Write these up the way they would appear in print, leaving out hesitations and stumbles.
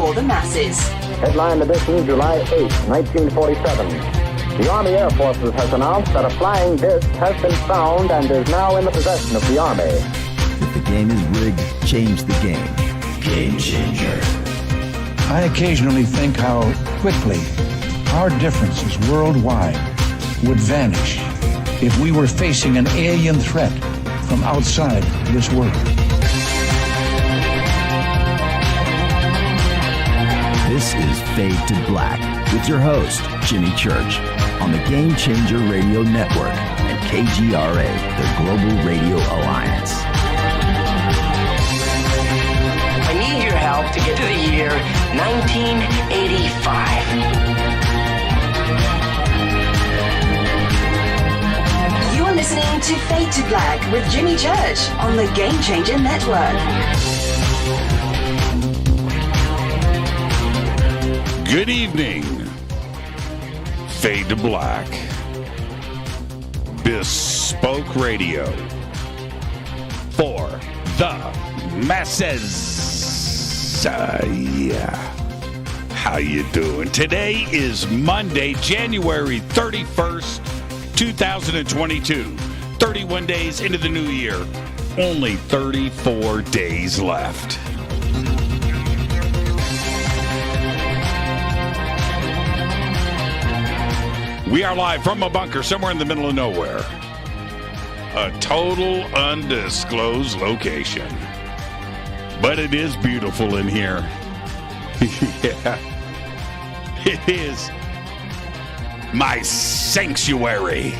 for the masses. Headline edition, July 8, 1947. The Army Air Forces has announced that a flying disc has been found and is now in the possession of the Army. If the game is rigged, change the game. Game changer. I occasionally think how quickly our differences worldwide would vanish if we were facing an alien threat from outside this world. This is Fade to Black with your host, Jimmy Church, on the Game Changer Radio Network and KGRA, the Global Radio Alliance. I need your help to get to the year 1985. You are listening to Fade to Black with Jimmy Church on the Game Changer Network. Good evening. Fade to Black. Bespoke radio for the masses. Yeah. How you doing? Today is Monday, January 31st, 2022. 31 days into the new year. Only 34 days left. We are live from a bunker somewhere in the middle of nowhere. A total undisclosed location. But it is beautiful in here. Yeah. It is my sanctuary.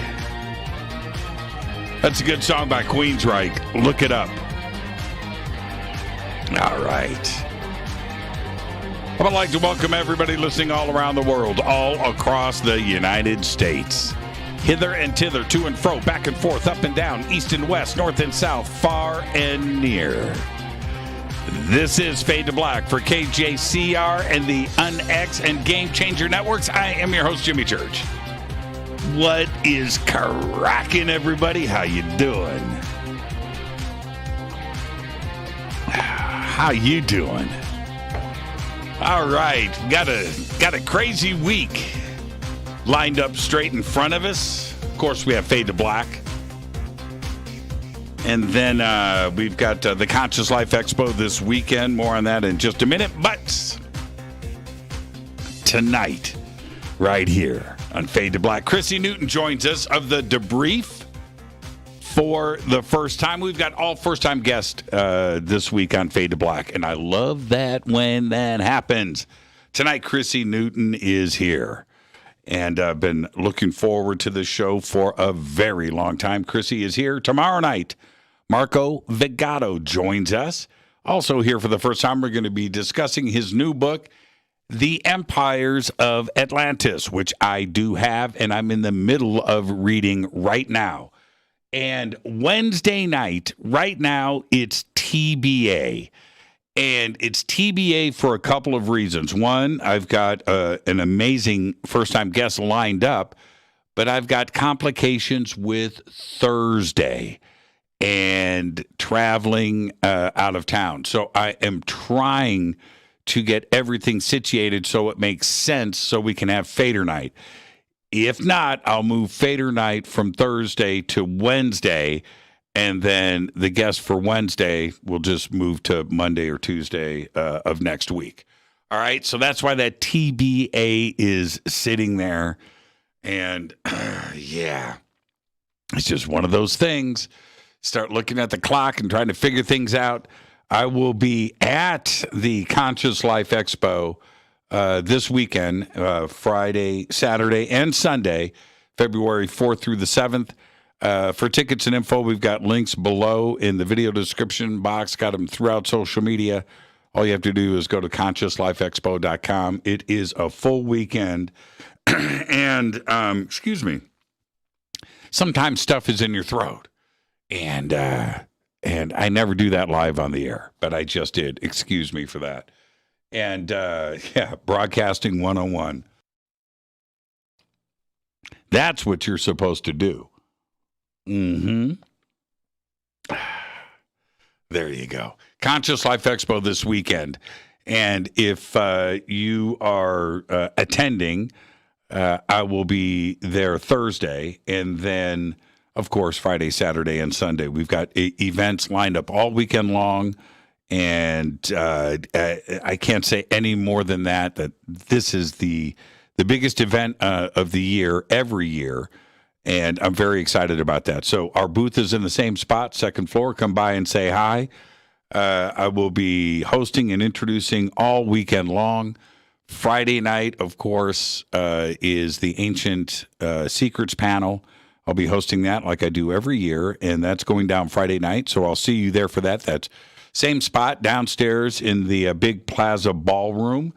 That's a good song by Queensryche. Look it up. All right. I would like to welcome everybody listening all around the world, all across the United States. Hither and thither, to and fro, back and forth, up and down, east and west, north and south, far and near. This is Fade to Black for KJCR and the UnX and Game Changer Networks. I am your host, Jimmy Church. What is cracking, everybody? How you doing? How you doing? All right, got a crazy week lined up straight in front of us. Of course, we have Fade to Black. And then we've got the Conscious Life Expo this weekend. More on that in just a minute. But tonight, right here on Fade to Black, Chrissy Newton joins us of the Debrief. For the first time, we've got all first-time guests this week on Fade to Black, and I love that when that happens. Tonight, Chrissy Newton is here, and I've been looking forward to this show for a very long time. Chrissy is here tomorrow night. Marco Vigato joins us. Also here for the first time, we're going to be discussing his new book, The Empires of Atlantis, which I do have, and I'm in the middle of reading right now. And Wednesday night, right now, it's TBA. And it's TBA for a couple of reasons. One, I've got an amazing first-time guest lined up, but I've got complications with Thursday and traveling out of town. So I am trying to get everything situated so it makes sense so we can have Fader night. If not, I'll move Fader night from Thursday to Wednesday, and then the guest for Wednesday will just move to Monday or Tuesday of next week. All right, so that's why that TBA is sitting there. And, yeah, it's just one of those things. Start looking at the clock and trying to figure things out. I will be at the Conscious Life Expo this weekend, Friday, Saturday, and Sunday, February 4th through the 7th. For tickets and info, we've got links below in the video description box. Got them throughout social media. All you have to do is go to consciouslifeexpo.com. It is a full weekend. And, excuse me, sometimes stuff is in your throat. And I never do that live on the air, but I just did. Excuse me for that. And, yeah, broadcasting 101. That's what you're supposed to do. Mm-hmm. There you go. Conscious Life Expo this weekend. And if you are attending, I will be there Thursday, and then, of course, Friday, Saturday, and Sunday. We've got events lined up all weekend long, and I can't say any more than that this is the biggest event of the year every year, and I'm very excited about that. So our booth is in the same spot, second floor. Come by and say hi. I will be hosting and introducing all weekend long. Friday night, of course, is the Ancient Secrets panel. I'll be hosting that like I do every year, and that's going down Friday night, so I'll see you there for that. That's same spot downstairs in the big plaza ballroom.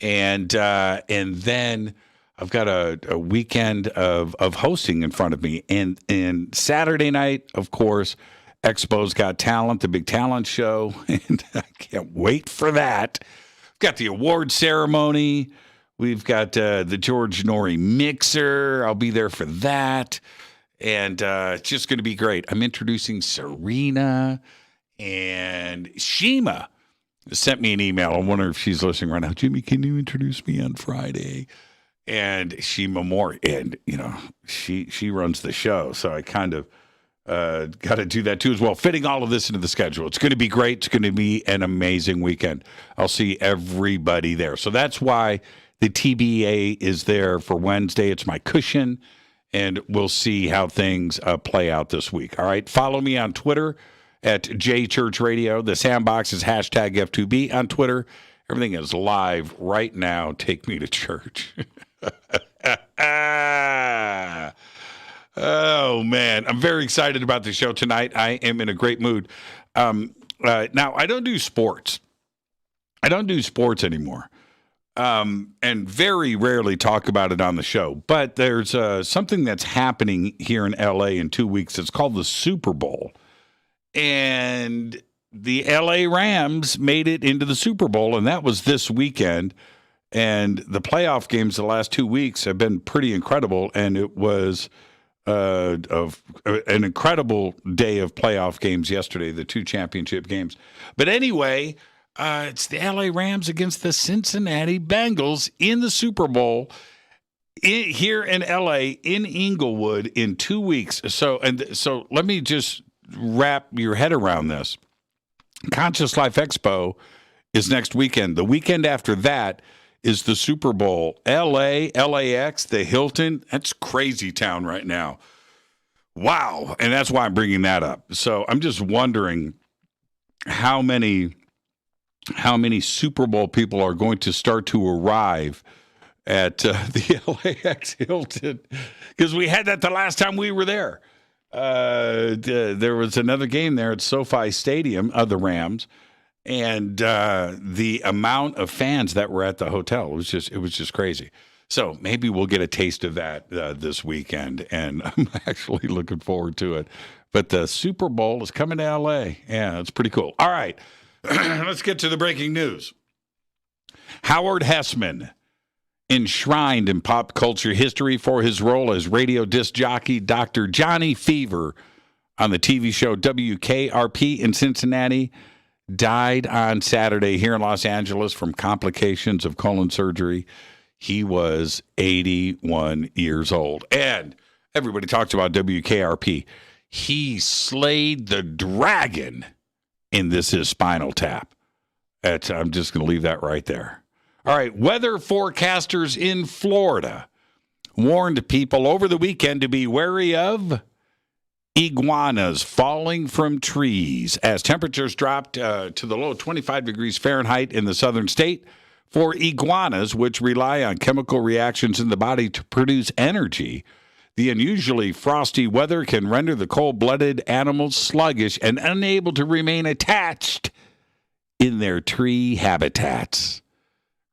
And then I've got a weekend of hosting in front of me. And Saturday night, of course, Expo's Got Talent, the big talent show, and I can't wait for that. We've got the award ceremony. We've got the George Norrie Mixer. I'll be there for that. And it's just going to be great. I'm introducing Serena, and Shima sent me an email. I wonder if she's listening right now. Jimmy, can you introduce me on Friday? And Shima Moore, and, she runs the show, so I kind of got to do that too as well, fitting all of this into the schedule. It's going to be great. It's going to be an amazing weekend. I'll see everybody there. So that's why the TBA is there for Wednesday. It's my cushion, and we'll see how things play out this week. All right. Follow me on Twitter at JChurchRadio. The Sandbox is hashtag F2B on Twitter. Everything is live right now. Take me to church. Oh, man. I'm very excited about the show tonight. I am in a great mood. Now, I don't do sports. I don't do sports anymore, and very rarely talk about it on the show. But there's something that's happening here in L.A. in 2 weeks. It's called the Super Bowl. And the L.A. Rams made it into the Super Bowl, and that was this weekend. And the playoff games the last 2 weeks have been pretty incredible, and it was of an incredible day of playoff games yesterday, the 2 championship games. But anyway, it's the LA Rams against the Cincinnati Bengals in the Super Bowl here in LA in Inglewood in 2 weeks. So let me just wrap your head around this. Conscious Life Expo is next weekend. The weekend after that is the Super Bowl. LA, LAX, the Hilton. That's crazy town right now. Wow. And that's why I'm bringing that up. So I'm just wondering how many Super Bowl people are going to start to arrive at the LAX Hilton, because we had that the last time we were there. There was another game there at SoFi Stadium of the Rams. And the amount of fans that were at the hotel, it was just crazy. So maybe we'll get a taste of that this weekend, and I'm actually looking forward to it. But the Super Bowl is coming to L.A. Yeah, that's pretty cool. All right, let's get to the breaking news. Howard Hessman, enshrined in pop culture history for his role as radio disc jockey Dr. Johnny Fever on the TV show WKRP in Cincinnati, died on Saturday here in Los Angeles from complications of colon surgery. He was 81 years old. And everybody talks about WKRP. He slayed the dragon in his Spinal Tap. I'm just going to leave that right there. All right, weather forecasters in Florida warned people over the weekend to be wary of iguanas falling from trees as temperatures dropped to the low 25 degrees Fahrenheit in the southern state. For iguanas, which rely on chemical reactions in the body to produce energy, the unusually frosty weather can render the cold-blooded animals sluggish and unable to remain attached in their tree habitats.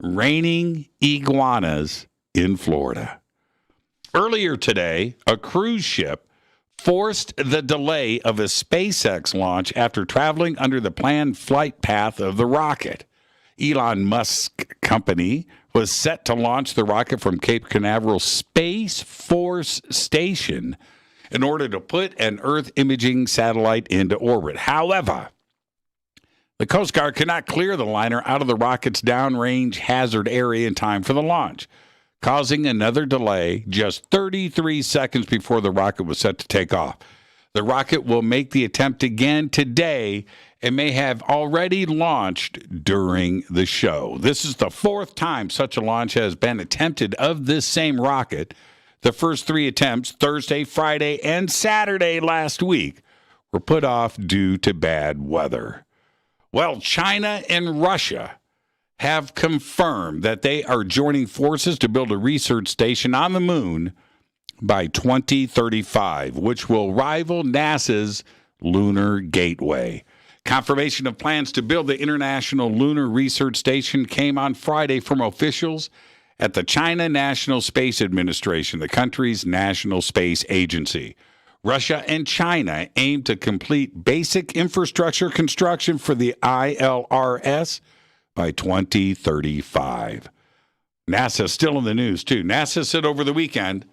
Raining iguanas in Florida. Earlier today, a cruise ship forced the delay of a SpaceX launch after traveling under the planned flight path of the rocket. Elon Musk's company was set to launch the rocket from Cape Canaveral Space Force Station in order to put an Earth imaging satellite into orbit. However, The Coast Guard could not clear the liner out of the rocket's downrange hazard area in time for the launch, causing another delay just 33 seconds before the rocket was set to take off. The rocket will make the attempt again today and may have already launched during the show. This is the fourth time such a launch has been attempted of this same rocket. The first three attempts, Thursday, Friday, and Saturday last week, were put off due to bad weather. Well, China and Russia have confirmed that they are joining forces to build a research station on the moon by 2035, which will rival NASA's Lunar Gateway. Confirmation of plans to build the International Lunar Research Station came on Friday from officials at the China National Space Administration, the country's national space agency. Russia and China aim to complete basic infrastructure construction for the ILRS by 2035. NASA still in the news, too. NASA said over the weekend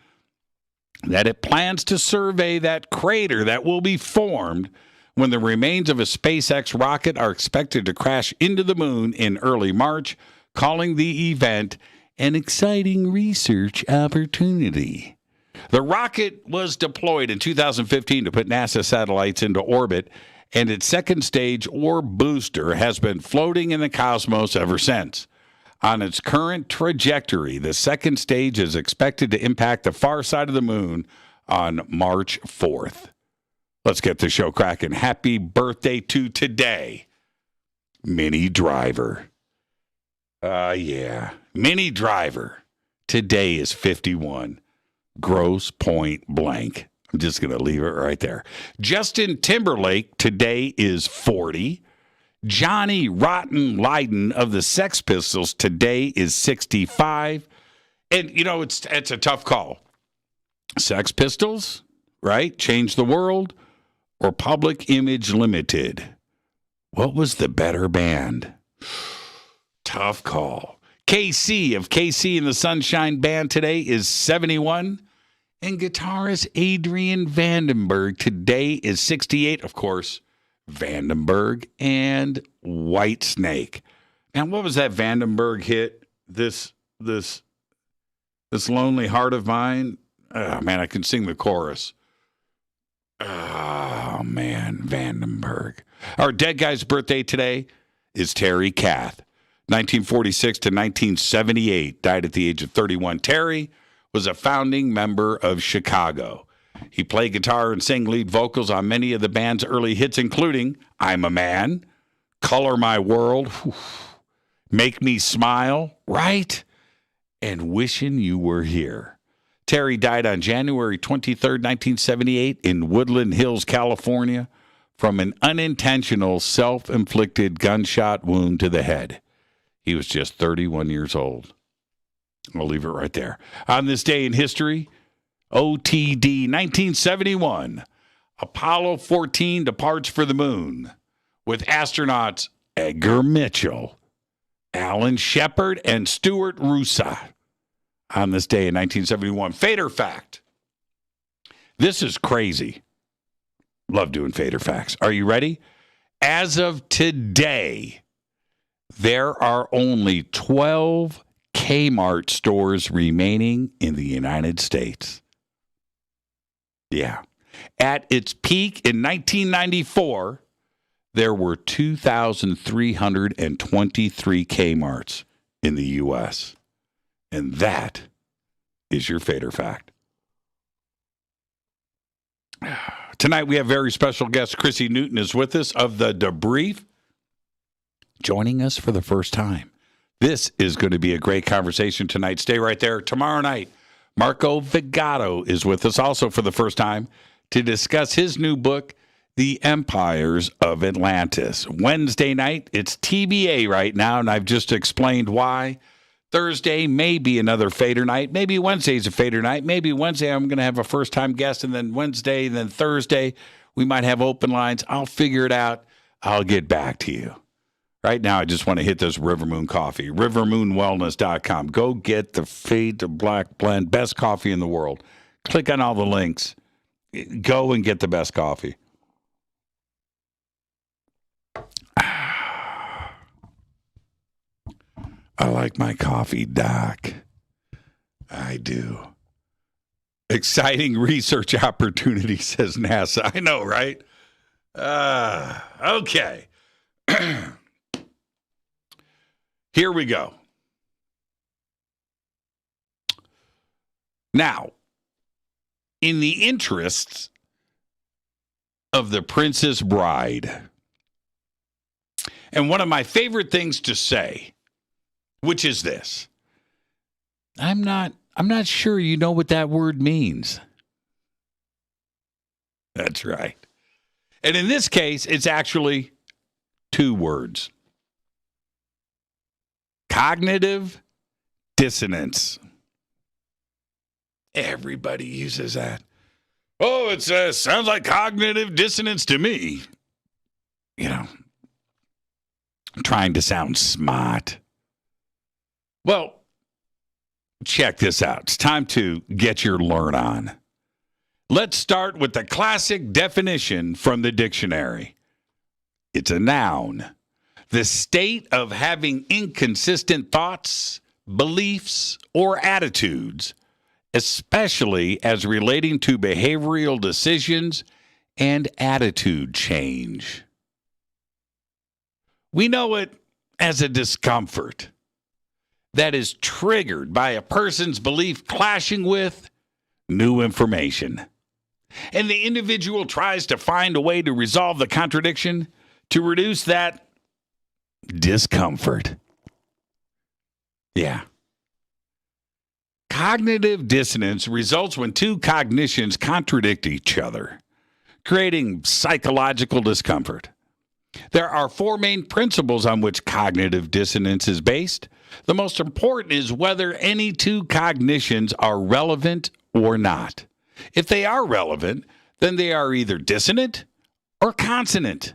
that it plans to survey that crater that will be formed when the remains of a SpaceX rocket are expected to crash into the moon in early March, calling the event an exciting research opportunity. The rocket was deployed in 2015 to put NASA satellites into orbit, and its second stage orb booster has been floating in the cosmos ever since. On its current trajectory, the second stage is expected to impact the far side of the moon on March 4th. Let's get the show cracking. Happy birthday to today, Minnie Driver. Minnie Driver. Today is 51. Gross point blank. I'm just going to leave it right there. Justin Timberlake today is 40. Johnny Rotten Lydon of the Sex Pistols today is 65. And, you know, it's a tough call. Sex Pistols, right? Change the World, or Public Image Limited. What was the better band? Tough call. KC of KC and the Sunshine Band today is 71. And guitarist Adrian Vandenberg today is 68. Of course, Vandenberg and Whitesnake. And what was that Vandenberg hit? This Lonely Heart of Mine? Oh, man, I can sing the chorus. Oh, man, Vandenberg. Our dead guy's birthday today is Terry Kath. 1946 to 1978, died at the age of 31. Terry was a founding member of Chicago. He played guitar and sang lead vocals on many of the band's early hits, including I'm a Man, Color My World, Make Me Smile, Right, and Wishing You Were Here. Terry died on January 23, 1978 in Woodland Hills, California, from an unintentional self-inflicted gunshot wound to the head. He was just 31 years old. I'll leave it right there. On this day in history, OTD 1971, Apollo 14 departs for the moon with astronauts Edgar Mitchell, Alan Shepard, and Stuart Roosa. On this day in 1971, Fader Fact. This is crazy. Love doing Fader Facts. Are you ready? As of today, there are only 12 Kmart stores remaining in the United States. Yeah. At its peak in 1994, there were 2,323 Kmarts in the U.S. And that is your Fader Fact. Tonight we have very special guest Chrissy Newton is with us of the Debrief, joining us for the first time. This is going to be a great conversation tonight. Stay right there. Tomorrow night, Marco Vigato is with us also for the first time to discuss his new book, The Empires of Atlantis. Wednesday night, it's TBA right now, and I've just explained why. Thursday may be another Fader night. Maybe Wednesday's a Fader night. Maybe Wednesday I'm going to have a first-time guest, and then Wednesday, and then Thursday we might have open lines. I'll figure it out. I'll get back to you. Right now, I just want to hit this Rivermoon coffee, rivermoonwellness.com. Go get the Fade to Black blend, best coffee in the world. Click on all the links. Go and get the best coffee. I like my coffee, Doc. I do. Exciting research opportunity, says NASA. I know, right? Okay. Here we go. Now, in the interests of the Princess Bride, and one of my favorite things to say, which is this: I'm not sure you know what that word means. That's right. And in this case, it's actually two words. Cognitive dissonance. Everybody uses that. Oh, it sounds like cognitive dissonance to me. You know, I'm trying to sound smart. Well, check this out. It's time to get your learn on. Let's start with the classic definition from the dictionary. It's a noun. The state of having inconsistent thoughts, beliefs, or attitudes, especially as relating to behavioral decisions and attitude change. We know it as a discomfort that is triggered by a person's belief clashing with new information. And the individual tries to find a way to resolve the contradiction to reduce that discomfort. Yeah. Cognitive dissonance results when two cognitions contradict each other, creating psychological discomfort. There are four main principles on which cognitive dissonance is based. The most important is whether any two cognitions are relevant or not. If they are relevant, then they are either dissonant or consonant.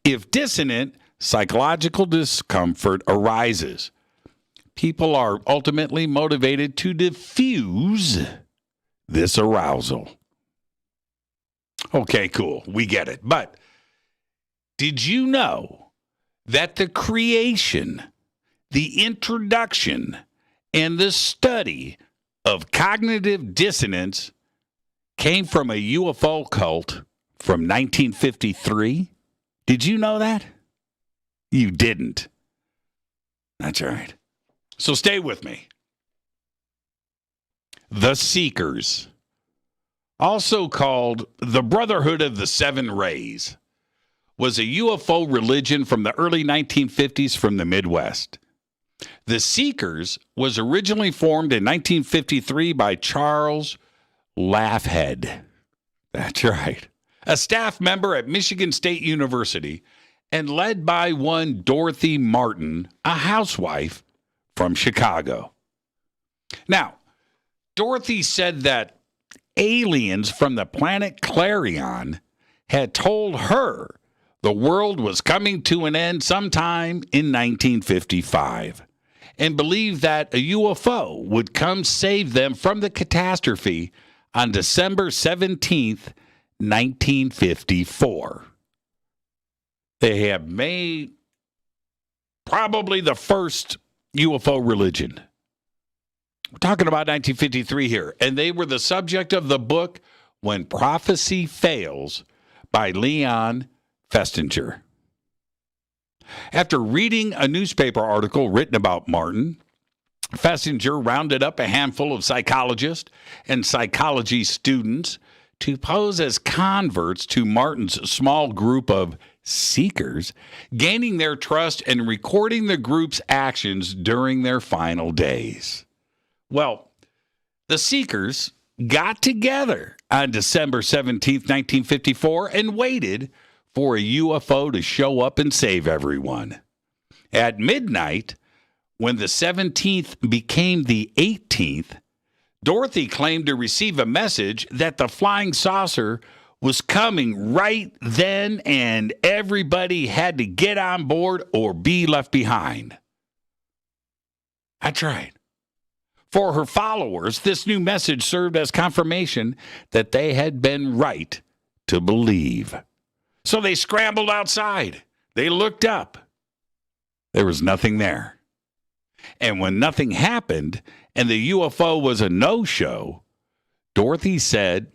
If dissonant, psychological discomfort arises. People are ultimately motivated to diffuse this arousal. Okay, cool. We get it. But did you know that the creation, the introduction, and the study of cognitive dissonance came from a UFO cult from 1953? Did you know that? You didn't. That's right. So stay with me. The Seekers, also called the Brotherhood of the Seven Rays, was a UFO religion from the early 1950s from the Midwest. The Seekers was originally formed in 1953 by Charles Laughhead. That's right. A staff member at Michigan State University and led by one Dorothy Martin, a housewife from Chicago. Now, Dorothy said that aliens from the planet Clarion had told her the world was coming to an end sometime in 1955 and believed that a UFO would come save them from the catastrophe on December 17th, 1954. They have made probably the first UFO religion. We're talking about 1953 here. And they were the subject of the book When Prophecy Fails by Leon Festinger. After reading a newspaper article written about Martin, Festinger rounded up a handful of psychologists and psychology students to pose as converts to Martin's small group of seekers, gaining their trust and recording the group's actions during their final days. Well, the seekers got together on December 17th, 1954, and waited for a UFO to show up and save everyone. At midnight, when the 17th became the 18th, Dorothy claimed to receive a message that the flying saucer was coming right then and everybody had to get on board or be left behind. That's right. For her followers, this new message served as confirmation that they had been right to believe. So they scrambled outside. They looked up. There was nothing there. And when nothing happened and the UFO was a no-show, Dorothy said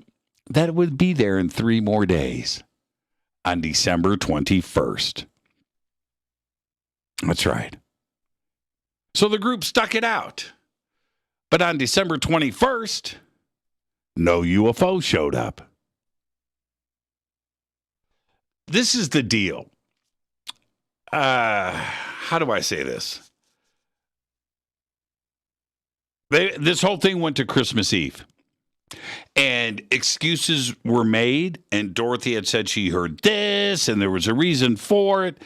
that it would be there in 3 more days on December 21st. That's right. So the group stuck it out. But on December 21st, no UFO showed up. This is the deal. How do I say this? This whole thing went to Christmas Eve. And excuses were made, and Dorothy had said she heard this, and there was a reason for it,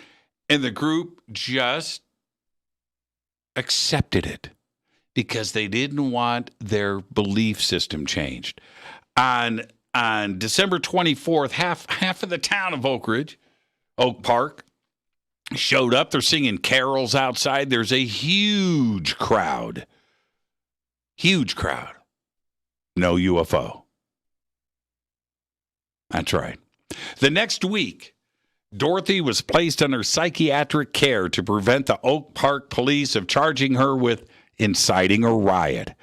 and the group just accepted it because they didn't want their belief system changed. On December 24th, half of the town of Oak Park, showed up. They're singing carols outside. There's a huge crowd. Huge crowd. No UFO. That's right. The next week, Dorothy was placed under psychiatric care to prevent the Oak Park police of charging her with inciting a riot.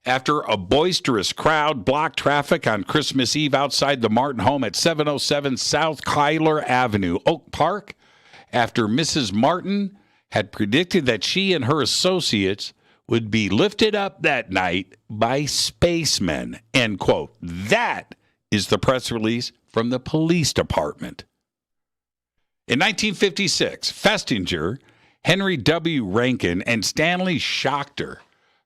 After a boisterous crowd blocked traffic on Christmas Eve outside the Martin home at 707 South Kyler Avenue, Oak Park, after Mrs. Martin had predicted that she and her associates would be lifted up that night by spacemen, end quote. That is the press release from the police department. In 1956, Festinger, Henry W. Rankin, and Stanley Schachter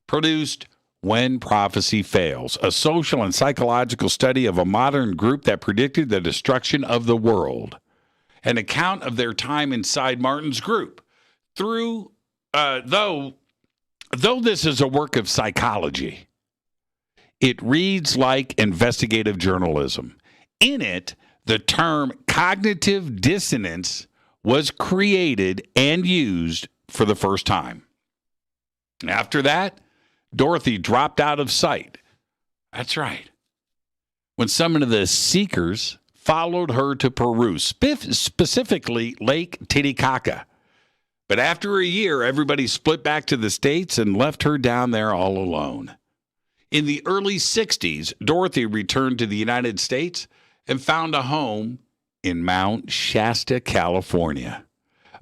produced When Prophecy Fails, a social and psychological study of a modern group that predicted the destruction of the world. An account of their time inside Martin's group. Though this is a work of psychology, it reads like investigative journalism. In it, the term cognitive dissonance was created and used for the first time. After that, Dorothy dropped out of sight. That's right. When some of the seekers followed her to Peru, specifically Lake Titicaca. But after a year, everybody split back to the States and left her down there all alone. In the early 60s, Dorothy returned to the United States and found a home in Mount Shasta, California.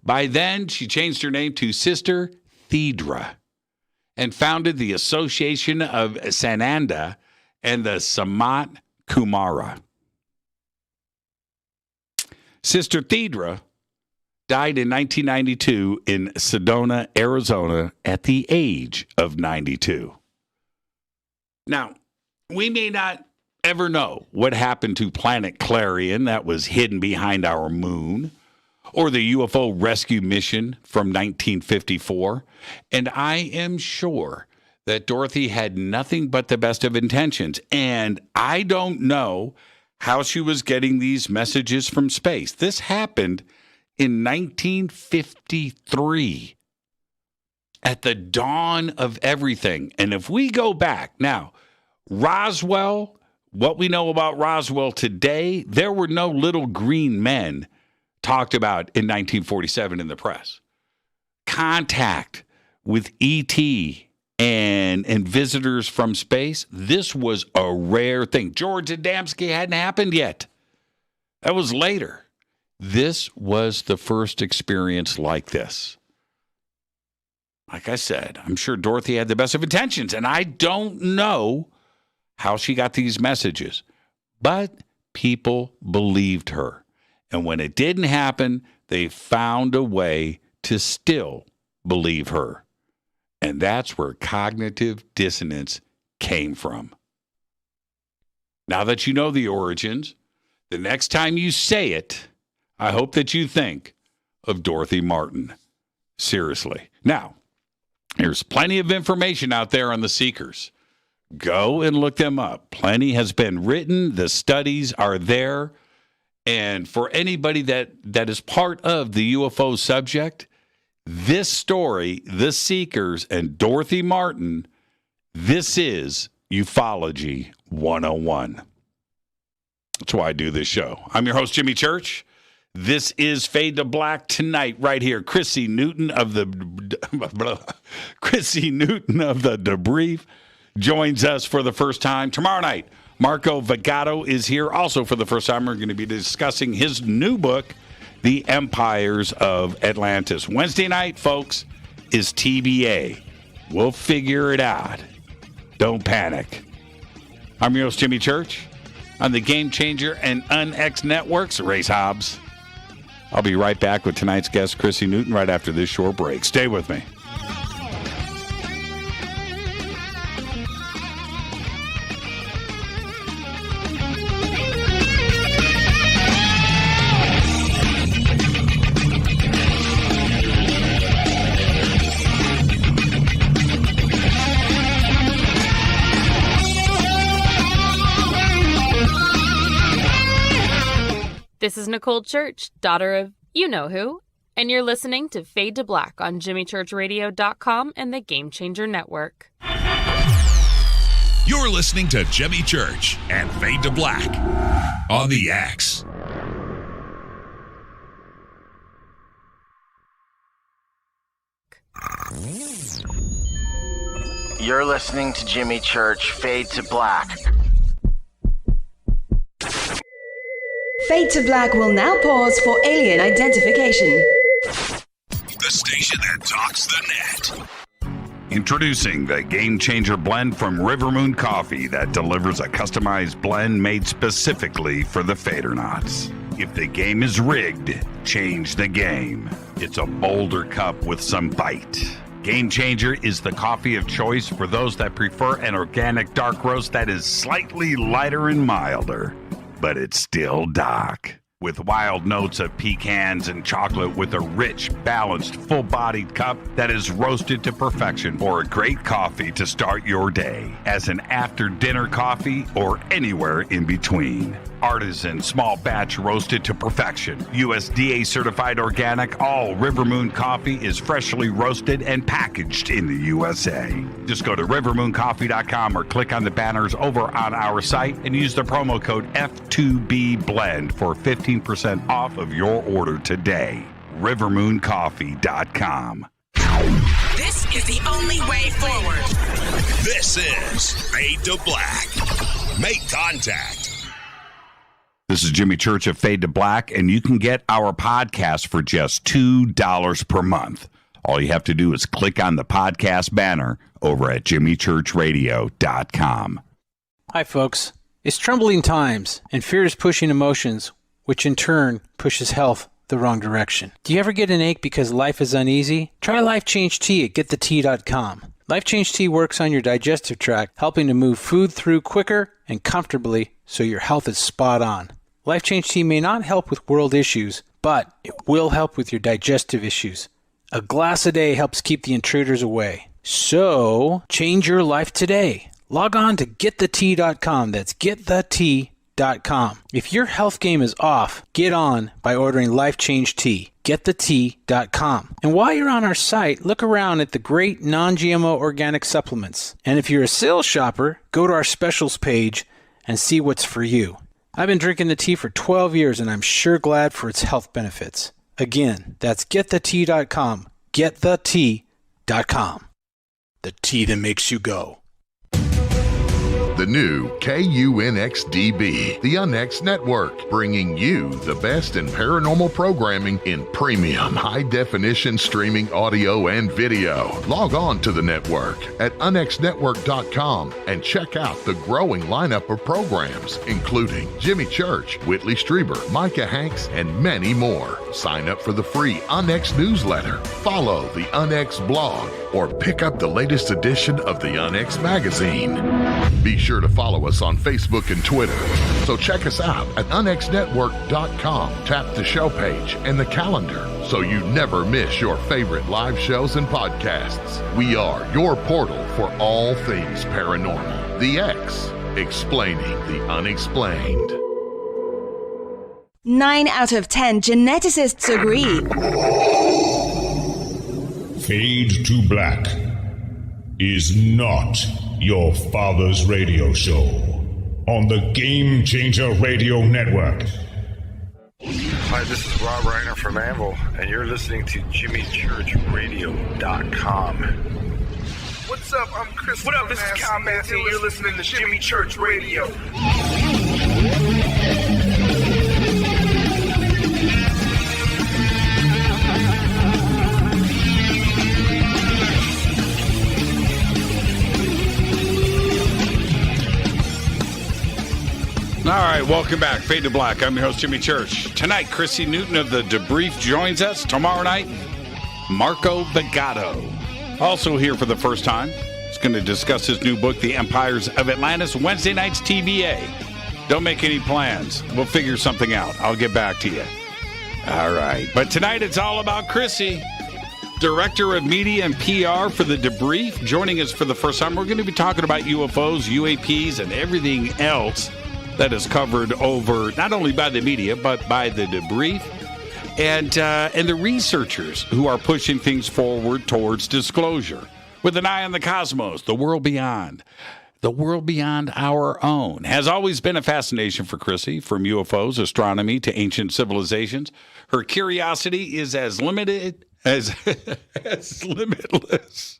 By then, she changed her name to Sister Thedra and founded the Association of Sananda and the Samat Kumara. Sister Thedra died in 1992 in Sedona, Arizona, at the age of 92. Now, we may not ever know what happened to Planet Clarion that was hidden behind our moon, or the UFO rescue mission from 1954, and I am sure that Dorothy had nothing but the best of intentions, and I don't know how she was getting these messages from space. This happened in 1953, at the dawn of everything. And if we go back, now, Roswell, what we know about Roswell today, there were no little green men talked about in 1947 in the press. Contact with E.T. and visitors from space, this was a rare thing. George Adamski hadn't happened yet. That was later. This was the first experience like this. Like I said, I'm sure Dorothy had the best of intentions, and I don't know how she got these messages, but people believed her. And when it didn't happen, they found a way to still believe her. And that's where cognitive dissonance came from. Now that you know the origins, the next time you say it, I hope that you think of Dorothy Martin. Seriously. Now, there's plenty of information out there on the Seekers. Go and look them up. Plenty has been written. The studies are there. And for anybody that is part of the UFO subject, this story, The Seekers and Dorothy Martin, this is Ufology 101. That's why I do this show. I'm your host, Jimmy Church. This is Fade to Black tonight, right here. Chrissy Newton of the Debrief joins us for the first time. Tomorrow night, Marco Vagato is here. Also for the first time, we're going to be discussing his new book, The Empires of Atlantis. Wednesday night, folks, is TBA. We'll figure it out. Don't panic. I'm your host, Jimmy Church, on the Game Changer and UnX Networks. Race Hobbs. I'll be right back with tonight's guest, Chrissy Newton, right after this short break. Stay with me. This is Nicole Church, daughter of you-know-who, and you're listening to Fade to Black on JimmyChurchRadio.com and the Game Changer Network. You're listening to Jimmy Church and Fade to Black on the X. You're listening to Jimmy Church, Fade to Black. Fade to Black will now pause for alien identification. The station that talks the net. Introducing the Game Changer blend from Rivermoon Coffee that delivers a customized blend made specifically for the Fadernauts. If the game is rigged, change the game. It's a bolder cup with some bite. Game Changer is the coffee of choice for those that prefer an organic dark roast that is slightly lighter and milder, but it's still dark. With wild notes of pecans and chocolate with a rich, balanced, full-bodied cup that is roasted to perfection for a great coffee to start your day, as an after-dinner coffee or anywhere in between. Artisan, small batch roasted to perfection. USDA certified organic, all Rivermoon coffee is freshly roasted and packaged in the USA. Just go to rivermooncoffee.com or click on the banners over on our site and use the promo code F2B Blend for 15% off of your order today. rivermooncoffee.com. This is the only way forward. This is Fade to Black. Make contact. This is Jimmy Church of Fade to Black, and you can get our podcast for just $2 per month. All you have to do is click on the podcast banner over at jimmychurchradio.com. Hi, folks. It's troubling times, and fear is pushing emotions, which in turn pushes health the wrong direction. Do you ever get an ache because life is uneasy? Try Life Change Tea at wtih.com. Life Change Tea works on your digestive tract, helping to move food through quicker and comfortably so your health is spot on. Life Change Tea may not help with world issues, but it will help with your digestive issues. A glass a day helps keep the intruders away. So, change your life today. Log on to getthetea.com. That's getthetea.com. If your health game is off, get on by ordering Life Change Tea. Getthetea.com. And while you're on our site, look around at the great non-GMO organic supplements. And if you're a sales shopper, go to our specials page and see what's for you. I've been drinking the tea for 12 years, and I'm sure glad for its health benefits. Again, that's getthetea.com. Getthetea.com. The tea that makes you go. The new KUNXDB, the UnX Network, bringing you the best in paranormal programming in premium high-definition streaming audio and video. Log on to the network at unxnetwork.com and check out the growing lineup of programs, including Jimmy Church, Whitley Strieber, Micah Hanks, and many more. Sign up for the free UnX newsletter, follow the UnX blog, or pick up the latest edition of the UnX magazine. Be sure to follow us on Facebook and Twitter. So check us out at unxnetwork.com. Tap the show page and the calendar so you never miss your favorite live shows and podcasts. We are your portal for all things paranormal. The X, explaining the unexplained. 9 out of 10 geneticists agree. Fade to Black is not your father's radio show on the Game Changer Radio Network. Hi, this is Rob Reiner from Anvil, and you're listening to JimmyChurchRadio.com. What's up? I'm Chris. What up? This is Cal Massey, and you're listening to Jimmy Church Radio. All right, welcome back. Fade to Black. I'm your host, Jimmy Church. Tonight, Chrissy Newton of the Debrief joins us. Tomorrow night, Marco Vigato. Also here for the first time. He's going to discuss his new book, The Empires of Atlantis. Wednesday nights, TBA. Don't make any plans. We'll figure something out. I'll get back to you. All right. But tonight, it's all about Chrissy, Director of Media and PR for the Debrief. Joining us for the first time, we're going to be talking about UFOs, UAPs, and everything else that is covered over not only by the media, but by the Debrief and the researchers who are pushing things forward towards disclosure with an eye on the cosmos, the world beyond our own. Has always been a fascination for Chrissy, from UFOs, astronomy, to ancient civilizations. Her curiosity is as limited as limitless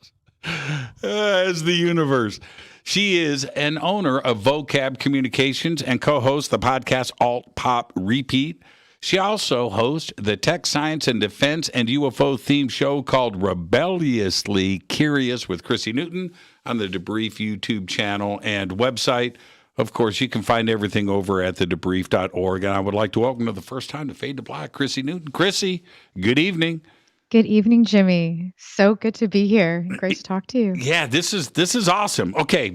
as the universe. She is an owner of VOCAB Communications and co-hosts the podcast Alt.Pop.Repeat. She also hosts the Tech, Science, and Defense and UFO-themed show called Rebelliously Curious with Chrissy Newton on the Debrief YouTube channel and website. Of course, you can find everything over at thedebrief.org. And I would like to welcome to the first time to Fade to Black, Chrissy Newton. Chrissy, good evening. Good evening, Jimmy. So good to be here. Great to talk to you. Yeah, this is awesome. Okay,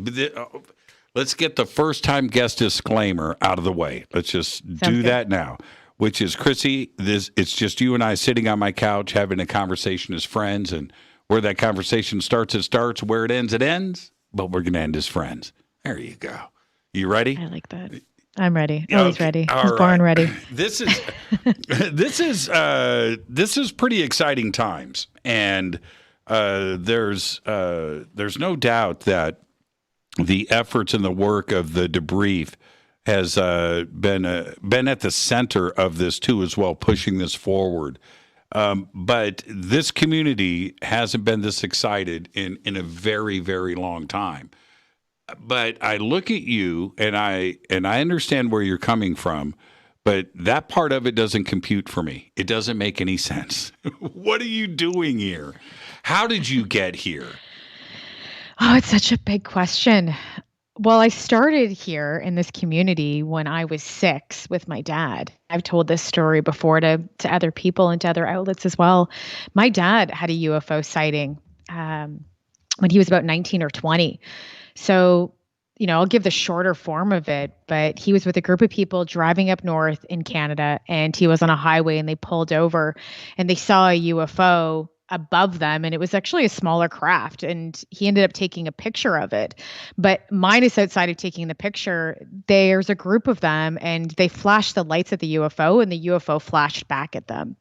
let's get the first-time guest disclaimer out of the way. Let's just do that now, which is, Chrissy, it's just you and I sitting on my couch having a conversation as friends, and where that conversation starts, it starts. Where it ends, but we're going to end as friends. There you go. You ready? I like that. I'm ready. Always ready. I was born ready. This is pretty exciting times, and there's no doubt that the efforts and the work of the Debrief has been at the center of this too, as well, pushing this forward. But this community hasn't been this excited in a very, very long time. But I look at you, and I understand where you're coming from, but that part of it doesn't compute for me. It doesn't make any sense. What are you doing here? How did you get here? Oh, it's such a big question. Well, I started here in this community when I was 6 with my dad. I've told this story before to other people and to other outlets as well. My dad had a UFO sighting when he was about 19 or 20. So, I'll give the shorter form of it, but he was with a group of people driving up north in Canada, and he was on a highway, and they pulled over and they saw a UFO above them, and it was actually a smaller craft, and he ended up taking a picture of it. But minus outside of taking the picture, there's a group of them, and they flashed the lights at the UFO, and the UFO flashed back at them.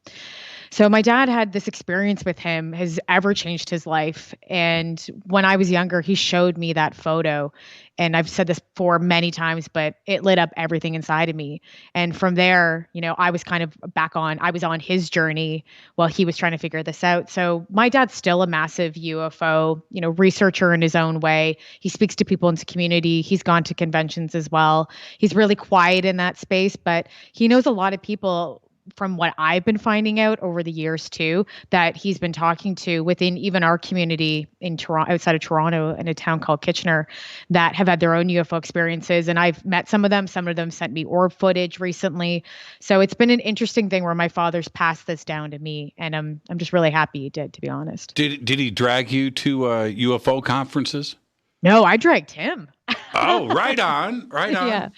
So my dad had this experience with him, has ever changed his life. And when I was younger, he showed me that photo. And I've said this before many times, but it lit up everything inside of me. And from there, I was kind of I was on his journey while he was trying to figure this out. So my dad's still a massive UFO, researcher in his own way. He speaks to people in the community. He's gone to conventions as well. He's really quiet in that space, but he knows a lot of people, from what I've been finding out over the years too, that he's been talking to within even our community in Toronto, outside of Toronto, in a town called Kitchener, that have had their own UFO experiences. And I've met some of them. Some of them sent me orb footage recently. So it's been an interesting thing where my father's passed this down to me, and I'm just really happy he did, to be honest. Did he drag you to UFO conferences? No, I dragged him. Oh, right on. Yeah.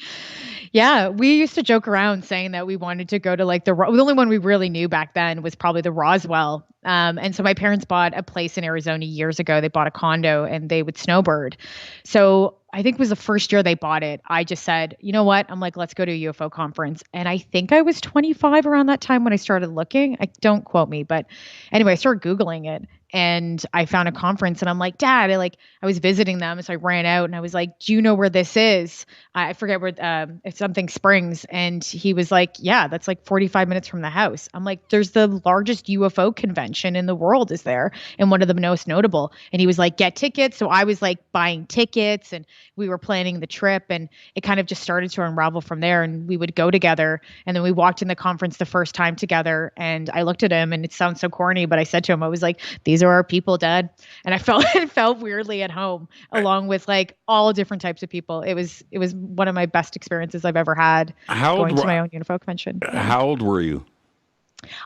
Yeah, we used to joke around saying that we wanted to go to the only one we really knew back then was probably the Roswell. And so my parents bought a place in Arizona years ago. They bought a condo and they would snowbird. So I think it was the first year they bought it. I just said, you know what? I'm like, let's go to a UFO conference. And I think I was 25 around that time when I started looking. Don't quote me, but anyway, I started Googling it. And I found a conference and I'm like, Dad, I was visiting them. So I ran out and I was like, do you know where this is? I forget where, it's something Springs. And he was like, yeah, that's like 45 minutes from the house. I'm like, there's the largest UFO convention in the world is there. And one of the most notable. And he was like, get tickets. So I was like buying tickets and we were planning the trip, and it kind of just started to unravel from there. And we would go together. And then we walked in the conference the first time together, and I looked at him, and it sounds so corny, but I said to him, I was like, these are our people, Dad. And I felt weirdly at home along with like all different types of people. It was one of my best experiences I've ever had going to my own UFO convention. How old were you?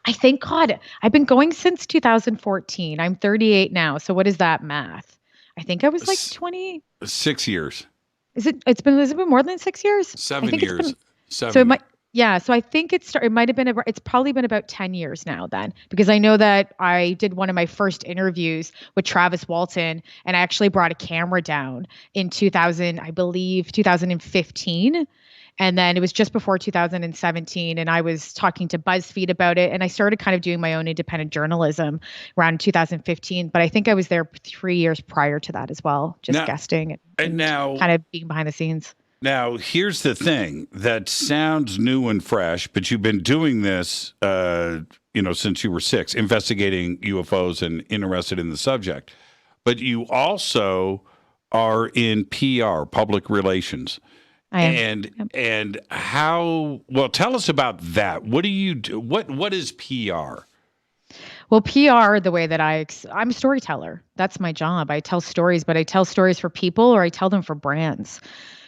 I think, God, I've been going since 2014. I'm 38 now. So what is that math? I think I was like 20. 6 years. Has it been more than 6 years? 7 years. So it might, yeah. So I think it's probably been about 10 years now then, because I know that I did one of my first interviews with Travis Walton, and I actually brought a camera down in 2015. And then it was just before 2017, and I was talking to BuzzFeed about it, and I started kind of doing my own independent journalism around 2015. But I think I was there 3 years prior to that as well, just guesting and now kind of being behind the scenes. Now, here's the thing that sounds new and fresh, but you've been doing this, since you were 6, investigating UFOs and interested in the subject. But you also are in PR, public relations. I am. And how? Well, tell us about that. What do you do? What is PR? Well, PR, the way that I'm a storyteller. That's my job. I tell stories, but I tell stories for people, or I tell them for brands.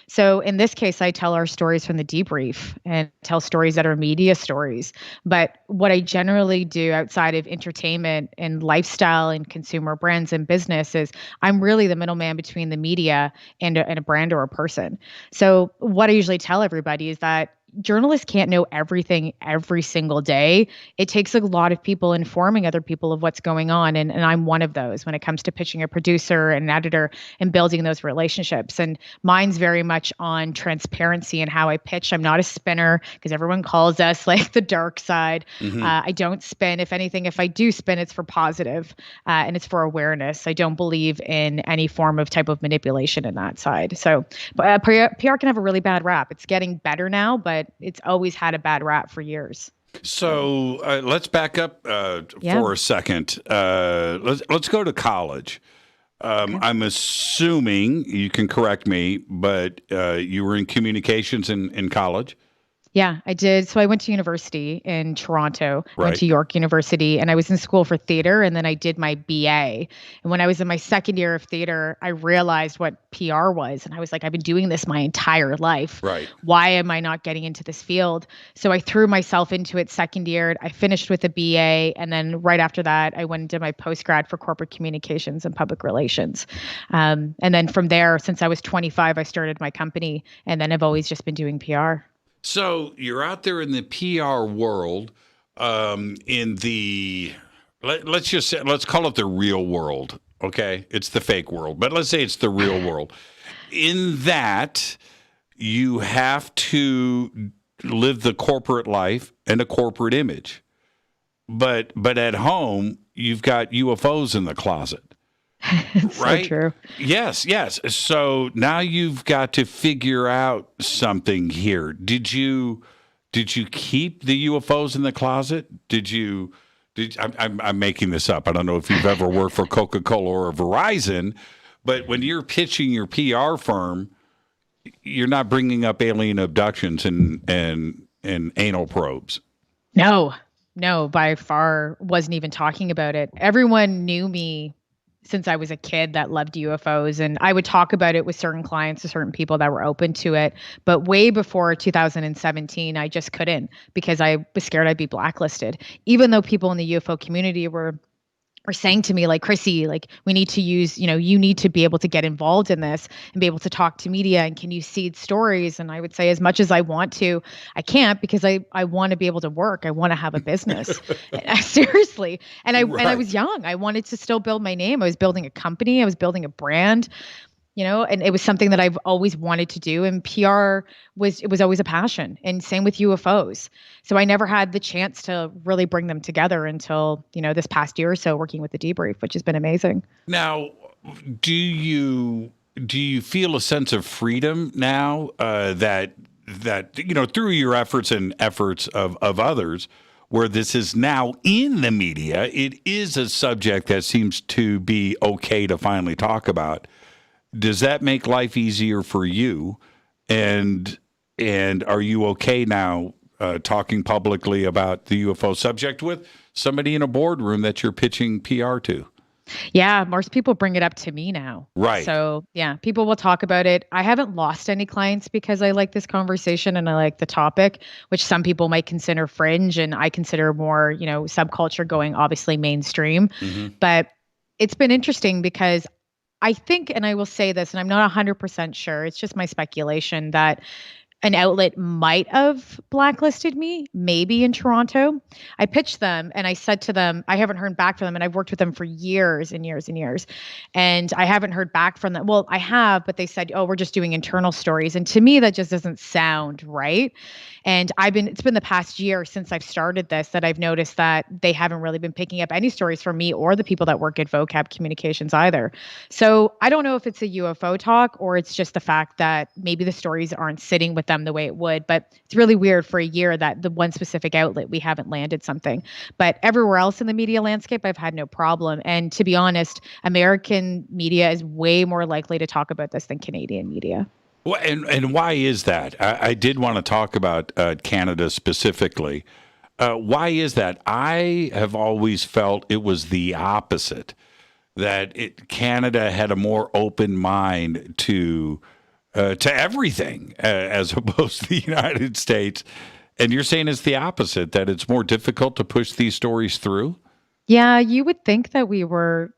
So in this case, I tell our stories from the Debrief and tell stories that are media stories. But what I generally do outside of entertainment and lifestyle and consumer brands and business is I'm really the middleman between the media and a brand or a person. So what I usually tell everybody is that journalists can't know everything every single day. It takes a lot of people informing other people of what's going on. And I'm one of those when it comes to pitching a producer and an editor and building those relationships. And mine's very much on transparency and how I pitch. I'm not a spinner, because everyone calls us like the dark side. Mm-hmm. I don't spin. If anything, if I do spin, it's for positive, and it's for awareness. I don't believe in any form of type of manipulation in that side. So PR can have a really bad rap. It's getting better now, but it's always had a bad rap for years. So let's back up for a second. Let's go to college. Okay. I'm assuming, you can correct me, but you were in communications in college? Yeah, I did. So I went to university in Toronto, went to York University, and I was in school for theater, and then I did my BA. And when I was in my second year of theater, I realized what PR was. And I was like, I've been doing this my entire life. Right. Why am I not getting into this field? So I threw myself into it second year. I finished with a BA. And then right after that, I went into my postgrad for corporate communications and public relations. And then from there, since I was 25, I started my company. And then I've always just been doing PR. So you're out there in the PR world, in the, let's call it the real world, okay? It's the fake world, but let's say it's the real world. In that, you have to live the corporate life and a corporate image. But at home, you've got UFOs in the closet. It's right? So true. Yes. So now you've got to figure out something here. Did you keep the UFOs in the closet? I'm making this up. I don't know if you've ever worked for Coca-Cola or Verizon, but when you're pitching your PR firm, you're not bringing up alien abductions and anal probes. No, by far wasn't even talking about it. Everyone knew me since I was a kid that loved UFOs, and I would talk about it with certain clients or certain people that were open to it. But way before 2017, I just couldn't, because I was scared I'd be blacklisted. Even though people in the UFO community were saying to me, like, Chrissy, like, we need to use, you need to be able to get involved in this and be able to talk to media, and can you seed stories? And I would say, as much as I want to, I can't, because I want to be able to work. I want to have a business. Seriously. And I was young. I wanted to still build my name. I was building a company. I was building a brand. and it was something that I've always wanted to do. And PR was always a passion, and same with UFOs. So I never had the chance to really bring them together until, this past year or so working with the Debrief, which has been amazing. Now, do you feel a sense of freedom now that through your efforts and efforts of others, where this is now in the media, it is a subject that seems to be okay to finally talk about? Does that make life easier for you? And are you okay now talking publicly about the UFO subject with somebody in a boardroom that you're pitching PR to? Yeah, most people bring it up to me now. Right. So yeah, people will talk about it. I haven't lost any clients because I like this conversation and I like the topic, which some people might consider fringe and I consider more, subculture going obviously mainstream. Mm-hmm. But it's been interesting because I think, and I will say this, and I'm not 100% sure, it's just my speculation, that an outlet might have blacklisted me, maybe in Toronto. I pitched them and I said to them, I haven't heard back from them. And I've worked with them for years and years and years. And I haven't heard back from them. Well, I have, but they said, oh, we're just doing internal stories. And to me, that just doesn't sound right. And it's been the past year since I've started this that I've noticed that they haven't really been picking up any stories from me or the people that work at VOCAB Communications either. So I don't know if it's a UFO talk or it's just the fact that maybe the stories aren't sitting with them the way it would, but it's really weird for a year that the one specific outlet, we haven't landed something. But everywhere else in the media landscape, I've had no problem. And to be honest, American media is way more likely to talk about this than Canadian media. Well, and why is that? I did want to talk about Canada specifically. Why is that? I have always felt it was the opposite, that Canada had a more open mind to everything as opposed to the United States. And you're saying it's the opposite, that it's more difficult to push these stories through? Yeah, you would think that we were,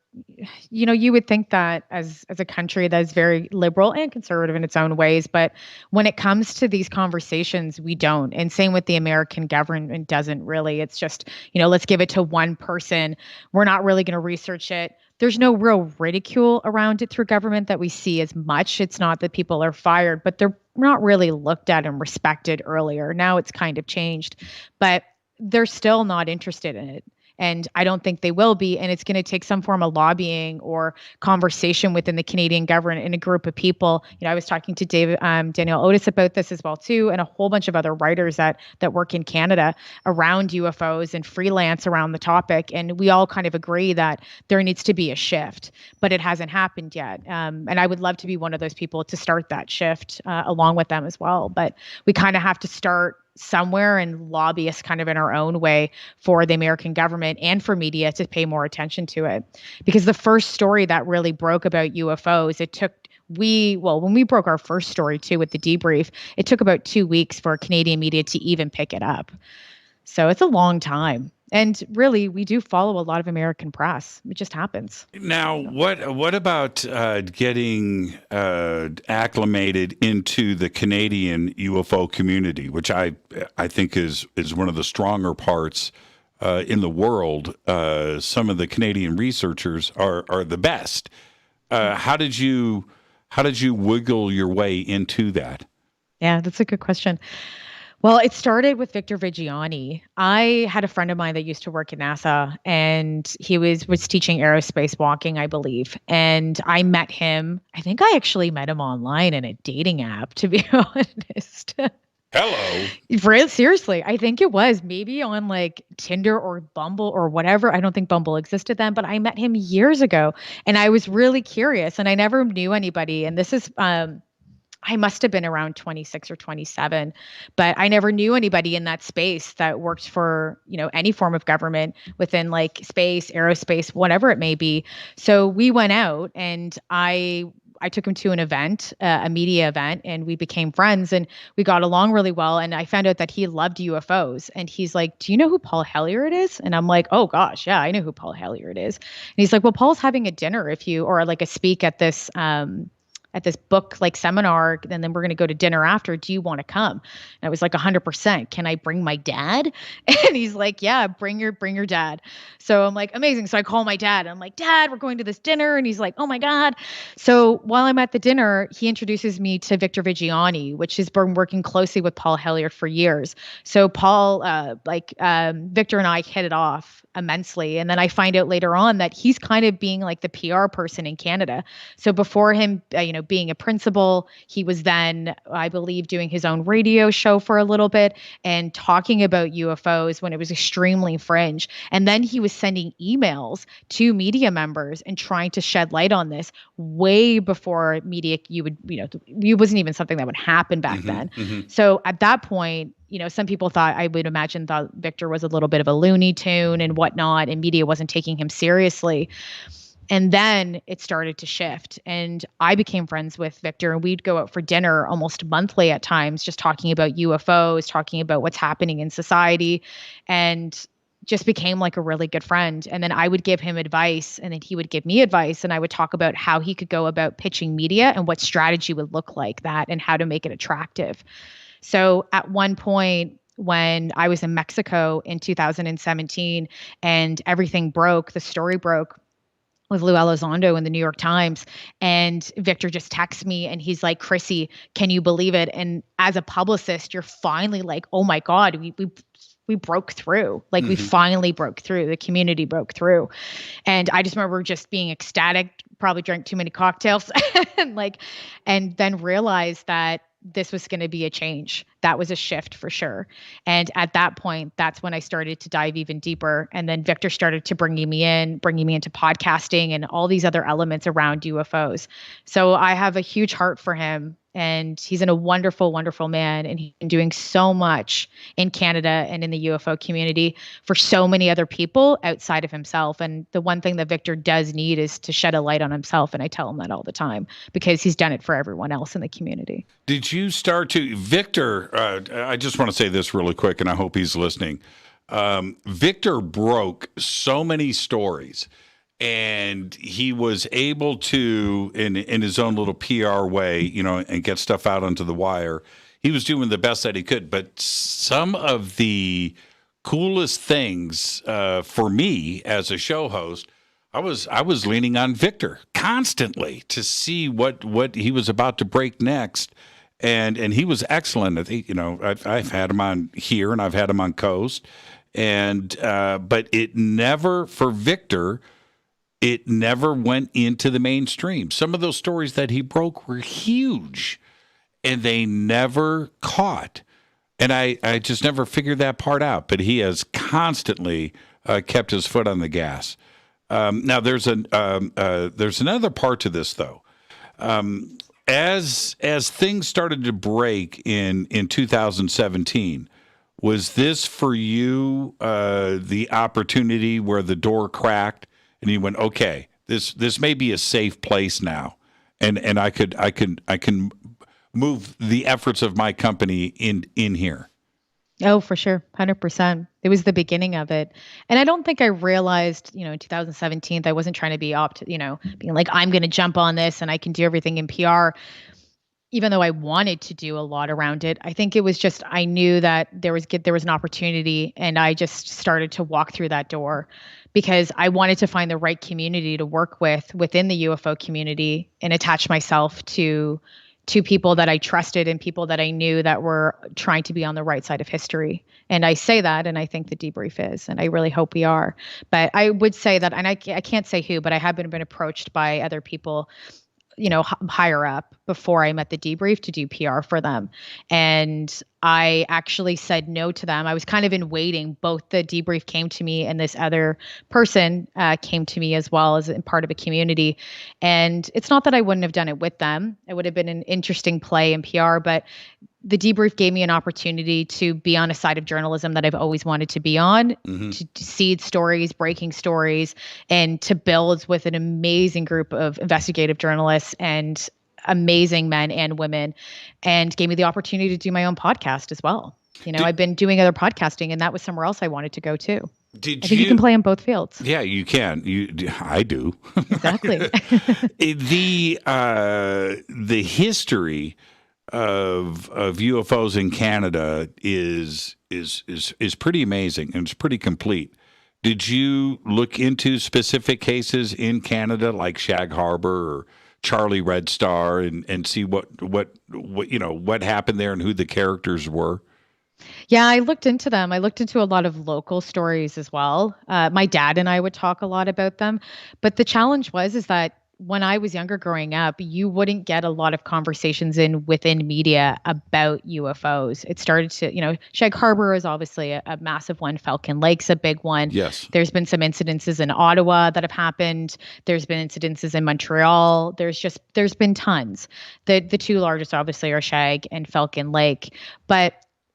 you would think that as a country that is very liberal and conservative in its own ways, but when it comes to these conversations, we don't. And same with the American government doesn't really. It's just, let's give it to one person. We're not really going to research it. There's no real ridicule around it through government that we see as much. It's not that people are fired, but they're not really looked at and respected earlier. Now it's kind of changed, but they're still not interested in it. And I don't think they will be. And it's going to take some form of lobbying or conversation within the Canadian government in a group of people. I was talking to Daniel Otis about this as well, too, and a whole bunch of other writers that work in Canada around UFOs and freelance around the topic. And we all kind of agree that there needs to be a shift, but it hasn't happened yet. And I would love to be one of those people to start that shift along with them as well. But we kind of have to start somewhere and lobby us kind of in our own way for the American government and for media to pay more attention to it. Because the first story that really broke about UFOs, when we broke our first story too with the Debrief, it took about 2 weeks for Canadian media to even pick it up. So it's a long time. And really, we do follow a lot of American press. It just happens. Now, what about getting acclimated into the Canadian UFO community, which I think is one of the stronger parts in the world? Some of the Canadian researchers are the best. How did you wiggle your way into that? Yeah, that's a good question. Well, it started with Victor Vigiani. I had a friend of mine that used to work at NASA, and he was teaching aerospace walking, I believe. And I met him. I think I actually met him online in a dating app, to be honest. Hello. Seriously, I think it was maybe on like Tinder or Bumble or whatever. I don't think Bumble existed then, but I met him years ago, and I was really curious, and I never knew anybody. And this is I must have been around 26 or 27, but I never knew anybody in that space that worked for, any form of government within like space, aerospace, whatever it may be. So we went out and I took him to an event, a media event, and we became friends and we got along really well. And I found out that he loved UFOs, and he's like, do you know who Paul Hellyer is? And I'm like, oh gosh, yeah, I know who Paul Hellyer is. And he's like, well, Paul's having a dinner or like a speak at this, at this book like seminar, and then we're going to go to dinner after. Do you want to come? And I was like, 100%. Can I bring my dad? And he's like, yeah, bring your dad. So I'm like, amazing. So I call my dad. I'm like, Dad, we're going to this dinner. And he's like, oh my God. So while I'm at the dinner, he introduces me to Victor Vigiani, which has been working closely with Paul Hellyer for years. So Paul, Victor and I hit it off immensely. And then I find out later on that he's kind of being like the PR person in Canada. So before him, being a principal, he was then, I believe, doing his own radio show for a little bit and talking about UFOs when it was extremely fringe. And then he was sending emails to media members and trying to shed light on this way before media, it wasn't even something that would happen back then. So at that point, some people thought Victor was a little bit of a Looney Tune and whatnot, and media wasn't taking him seriously. And then it started to shift, and I became friends with Victor, and we'd go out for dinner almost monthly at times, just talking about UFOs, talking about what's happening in society, and just became like a really good friend. And then I would give him advice, and then he would give me advice, and I would talk about how he could go about pitching media and what strategy would look like that and how to make it attractive. So at one point when I was in Mexico in 2017 and everything broke, the story broke with Lou Elizondo in the New York Times, and Victor just texts me and he's like, Chrissy, can you believe it? And as a publicist, you're finally like, oh my God, we broke through. Like we finally broke through. The community broke through. And I just remember just being ecstatic, probably drank too many cocktails and then realized that this was going to be a change. That was a shift for sure. And at that point, that's when I started to dive even deeper. And then Victor started to bringing me into podcasting and all these other elements around UFOs. So I have a huge heart for him, and he's a wonderful, wonderful man. And he's been doing so much in Canada and in the UFO community for so many other people outside of himself. And the one thing that Victor does need is to shed a light on himself. And I tell him that all the time because he's done it for everyone else in the community. Did you start to, Victor, I just want to say this really quick, and I hope he's listening. Victor broke so many stories, and he was able to, in his own little PR way, and get stuff out onto the wire. He was doing the best that he could. But some of the coolest things for me as a show host, I was leaning on Victor constantly to see what he was about to break next. And he was excellent. I think, I've had him on here and I've had him on Coast. And but it never, for Victor, it never went into the mainstream. Some of those stories that he broke were huge and they never caught. And I just never figured that part out. But he has constantly kept his foot on the gas. Now there's another part to this though. As things started to break in 2017, was this for you the opportunity where the door cracked and you went, okay, this may be a safe place now, and I can move the efforts of my company in here? Oh, for sure. 100%. It was the beginning of it. And I don't think I realized, in 2017, I wasn't trying to be being like, I'm going to jump on this and I can do everything in PR, even though I wanted to do a lot around it. I think it was just, I knew that there was an opportunity, and I just started to walk through that door because I wanted to find the right community to work with within the UFO community and attach myself to people that I trusted and people that I knew that were trying to be on the right side of history. And I say that, and I think the Debrief is, and I really hope we are. But I would say that, and I can't say who, but I have been approached by other people, higher up before I met the Debrief to do PR for them. And I actually said no to them. I was kind of in waiting. Both the Debrief came to me and this other person came to me as well as part of a community. And it's not that I wouldn't have done it with them. It would have been an interesting play in PR, but the Debrief gave me an opportunity to be on a side of journalism that I've always wanted to be on, to seed stories, breaking stories, and to build with an amazing group of investigative journalists and amazing men and women, and gave me the opportunity to do my own podcast as well. I've been doing other podcasting, and that was somewhere else I wanted to go too. I think you can play in both fields. Yeah, you can. I do. Exactly. The history of UFOs in Canada is pretty amazing, and it's pretty complete. Did you look into specific cases in Canada like Shag Harbor or Charlie Red Star and see what happened there and who the characters were? Yeah, I looked into them. I looked into a lot of local stories as well. My dad and I would talk a lot about them. But the challenge is that when I was younger growing up, you wouldn't get a lot of conversations within media about UFOs. It started to, Shag Harbor is obviously a massive one. Falcon Lake's a big one. Yes. There's been some incidences in Ottawa that have happened. There's been incidences in Montreal. There's been tons. The two largest obviously are Shag and Falcon Lake. But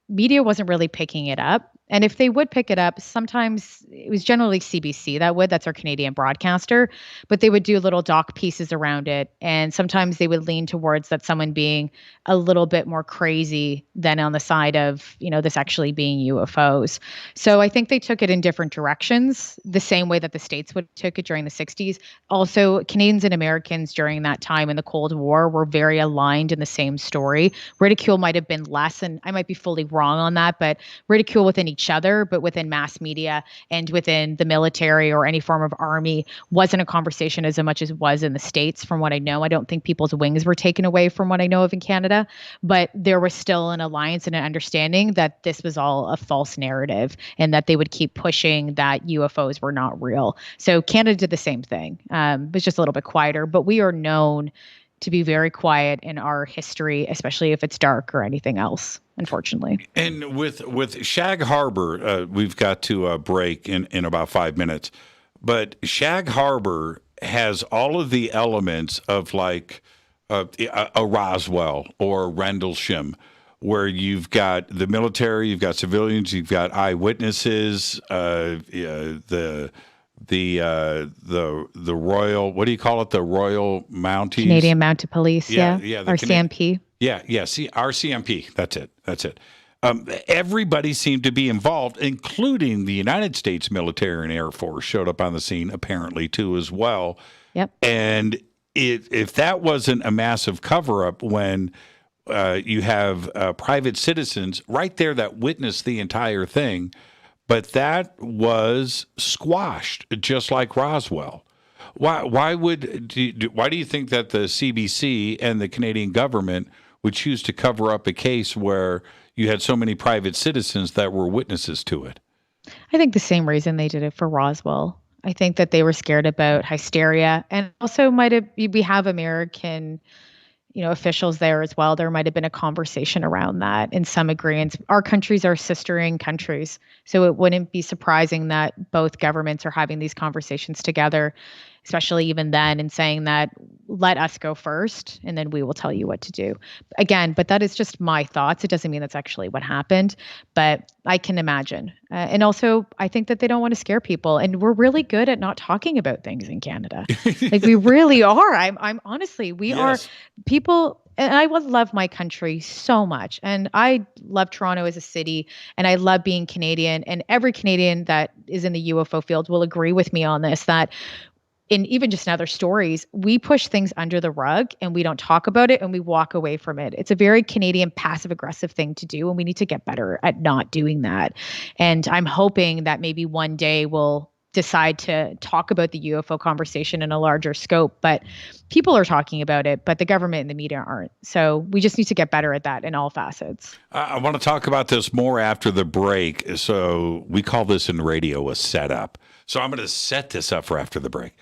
media wasn't really picking it up. And if they would pick it up, sometimes it was generally CBC that's our Canadian broadcaster, but they would do little doc pieces around it. And sometimes they would lean towards that someone being a little bit more crazy than on the side of, this actually being UFOs. So I think they took it in different directions, the same way that the States took it during the 60s. Also, Canadians and Americans during that time in the Cold War were very aligned in the same story. Ridicule might have been less, and I might be fully wrong on that, but ridicule within each other, but within mass media and within the military or any form of army wasn't a conversation as much as it was in the States. From what I know, I don't think people's wings were taken away from what I know of in Canada, but there was still an alliance and an understanding that this was all a false narrative and that they would keep pushing that UFOs were not real. So Canada did the same thing. It was just a little bit quieter, but we are known to be very quiet in our history, especially if it's dark or anything else, unfortunately. And with Shag Harbor, we've got to break in about 5 minutes. But Shag Harbor has all of the elements of like a Roswell or Rendlesham, where you've got the military, you've got civilians, you've got eyewitnesses, the Royal, what do you call it? The Royal Mounties? Canadian Mounted Police, yeah. Our CMP. Our CMP. That's it. Everybody seemed to be involved, including the United States military and Air Force showed up on the scene, apparently, too, as well. Yep. And if that wasn't a massive cover-up when you have private citizens right there that witnessed the entire thing, but that was squashed, just like Roswell. Why do you think that the CBC and the Canadian government would choose to cover up a case where you had so many private citizens that were witnesses to it? I think the same reason they did it for Roswell. I think that they were scared about hysteria, and also we have American officials there as well. There might have been a conversation around that in some agreements. Our countries are sistering countries, so it wouldn't be surprising that both governments are having these conversations together, especially even then, and saying that, let us go first, and then we will tell you what to do. Again, but that is just my thoughts. It doesn't mean that's actually what happened, but I can imagine. And also, I think that they don't want to scare people, and we're really good at not talking about things in Canada. Like, we really are. I'm honestly, we are people. And I would love my country so much. And I love Toronto as a city, and I love being Canadian. And every Canadian that is in the UFO field will agree with me on this, that in even just in other stories, we push things under the rug and we don't talk about it and we walk away from it. It's a very Canadian passive aggressive thing to do, and we need to get better at not doing that. And I'm hoping that maybe one day we'll decide to talk about the UFO conversation in a larger scope, but people are talking about it, but the government and the media aren't. So we just need to get better at that in all facets. I want to talk about this more after the break. So we call this in radio a setup. So I'm going to set this up for after the break,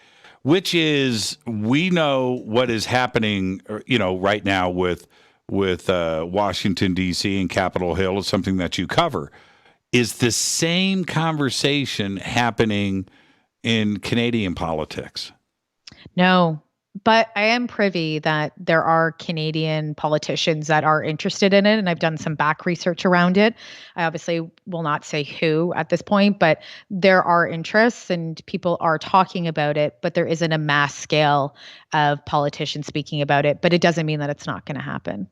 which is, we know what is happening, right now with Washington, D.C. and Capitol Hill is something that you cover. Is the same conversation happening in Canadian politics? No, but I am privy that there are Canadian politicians that are interested in it, and I've done some back research around it. I obviously will not say who at this point, but there are interests and people are talking about it, but there isn't a mass scale of politicians speaking about it, but it doesn't mean that it's not going to happen.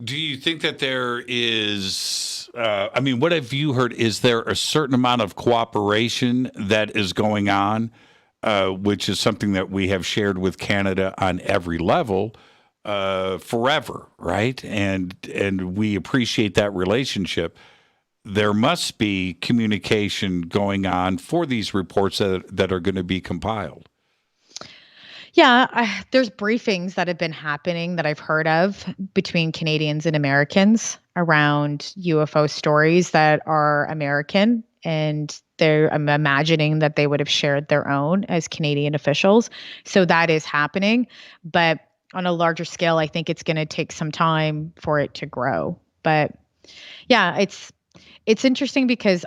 Do you think that there is what have you heard? Is there a certain amount of cooperation that is going on, which is something that we have shared with Canada on every level forever, right? And we appreciate that relationship. There must be communication going on for these reports that are going to be compiled. Yeah, there's briefings that have been happening that I've heard of between Canadians and Americans around UFO stories that are American, and I'm imagining that they would have shared their own as Canadian officials. So that is happening. But on a larger scale, I think it's going to take some time for it to grow. But yeah, it's interesting because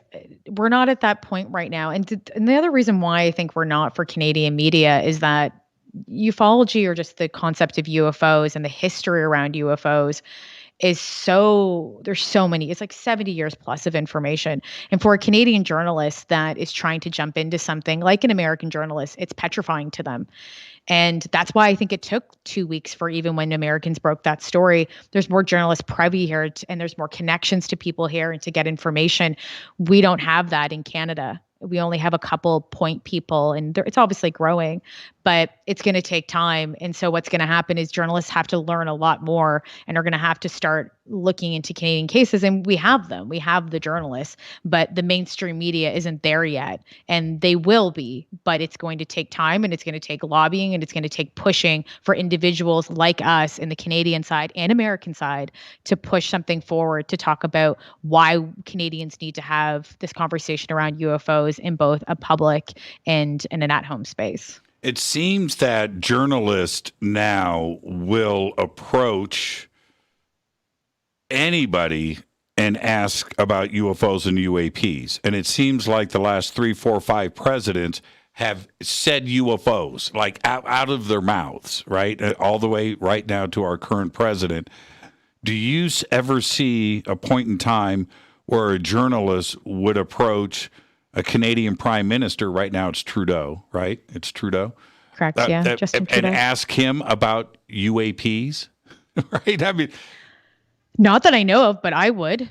we're not at that point right now. And the other reason why I think we're not for Canadian media is that ufology, or just the concept of UFOs and the history around UFOs, there's so many, it's like 70 years plus of information. And for a Canadian journalist that is trying to jump into something like an American journalist, it's petrifying to them. And that's why I think it took 2 weeks for even when Americans broke that story. There's more journalist privy here, and there's more connections to people here and to get information. We don't have that in Canada. We only have a couple point people, and it's obviously growing, but it's going to take time. And so what's going to happen is journalists have to learn a lot more and are going to have to start looking into Canadian cases. And we have them. We have the journalists, but the mainstream media isn't there yet. And they will be, but it's going to take time, and it's going to take lobbying, and it's going to take pushing for individuals like us in the Canadian side and American side to push something forward to talk about why Canadians need to have this conversation around UFOs in both a public and in an at-home space. It seems that journalists now will approach anybody and ask about UFOs and UAPs. And it seems like the last 3, 4, 5 presidents have said UFOs, like out of their mouths, right? All the way right now to our current president. Do you ever see a point in time where a journalist would approach a Canadian prime minister? Right now it's Trudeau, right? It's Trudeau. Correct, yeah. Justin Trudeau. And ask him about UAPs, right? I mean, not that I know of, but I would.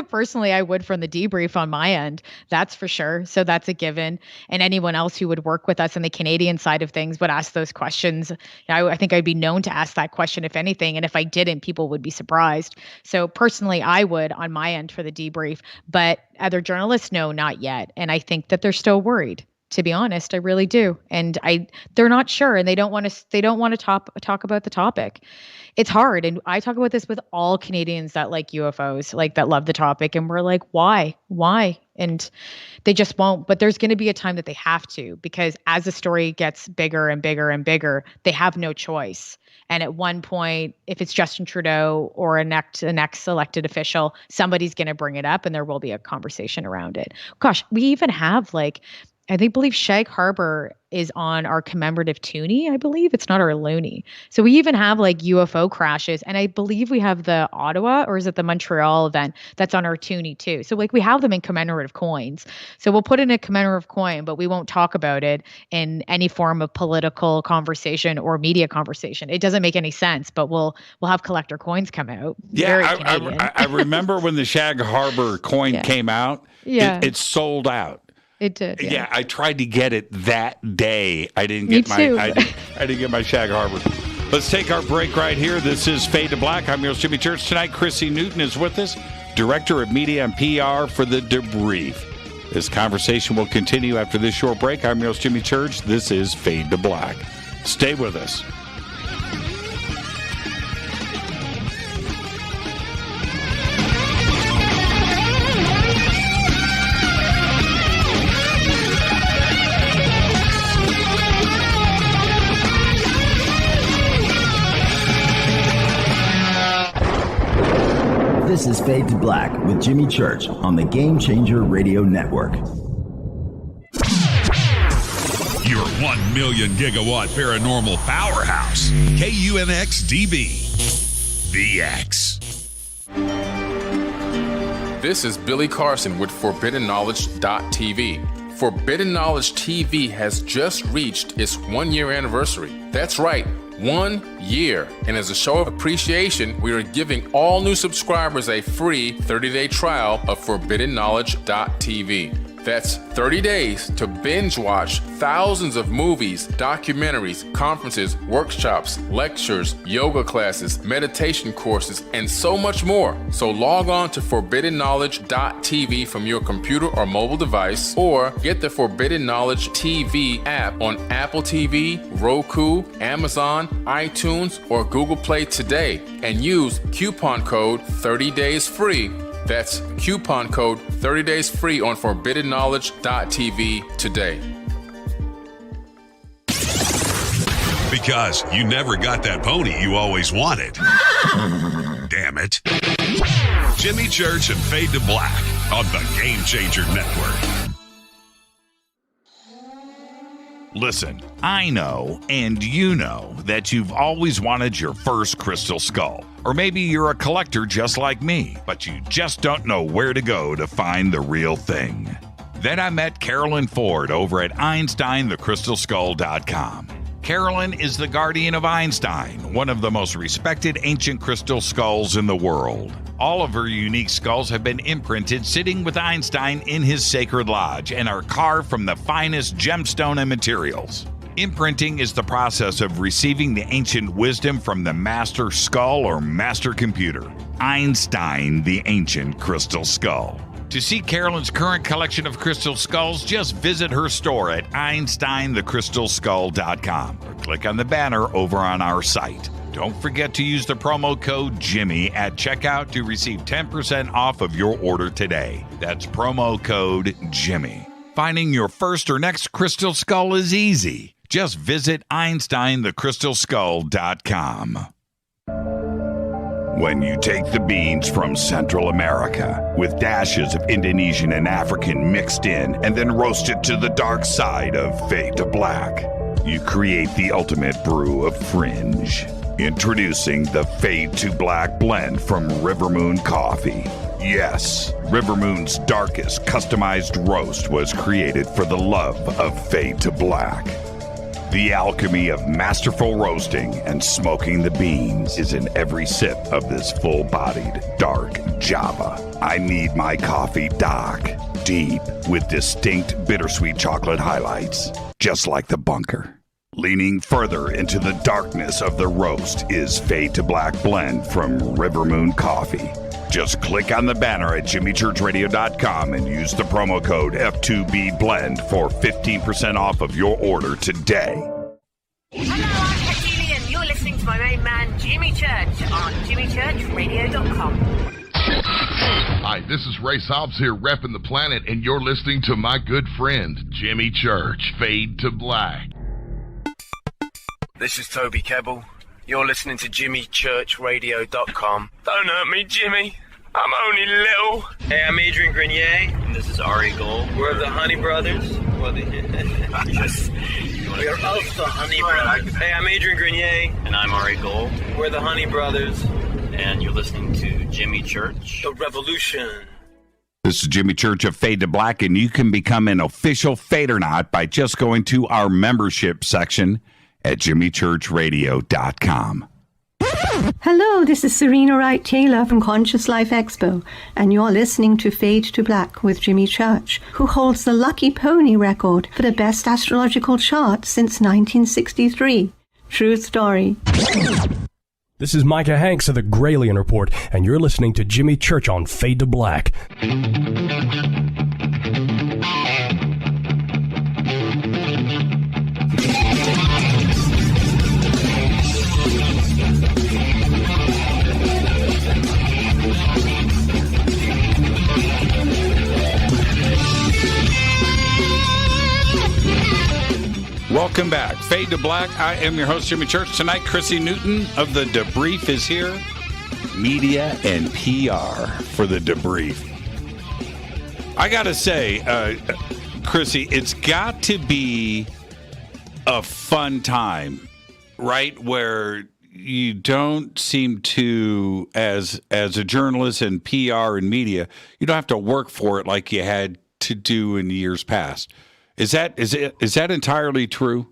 Personally, I would from the debrief on my end. That's for sure. So that's a given. And anyone else who would work with us on the Canadian side of things would ask those questions. I think I'd be known to ask that question, if anything. And if I didn't, people would be surprised. So personally, I would on my end for the debrief. But other journalists, no, not yet. And I think that they're still worried. To be honest, I really do. And they're not sure, and they don't want to talk about the topic. It's hard. And I talk about this with all Canadians that like UFOs, like that love the topic. And we're like, why? And they just won't. But there's going to be a time that they have to, because as the story gets bigger and bigger and bigger, they have no choice. And at one point, if it's Justin Trudeau or a next elected official, somebody's going to bring it up, and there will be a conversation around it. Gosh, we even have I believe Shag Harbor is on our commemorative toonie. I believe it's not our loonie. So we even have UFO crashes. And I believe we have the Ottawa, or is it the Montreal event that's on our toonie too. So we have them in commemorative coins. So we'll put in a commemorative coin, but we won't talk about it in any form of political conversation or media conversation. It doesn't make any sense, but we'll have collector coins come out. Yeah, I remember when the Shag Harbor coin came out. Yeah. It sold out. It did. Yeah, I tried to get it that day. I didn't get I didn't get my Shag Harbor. Let's take our break right here. This is Fade to Black. I'm your host, Jimmy Church. Tonight, Chrissy Newton is with us, Director of Media and PR for the Debrief. This conversation will continue after this short break. I'm your host, Jimmy Church. This is Fade to Black. Stay with us. This is Fade to Black with Jimmy Church on the Game Changer Radio Network. Your 1 million gigawatt paranormal powerhouse, KUNX-DB, VX. This is Billy Carson with ForbiddenKnowledge.tv. Forbidden Knowledge TV has just reached its 1-year anniversary. That's right, 1 year. And as a show of appreciation, we are giving all new subscribers a free 30-day trial of ForbiddenKnowledge.tv. That's 30 days to binge watch thousands of movies, documentaries, conferences, workshops, lectures, yoga classes, meditation courses, and so much more. So log on to ForbiddenKnowledge.tv from your computer or mobile device, or get the Forbidden Knowledge TV app on Apple TV, Roku, Amazon, iTunes, or Google Play today, and use coupon code 30daysfree. That's coupon code 30 days free on ForbiddenKnowledge.tv today. Because you never got that pony you always wanted. Damn it. Jimmy Church and Fade to Black on the Game Changer Network. Listen, I know, and you know, that you've always wanted your first crystal skull. Or maybe you're a collector just like me, but you just don't know where to go to find the real thing. Then I met Carolyn Ford over at EinsteinTheCrystalSkull.com. Carolyn is the guardian of Einstein, one of the most respected ancient crystal skulls in the world. All of her unique skulls have been imprinted sitting with Einstein in his sacred lodge and are carved from the finest gemstone and materials. Imprinting is the process of receiving the ancient wisdom from the master skull or master computer. Einstein, the ancient crystal skull. To see Carolyn's current collection of crystal skulls, just visit her store at EinsteinTheCrystalSkull.com or click on the banner over on our site. Don't forget to use the promo code Jimmy at checkout to receive 10% off of your order today. That's promo code Jimmy. Finding your first or next crystal skull is easy. Just visit EinsteinTheCrystalSkull.com. When you take the beans from Central America with dashes of Indonesian and African mixed in and then roast it to the dark side of Fade to Black, you create the ultimate brew of fringe. Introducing the Fade to Black blend from Rivermoon Coffee. Yes, Rivermoon's darkest customized roast was created for the love of Fade to Black. The alchemy of masterful roasting and smoking the beans is in every sip of this full-bodied, dark Java. I need my coffee dark, deep, with distinct bittersweet chocolate highlights, just like the bunker. Leaning further into the darkness of the roast is Fade to Black blend from Rivermoon Coffee. Just click on the banner at jimmychurchradio.com and use the promo code F2B Blend for 15% off of your order today. Hello, I'm Vigiani, and you're listening to my main man, Jimmy Church, on jimmychurchradio.com. Hi, this is Ray Hobbs here, repping the planet, and you're listening to my good friend, Jimmy Church, Fade to Black. This is Toby Kebbell. You're listening to JimmyChurchRadio.com. Don't hurt me, Jimmy. I'm only little. Hey, I'm Adrian Grenier. And this is Ari Gold. We're the Honey Brothers. Yes. We're of the Honey Brothers. Hey, I'm Adrian Grenier. And I'm Ari Gold. We're the Honey Brothers. And you're listening to Jimmy Church. The Revolution. This is Jimmy Church of Fade to Black, and you can become an official Fadernaut by just going to our membership section at jimmychurchradio.com. Hello, this is Serena Wright Taylor from Conscious Life Expo, and you're listening to Fade to Black with Jimmy Church, who holds the Lucky Pony record for the best astrological chart since 1963. True story. This is Micah Hanks of the Gralien Report, and you're listening to Jimmy Church on Fade to Black. Welcome back. Fade to Black. I am your host, Jimmy Church. Tonight, Chrissy Newton of the Debrief is here. Media and PR for the Debrief. I got to say, Chrissy, it's got to be a fun time, right? Where you don't seem to, as a journalist in PR and media, you don't have to work for it like you had to do in years past. Is that entirely true?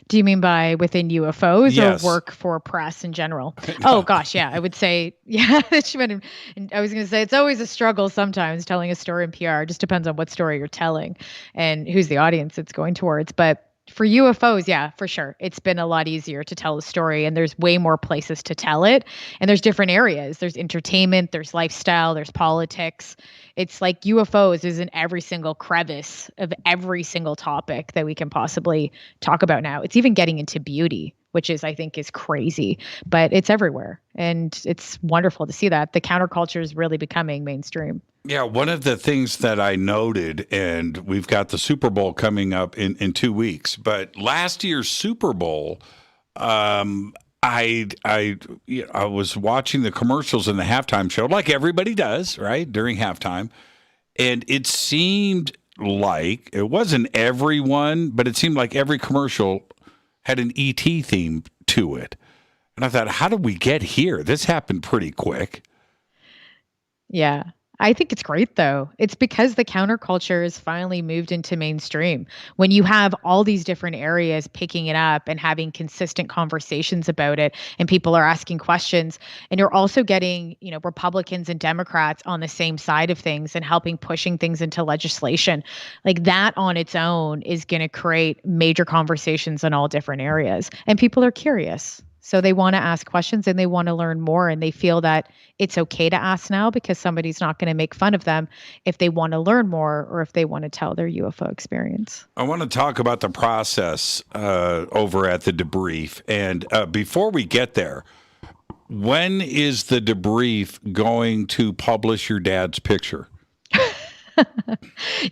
Do you mean by within UFOs Yes. or work for press in general? Oh gosh, yeah, I would say, yeah. I was going to say it's always a struggle sometimes telling a story in PR. It just depends on what story you're telling and who's the audience it's going towards. But for UFOs, yeah, for sure. It's been a lot easier to tell a story, and there's way more places to tell it. And there's different areas. There's entertainment, there's lifestyle, there's politics. It's like UFOs is in every single crevice of every single topic that we can possibly talk about now. It's even getting into beauty, which I think is crazy, but it's everywhere. And it's wonderful to see that. The counterculture is really becoming mainstream. Yeah, one of the things that I noted, and we've got the Super Bowl coming up in 2 weeks, but last year's Super Bowl, I was watching the commercials in the halftime show, like everybody does, right, during halftime, and it seemed like, it wasn't everyone, but it seemed like every commercial had an ET theme to it. And I thought, how did we get here? This happened pretty quick. Yeah. I think it's great, though. It's because the counterculture has finally moved into mainstream. When you have all these different areas picking it up and having consistent conversations about it, and people are asking questions, and you're also getting, Republicans and Democrats on the same side of things and helping pushing things into legislation, like that on its own is going to create major conversations in all different areas. And people are curious. So they want to ask questions and they want to learn more, and they feel that it's okay to ask now because somebody's not going to make fun of them if they want to learn more or if they want to tell their UFO experience. I want to talk about the process over at the Debrief. And before we get there, when is the Debrief going to publish your dad's picture?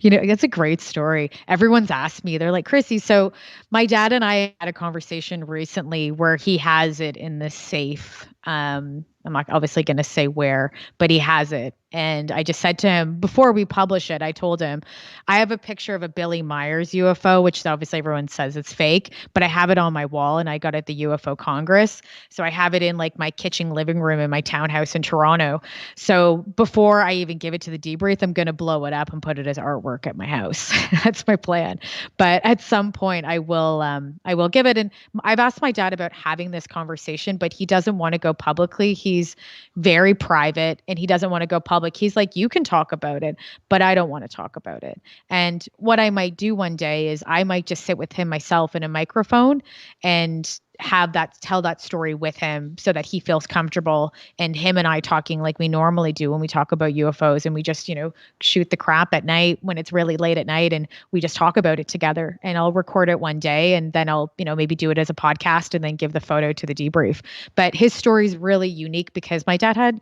That's a great story. Everyone's asked me, they're like, Chrissy, so my dad and I had a conversation recently where he has it in the safe. I'm not obviously going to say where, but he has it. And I just said to him, before we publish it, I told him, I have a picture of a Billy Myers UFO, which obviously everyone says it's fake, but I have it on my wall and I got it at the UFO Congress. So I have it in like my kitchen living room in my townhouse in Toronto. So before I even give it to the Debrief, I'm going to blow it up and put it as artwork at my house. That's my plan. But at some point I will give it. And I've asked my dad about having this conversation, but he doesn't want to go publicly. He's very private and he doesn't want to go public. He's like, you can talk about it, but I don't want to talk about it. And what I might do one day is I might just sit with him myself in a microphone and tell that story with him so that he feels comfortable, and him and I talking like we normally do when we talk about UFOs, and we just, shoot the crap at night when it's really late at night, and we just talk about it together. And I'll record it one day and then I'll, maybe do it as a podcast and then give the photo to the Debrief. But his story is really unique because my dad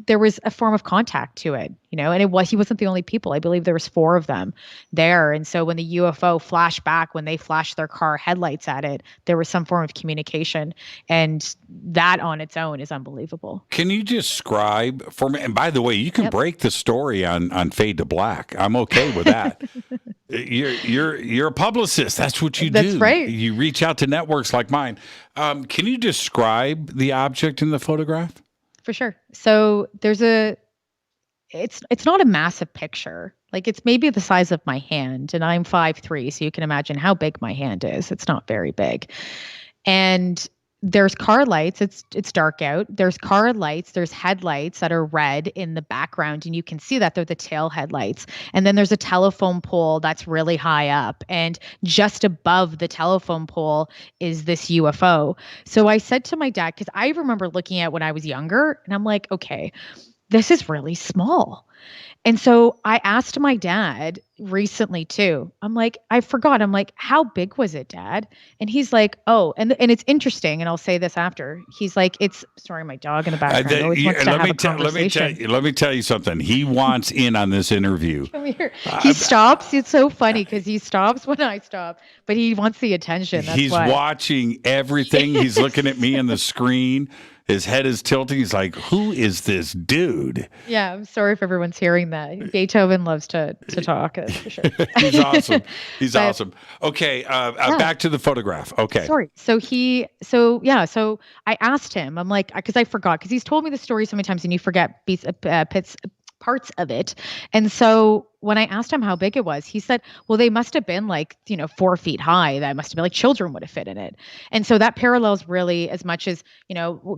there was a form of contact to it, and he wasn't the only people. I believe there was 4 of them there. And so when the UFO flashed back, when they flashed their car headlights at it, there was some form of communication, and that on its own is unbelievable. Can you describe for me? And by the way, you can break the story on Fade to Black. I'm okay with that. You're a publicist. That's what you do. That's right. You reach out to networks like mine. Can you describe the object in the photograph? For sure. So it's not a massive picture. Like it's maybe the size of my hand, and I'm 5'3", so you can imagine how big my hand is. It's not very big. And there's car lights. It's dark out. There's car lights. There's headlights that are red in the background, and you can see that they're the tail headlights. And then there's a telephone pole that's really high up, and just above the telephone pole is this UFO. So I said to my dad, because I remember looking at when I was younger, and I'm like, okay, this is really small. And so I asked my dad recently too. I'm like, I forgot. I'm like, how big was it, Dad? And he's like, oh, and it's interesting. And I'll say this after. He's like, sorry, my dog in the background always wants to have a conversation. Let me tell you something. He wants in on this interview. Come here. He stops. It's so funny because he stops when I stop, but he wants the attention. That's He's why. watching everything. He's looking at me on the screen. His head is tilting. He's like, who is this dude? Yeah, I'm sorry if everyone's hearing that. Beethoven loves to talk, that's for sure. He's awesome. He's awesome. Okay, back to the photograph. Okay. Sorry. So I asked him, I'm like, because I forgot, because he's told me the story so many times and you forget parts of it. And so when I asked him how big it was, he said, well, they must have been like, 4 feet high. That must have been like children would have fit in it. And so that parallels really as much as,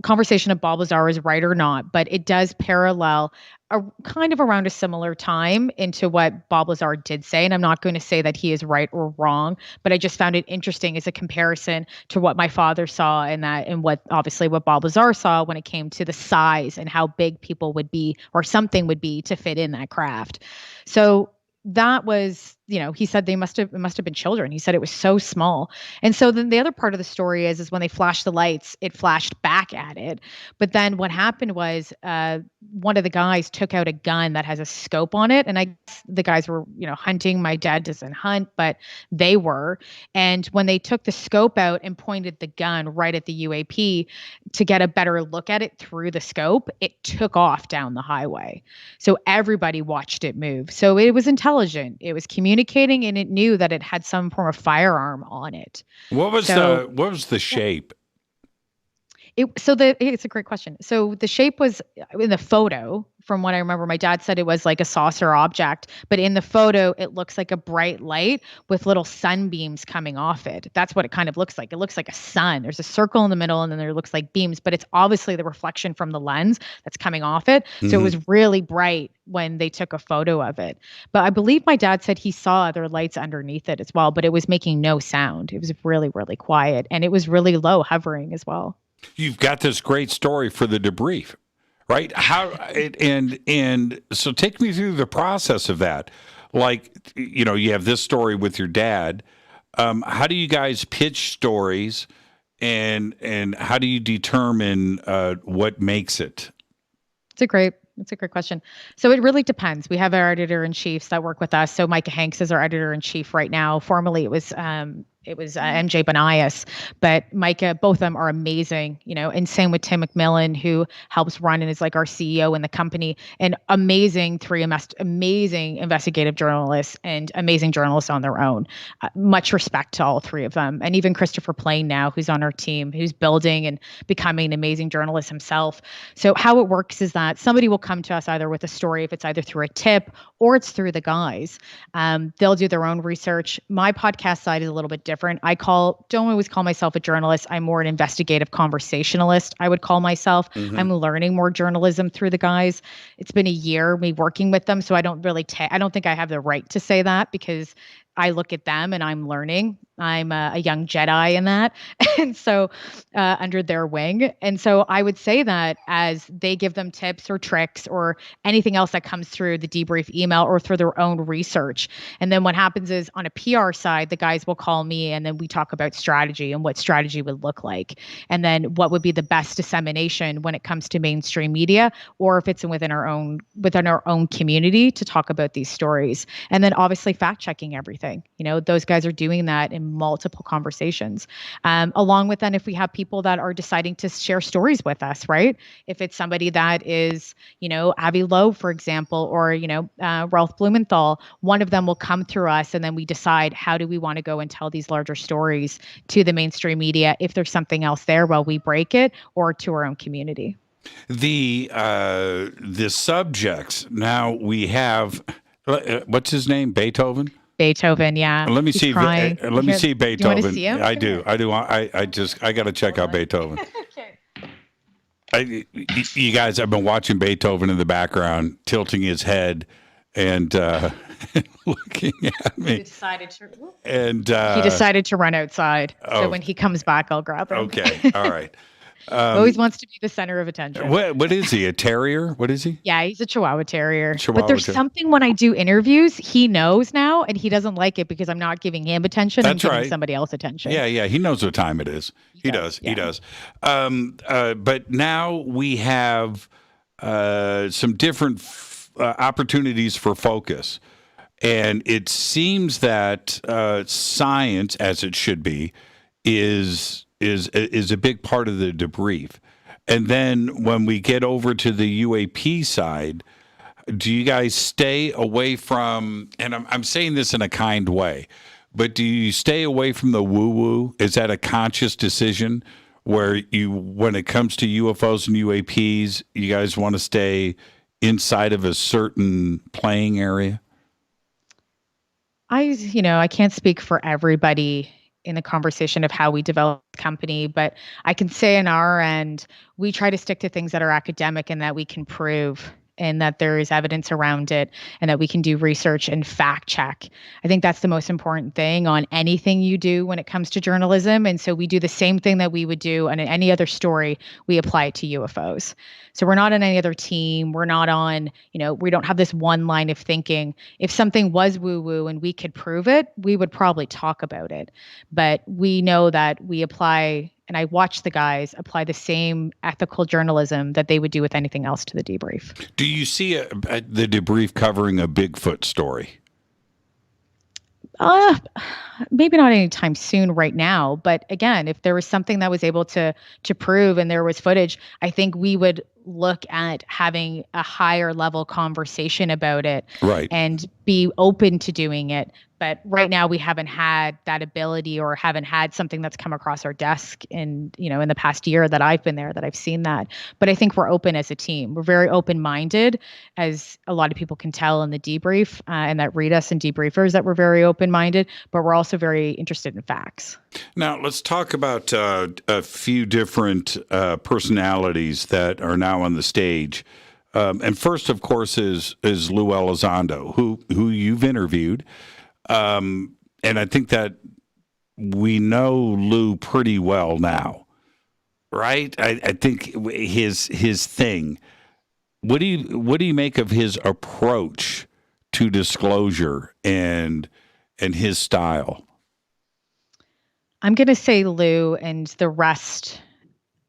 conversation of Bob Lazar is right or not, but it does parallel kind of around a similar time into what Bob Lazar did say. And I'm not going to say that he is right or wrong, but I just found it interesting as a comparison to what my father saw and what Bob Lazar saw when it came to the size and how big people would be or something would be to fit in that craft. So that was, he said it must have been children. He said it was so small. And so then the other part of the story is when they flashed the lights, it flashed back at it. But then what happened was one of the guys took out a gun that has a scope on it. And I guess the guys were, hunting. My dad doesn't hunt, but they were. And when they took the scope out and pointed the gun right at the UAP to get a better look at it through the scope, it took off down the highway. So everybody watched it move. So it was intelligent. It was communicating, and it knew that it had some form of firearm on it. What was the shape? It's a great question. So the shape was in the photo. From what I remember, my dad said it was like a saucer object, but in the photo, it looks like a bright light with little sunbeams coming off it. That's what it kind of looks like. It looks like a sun. There's a circle in the middle, and then there looks like beams, but it's obviously the reflection from the lens that's coming off it. Mm-hmm. So it was really bright when they took a photo of it. But I believe my dad said he saw other lights underneath it as well, but it was making no sound. It was really, really quiet, and it was really low, hovering as well. You've got this great story for the debrief. Right? And so take me through the process of that. Like, you have this story with your dad. How do you guys pitch stories, and how do you determine what makes it? It's a great question. So it really depends. We have our editor-in-chiefs that work with us. So Micah Hanks is our editor-in-chief right now. Formerly, it was MJ Banias, but Micah, both of them are amazing, and same with Tim McMillan, who helps run and is like our CEO in the company, and amazing amazing investigative journalists and amazing journalists on their own. Much respect to all three of them. And even Christopher Plain now, who's on our team, who's building and becoming an amazing journalist himself. So how it works is that somebody will come to us either with a story, if it's either through a tip or it's through the guys. They'll do their own research. My podcast side is a little bit different. Don't always call myself a journalist. I'm more an investigative conversationalist, I would call myself. Mm-hmm. I'm learning more journalism through the guys. It's been a year me working with them, so I don't really I don't think I have the right to say that, because I look at them and I'm learning. I'm a young Jedi in that. And so under their wing. And so I would say that as they give them tips or tricks or anything else that comes through the debrief email or through their own research. And then what happens is on a PR side, the guys will call me and then we talk about strategy and what strategy would look like. And then what would be the best dissemination when it comes to mainstream media, or if it's within our own community to talk about these stories. And then obviously fact checking everything. Those guys are doing that in multiple conversations. Along with then if we have people that are deciding to share stories with us, right? If it's somebody that is, Avi Loeb, for example, or, Ralph Blumenthal, one of them will come through us and then we decide how do we want to go and tell these larger stories to the mainstream media. If there's something else there, well, we break it, or to our own community. The subjects, now we have, what's his name? Beethoven, yeah. Let me see. Let me see Beethoven. You want to see him? I do. I got to check out Beethoven. Okay. You guys, I've been watching Beethoven in the background, tilting his head and looking at me. He decided to run outside. Oh. So when he comes back, I'll grab him. Okay. All right. Always wants to be the center of attention. What is he? A terrier? What is he? Yeah, he's a Chihuahua terrier. But there's something when I do interviews, he knows now, and he doesn't like it because I'm not giving him attention. That's I'm giving somebody else attention. Yeah. He knows what time it is. He does. But now we have some different opportunities for focus. And it seems that science, as it should be, is a big part of the debrief. And then when we get over to the UAP side, do you guys stay away from, and I'm saying this in a kind way, but do you stay away from the woo-woo? Is that a conscious decision where when it comes to UFOs and UAPs, you guys want to stay inside of a certain playing area? I can't speak for everybody in the conversation of how we develop the company, but I can say on our end, we try to stick to things that are academic and that we can prove and that there is evidence around it and that we can do research and fact check. I think that's the most important thing on anything you do when it comes to journalism. And so we do the same thing that we would do on any other story. We apply it to UFOs. So we're not on any other team. We're not on, we don't have this one line of thinking. If something was woo-woo and we could prove it, we would probably talk about it. But we know that we apply, and I watch the guys apply the same ethical journalism that they would do with anything else to the debrief. Do you see the debrief covering a Bigfoot story? Maybe not anytime soon right now. But again, if there was something that was able to prove and there was footage, I think we would look at having a higher level conversation about it, right, and be open to doing it. But right now we haven't had that ability or haven't had something that's come across our desk in the past year that I've been there, that I've seen that. But I think we're open as a team. We're very open-minded, as a lot of people can tell in the debrief and that read us and debriefers, that we're very open-minded, but we're also very interested in facts. Now, let's talk about a few different personalities that are now on the stage. And first, of course, is Lou Elizondo, who you've interviewed. And I think that we know Lou pretty well now, right? I think his thing. What do you make of his approach to disclosure and his style? I'm going to say Lou and the rest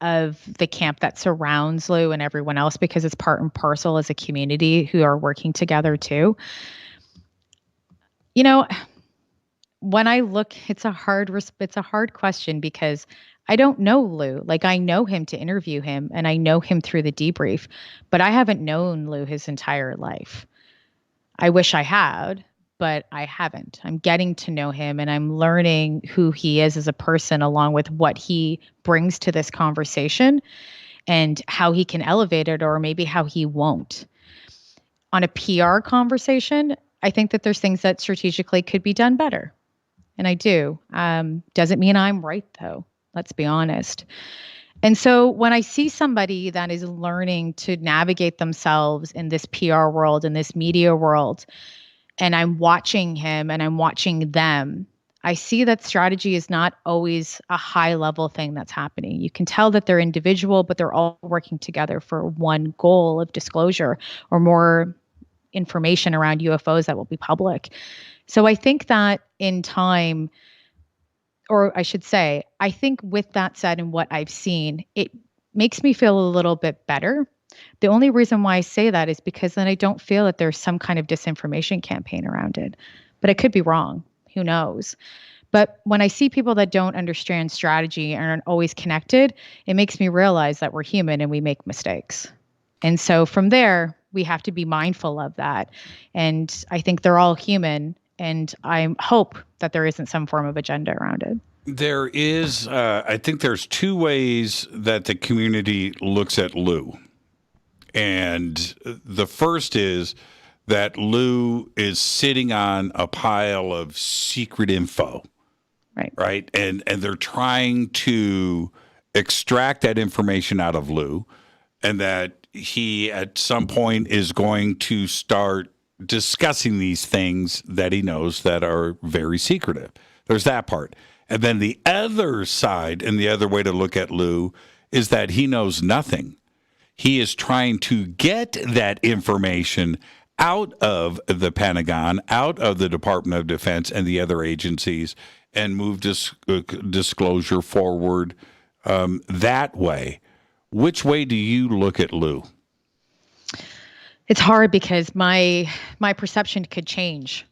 of the camp that surrounds Lou and everyone else, because it's part and parcel as a community who are working together too. When I look, it's a hard question, because I don't know Lou. Like, I know him to interview him and I know him through the debrief, but I haven't known Lou his entire life. I wish I had, but I haven't. I'm getting to know him and I'm learning who he is as a person, along with what he brings to this conversation and how he can elevate it, or maybe how he won't. On a PR conversation, I think that there's things that strategically could be done better. And I do. Doesn't mean I'm right, though. Let's be honest. And so when I see somebody that is learning to navigate themselves in this PR world, in this media world, and I'm watching him and I'm watching them, I see that strategy is not always a high level thing that's happening. You can tell that they're individual, but they're all working together for one goal of disclosure or more information around UFOs that will be public. So I think that in time, or I should say, I think with that said and what I've seen, it makes me feel a little bit better. The only reason why I say that is because then I don't feel that there's some kind of disinformation campaign around it. But I could be wrong. Who knows? But when I see people that don't understand strategy and aren't always connected, it makes me realize that we're human and we make mistakes. And so from there, we have to be mindful of that. And I think they're all human. And I hope that there isn't some form of agenda around it. There is, I think there's two ways that the community looks at Lou. And the first is that Lou is sitting on a pile of secret info. Right. And they're trying to extract that information out of Lou, and that he at some point is going to start discussing these things that he knows that are very secretive. There's that part. And then the other side, and the other way to look at Lou, is that he knows nothing. He is trying to get that information out of the Pentagon, out of the Department of Defense and the other agencies, and move disclosure forward that way. Which way do you look at Lou? It's hard because my perception could change.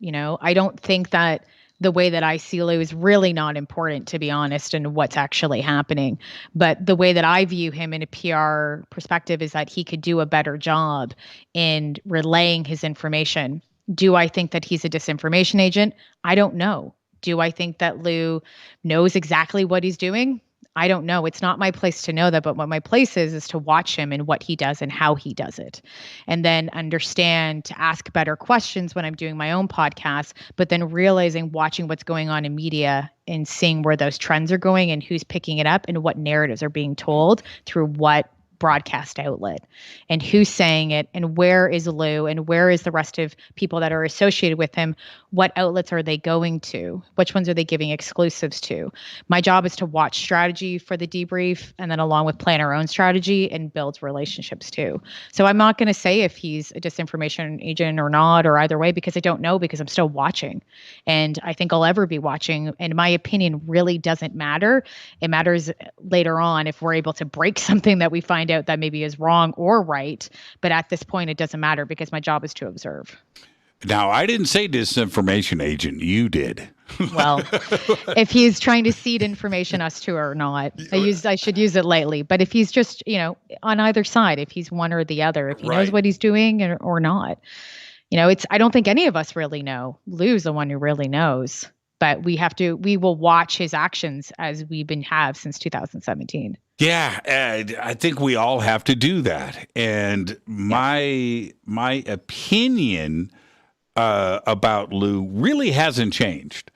I don't think that the way that I see Lou is really not important, to be honest, and what's actually happening. But the way that I view him in a PR perspective is that he could do a better job in relaying his information. Do I think that he's a disinformation agent? I don't know. Do I think that Lou knows exactly what he's doing? I don't know. It's not my place to know that, but what my place is to watch him and what he does and how he does it. And then understand to ask better questions when I'm doing my own podcast, but then realizing, watching what's going on in media and seeing where those trends are going and who's picking it up and what narratives are being told through what broadcast outlet and who's saying it and where is Lou and where is the rest of people that are associated with him. What outlets are they going to? Which ones are they giving exclusives to? My job is to watch strategy for the debrief and then along with plan our own strategy and build relationships too. So I'm not going to say if he's a disinformation agent or not, or either way, because I don't know, because I'm still watching. And I think I'll ever be watching. And my opinion really doesn't matter. It matters later on if we're able to break something that we find out that maybe is wrong or right. But at this point, it doesn't matter because my job is to observe. Now, I didn't say disinformation agent. You did. Well, if he's trying to seed information us two or not, I should use it lightly. But if he's just, on either side, if he's one or the other, if he knows what he's doing or not, I don't think any of us really know. Lou's the one who really knows. But we will watch his actions as we've have since 2017. Yeah, I think we all have to do that. And my opinion about Lou really hasn't changed.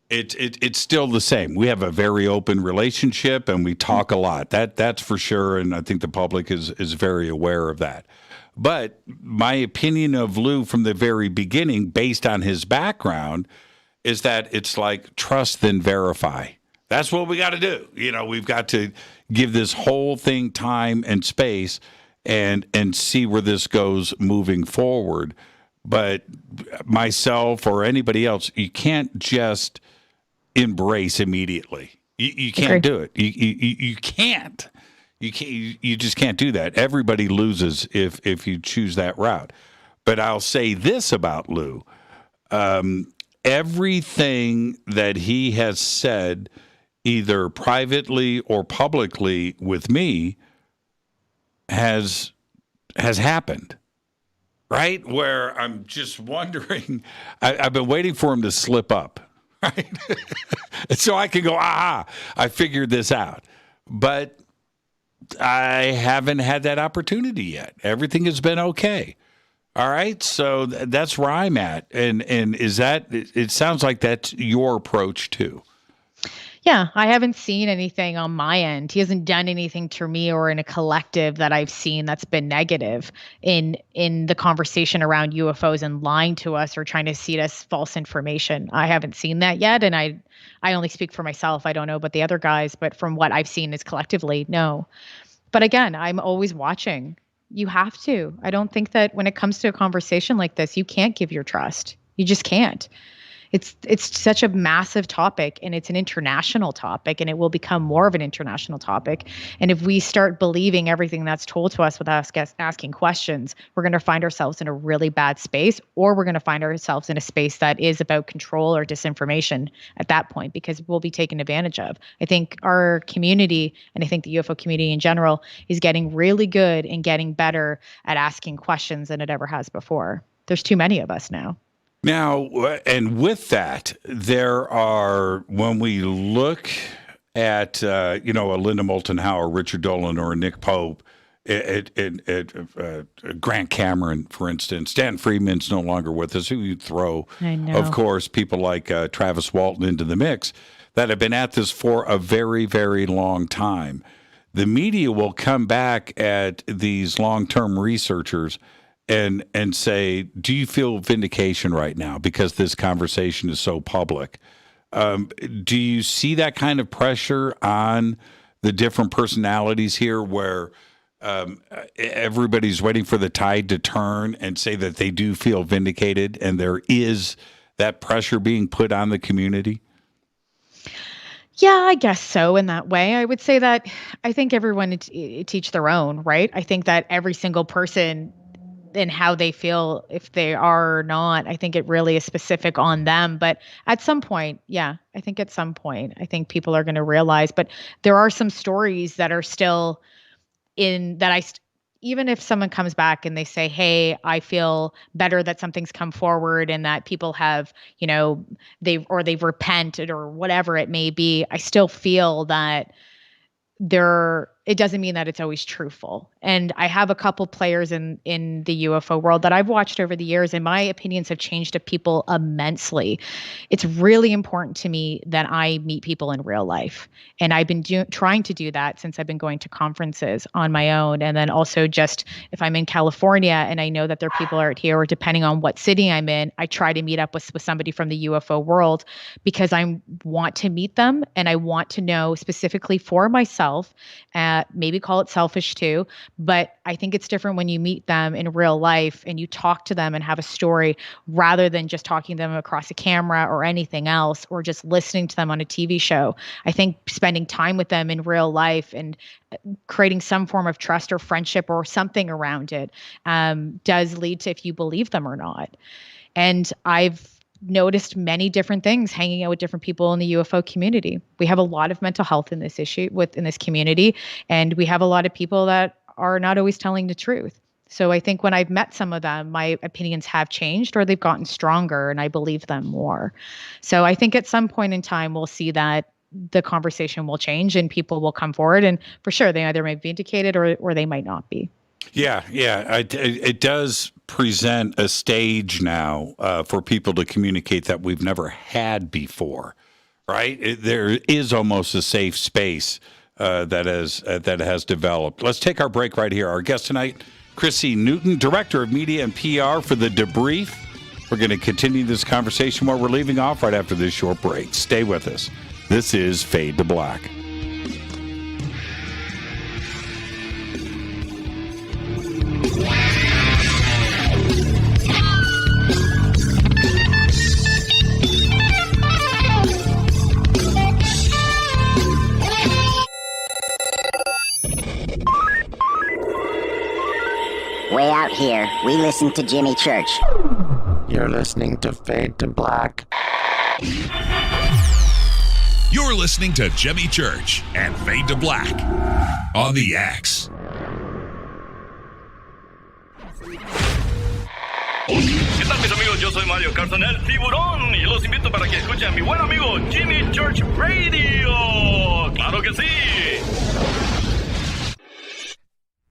It's still the same. We have a very open relationship and we talk a lot. That's for sure. And I think the public is very aware of that. But my opinion of Lou from the very beginning, based on his background, is that it's like trust then verify. That's what we got to do. We've got to give this whole thing time and space and see where this goes moving forward. But myself or anybody else, you can't just embrace immediately. You can't do it. You can't. You just can't do that. Everybody loses if you choose that route. But I'll say this about Lou. Everything that he has said, either privately or publicly with me, has happened. Right? Where I'm just wondering, I've been waiting for him to slip up, right? So I can go, I figured this out. But I haven't had that opportunity yet. Everything has been okay. All right, so that's where I'm at. And is that, it sounds like that's your approach too. Yeah, I haven't seen anything on my end. He hasn't done anything to me or in a collective that I've seen that's been negative in the conversation around UFOs and lying to us or trying to seed us false information. I haven't seen that yet, and I only speak for myself. I don't know about the other guys, but from what I've seen is collectively, no. But again, I'm always watching. You have to. I don't think that when it comes to a conversation like this, you can't give your trust. You just can't. It's such a massive topic, and it's an international topic, and it will become more of an international topic. And if we start believing everything that's told to us without us asking questions, we're going to find ourselves in a really bad space, or we're going to find ourselves in a space that is about control or disinformation at that point, because we'll be taken advantage of. I think our community, and I think the UFO community in general, is getting really good and getting better at asking questions than it ever has before. There's too many of us now. Now, and with that, there are, when we look at, a Linda Moulton Howe, Richard Dolan, or Nick Pope, Grant Cameron, for instance, Stan Friedman's no longer with us, who you throw, of course, people like Travis Walton into the mix that have been at this for a very, very long time. The media will come back at these long-term researchers and say, do you feel vindication right now because this conversation is so public? Do you see that kind of pressure on the different personalities here where everybody's waiting for the tide to turn and say that they do feel vindicated, and there is that pressure being put on the community? Yeah, I guess so in that way. I would say that I think everyone teach their own, right? I think that every single person and how they feel, if they are or not, I think it really is specific on them. But at some point, I think people are going to realize, but there are some stories that are still in that even if someone comes back and they say, hey, I feel better that something's come forward and that people have, they've repented or whatever it may be, I still feel that it doesn't mean that it's always truthful. And I have a couple players in the UFO world that I've watched over the years, and my opinions have changed of people immensely. It's really important to me that I meet people in real life. And I've been trying to do that since I've been going to conferences on my own. And then also just if I'm in California and I know that there are people out here, or depending on what city I'm in, I try to meet up with somebody from the UFO world because I want to meet them and I want to know specifically for myself, maybe call it selfish too, but I think it's different when you meet them in real life and you talk to them and have a story rather than just talking to them across a camera or anything else, or just listening to them on a TV show. I think spending time with them in real life and creating some form of trust or friendship or something around it does lead to if you believe them or not. And I've noticed many different things hanging out with different people in the UFO community. We have a lot of mental health in this in this community, and we have a lot of people that are not always telling the truth. So I think when I've met some of them, my opinions have changed or they've gotten stronger and I believe them more. So I think at some point in time, we'll see that the conversation will change and people will come forward, and for sure, they either may be vindicated or they might not be. Yeah. It does present a stage now for people to communicate that we've never had before, right? There is almost a safe space that has developed. Let's take our break right here. Our guest tonight, Chrissy Newton, Director of Media and PR for the Debrief. We're going to continue this conversation where we're leaving off right after this short break. Stay with us. This is Fade to Black. Way out here, we listen to Jimmy Church. You're listening to Fade to Black. You're listening to Jimmy Church and Fade to Black on the X. ¿Qué tal, mis amigos? Yo soy Mario Carson, el tiburón, y los invito para que escuchen a mi buen amigo Jimmy Church Radio. ¡Claro que sí!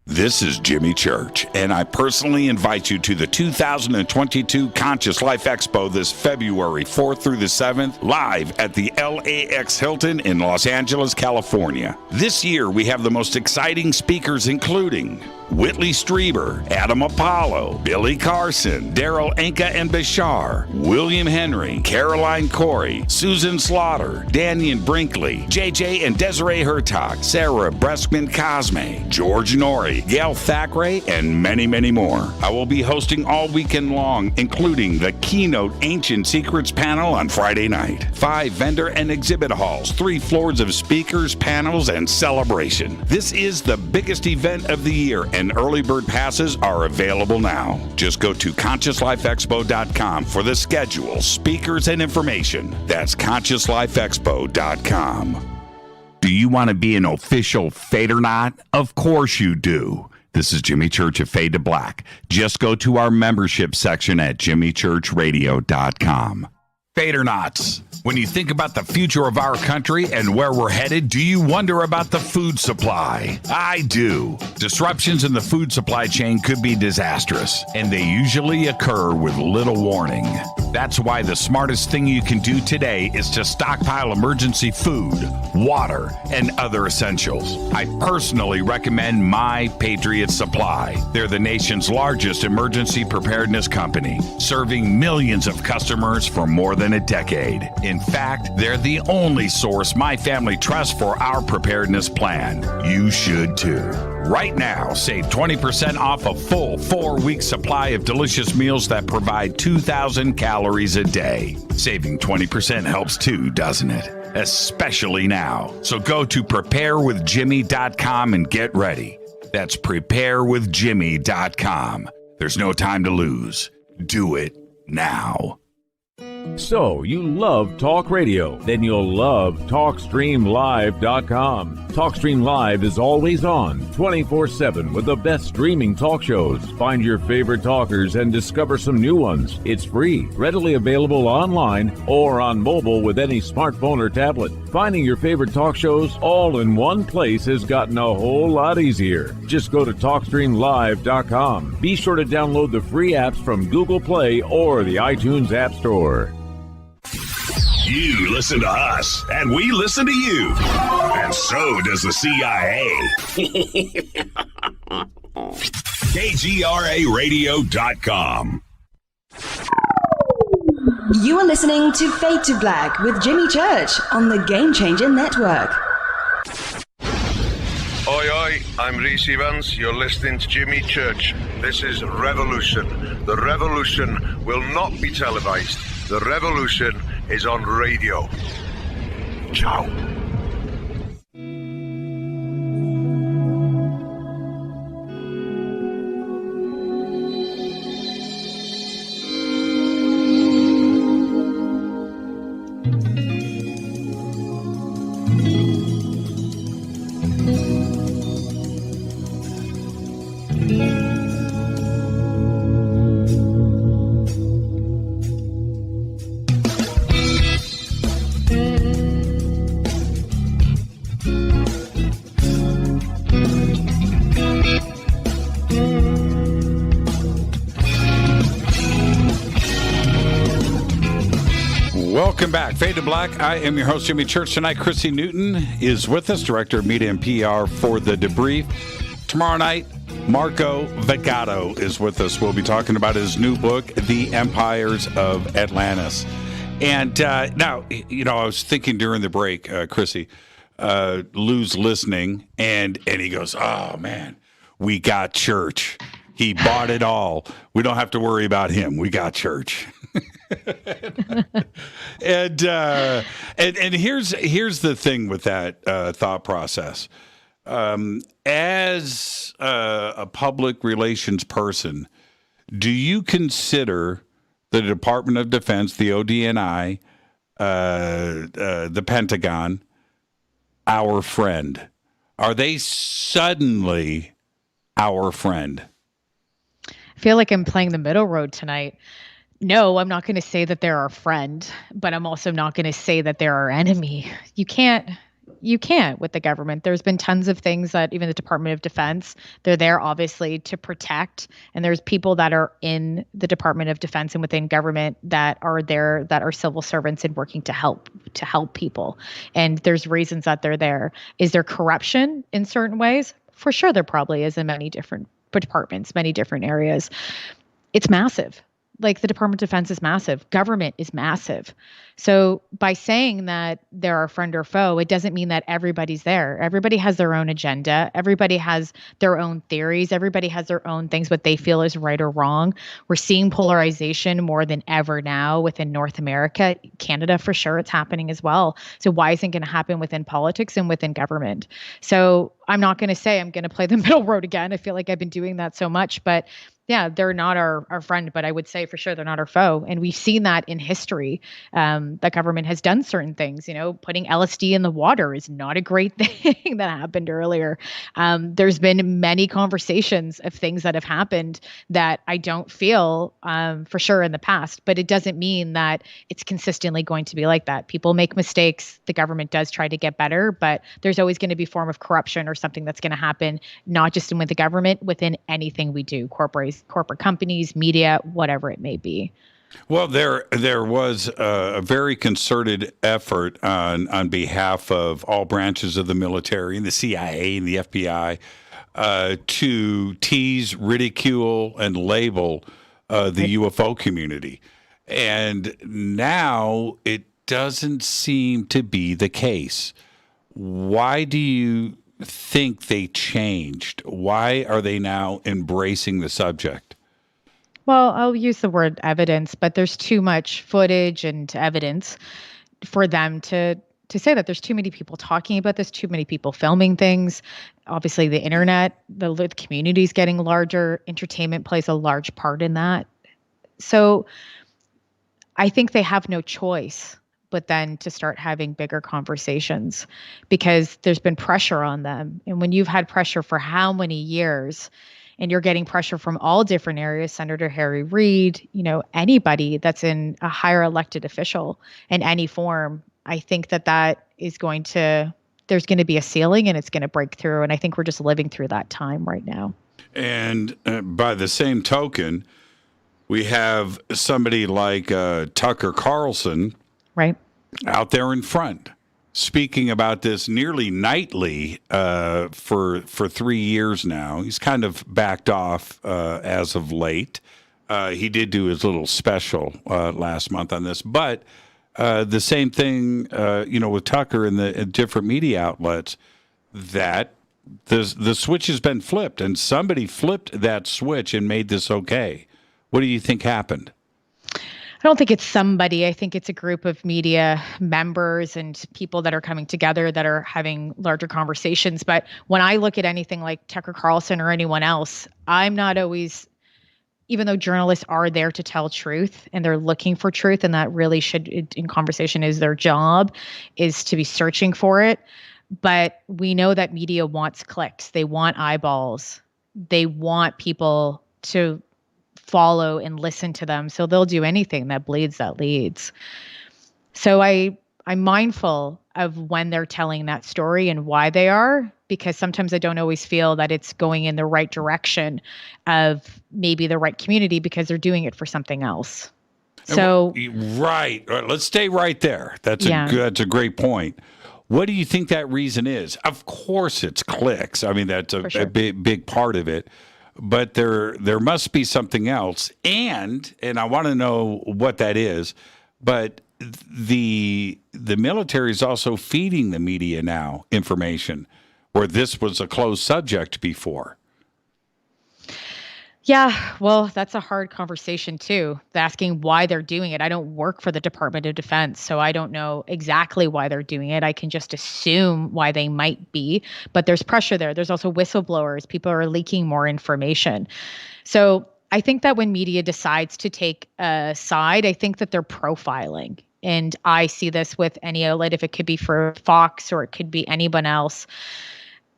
This is Jimmy Church, and I personally invite you to the 2022 Conscious Life Expo this February 4th through the 7th, live at the LAX Hilton in Los Angeles, California. This year, we have the most exciting speakers, including Whitley Strieber, Adam Apollo, Billy Carson, Daryl Anka and Bashar, William Henry, Caroline Corey, Susan Slaughter, Daniel Brinkley, JJ and Desiree Hertog, Sarah Breskman Cosme, George Norrie, Gail Thackeray, and many, many more. I will be hosting all weekend long, including the keynote Ancient Secrets panel on Friday night, 5 vendor and exhibit halls, 3 floors of speakers, panels, and celebration. This is the biggest event of the year, and early bird passes are available now. Just go to ConsciousLifeExpo.com for the schedule, speakers, and information. That's ConsciousLifeExpo.com. Do you want to be an official Fadernaut? Of course you do. This is Jimmy Church of Fade to Black. Just go to our membership section at JimmyChurchRadio.com. Fadernauts. When you think about the future of our country and where we're headed, do you wonder about the food supply? I do. Disruptions in the food supply chain could be disastrous, and they usually occur with little warning. That's why the smartest thing you can do today is to stockpile emergency food, water, and other essentials. I personally recommend My Patriot Supply. They're the nation's largest emergency preparedness company, serving millions of customers for more than a decade. In fact, they're the only source my family trusts for our preparedness plan. You should too. Right now, save 20% off a full 4-week supply of delicious meals that provide 2,000 calories a day. Saving 20% helps too, doesn't it? Especially now. So go to preparewithjimmy.com and get ready. That's preparewithjimmy.com. There's no time to lose. Do it now. So, you love talk radio? Then you'll love TalkStreamLive.com. TalkStream Live is always on, 24/7 with the best streaming talk shows. Find your favorite talkers and discover some new ones. It's free, readily available online or on mobile with any smartphone or tablet. Finding your favorite talk shows all in one place has gotten a whole lot easier. Just go to TalkStreamLive.com. Be sure to download the free apps from Google Play or the iTunes App Store. You listen to us, and we listen to you. And so does the CIA. KGRAradio.com. You are listening to Fade to Black with Jimmy Church on the Game Changer Network. Oi, oi, I'm Reese Evans. You're listening to Jimmy Church. This is Revolution. The revolution will not be televised. The revolution is on radio. Ciao. Welcome back. Fade to Black. I am your host, Jimmy Church. Tonight, Chrissy Newton is with us, Director of Media and PR for The Debrief. Tomorrow night, Marco Vegato is with us. We'll be talking about his new book, The Empires of Atlantis. And now, you know, I was thinking during the break, Chrissy, Lou's listening, and he goes, oh, man, we got church. He bought it all. We don't have to worry about him. We got church. and here's the thing with that thought process. As a public relations person, do you consider the Department of Defense, the ODNI, the Pentagon, our friend? Are they suddenly our friend? I feel like I'm playing the middle road tonight. No, I'm not going to say that they're our friend, but I'm also not going to say that they're our enemy. You can't with the government. There's been tons of things that even the Department of Defense, they're there obviously to protect. And there's people that are in the Department of Defense and within government that are there, that are civil servants and working to help people. And there's reasons that they're there. Is there corruption in certain ways? For sure, there probably is in many different departments, many different areas. It's massive. Like the Department of Defense is massive. Government is massive. So by saying that they're our friend or foe, it doesn't mean that everybody's there. Everybody has their own agenda. Everybody has their own theories. Everybody has their own things, what they feel is right or wrong. We're seeing polarization more than ever now within North America. Canada, for sure, it's happening as well. So why isn't it going to happen within politics and within government? So I'm not going to say I'm going to play the middle road again. I feel like I've been doing that so much, but yeah, they're not our friend, but I would say for sure they're not our foe. And we've seen that in history. The government has done certain things, putting LSD in the water is not a great thing that happened earlier. There's been many conversations of things that have happened that I don't feel for sure in the past, but it doesn't mean that it's consistently going to be like that. People make mistakes. The government does try to get better, but there's always going to be a form of corruption or something that's going to happen, not just with the government, within anything we do, corporate companies, media, whatever it may be. Well, there was a very concerted effort on behalf of all branches of the military and the CIA and the FBI to tease, ridicule, and label the UFO community. And now it doesn't seem to be the case. Why do you think they changed? Why are they now embracing the subject? Well, I'll use the word evidence, but there's too much footage and evidence for them to say that. There's too many people talking about this, too many people filming things. Obviously, the internet, the community is getting larger. Entertainment plays a large part in that. So I think they have no choice but then to start having bigger conversations because there's been pressure on them. And when you've had pressure for how many years, and you're getting pressure from all different areas, Senator Harry Reid, anybody that's in a higher elected official in any form, I think that is there's going to be a ceiling and it's going to break through. And I think we're just living through that time right now. And by the same token, we have somebody like Tucker Carlson right out there in front speaking about this nearly nightly for 3 years now. He's kind of backed off as of late. He did do his little special last month on this, but the same thing, with Tucker and the different media outlets, that the switch has been flipped, and somebody flipped that switch and made this okay. What do you think happened? I don't think it's somebody. I think it's a group of media members and people that are coming together that are having larger conversations. But when I look at anything like Tucker Carlson or anyone else, I'm not always, even though journalists are there to tell truth and they're looking for truth, and that really should, in conversation, is their job, is to be searching for it. But we know that media wants clicks. They want eyeballs. They want people to follow and listen to them. So they'll do anything that bleeds, that leads. So I'm mindful of when they're telling that story and why they are, because sometimes I don't always feel that it's going in the right direction of maybe the right community because they're doing it for something else. So right. Let's stay right there. That's a great point. What do you think that reason is? Of course it's clicks. I mean, that's a big part of it. But there must be something else, and I want to know what that is. But the military is also feeding the media now information, where this was a closed subject before. Yeah, well, that's a hard conversation too. Asking why they're doing it. I don't work for the Department of Defense, so I don't know exactly why they're doing it. I can just assume why they might be, but there's pressure there. There's also whistleblowers. People are leaking more information. So I think that when media decides to take a side, I think that they're profiling. And I see this with any outlet, if it could be for Fox or it could be anyone else,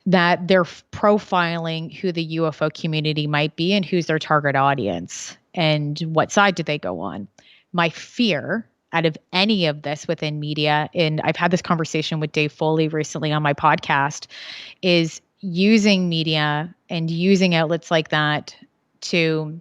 that they're profiling who the UFO community might be and who's their target audience and what side do they go on. My fear out of any of this within media, and I've had this conversation with Dave Foley recently on my podcast, is using media and using outlets like that to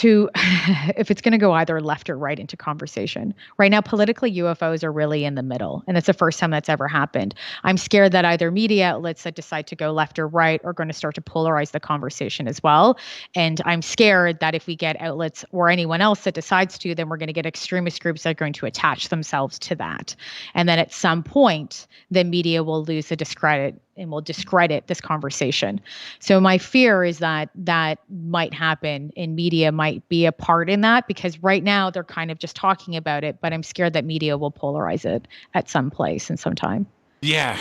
if it's going to go either left or right into conversation. Right now, politically, UFOs are really in the middle, and it's the first time that's ever happened. I'm scared that either media outlets that decide to go left or right are going to start to polarize the conversation as well. And I'm scared that if we get outlets or anyone else that decides to, then we're going to get extremist groups that are going to attach themselves to that. And then at some point, the media will lose the discredit and will discredit this conversation. So my fear is that that might happen and media might be a part in that, because right now they're kind of just talking about it, but I'm scared that media will polarize it at some place and some time. Yeah,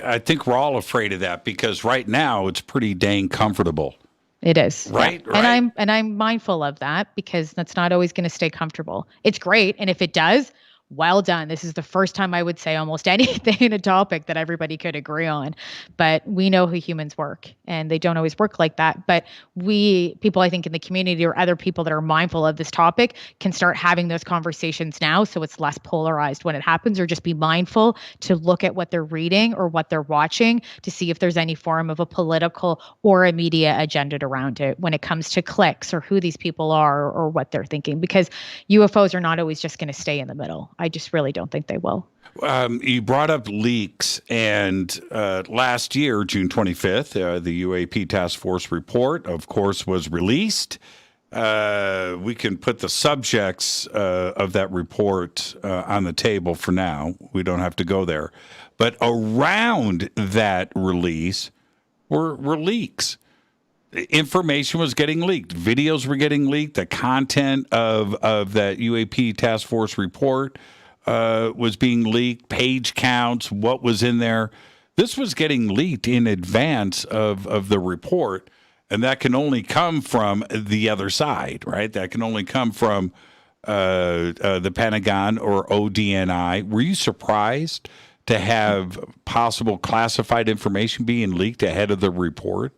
I think we're all afraid of that because right now it's pretty dang comfortable. It is. Right, yeah. right. And I'm mindful of that because that's not always going to stay comfortable. It's great. And if it does, well done. This is the first time I would say almost anything in a topic that everybody could agree on. But we know how humans work, and they don't always work like that. But people, I think, in the community or other people that are mindful of this topic can start having those conversations now so it's less polarized when it happens, or just be mindful to look at what they're reading or what they're watching to see if there's any form of a political or a media agenda around it when it comes to clicks or who these people are or what they're thinking. Because UFOs are not always just going to stay in the middle. I just really don't think they will. You brought up leaks, and last year, June 25th, the UAP Task Force report, of course, was released. We can put the subjects of that report on the table for now. We don't have to go there. But around that release were leaks. Information was getting leaked. Videos were getting leaked. The content of that UAP Task Force report was being leaked. Page counts, what was in there. This was getting leaked in advance of the report, and that can only come from the other side, right? That can only come from the Pentagon or ODNI. Were you surprised to have possible classified information being leaked ahead of the report?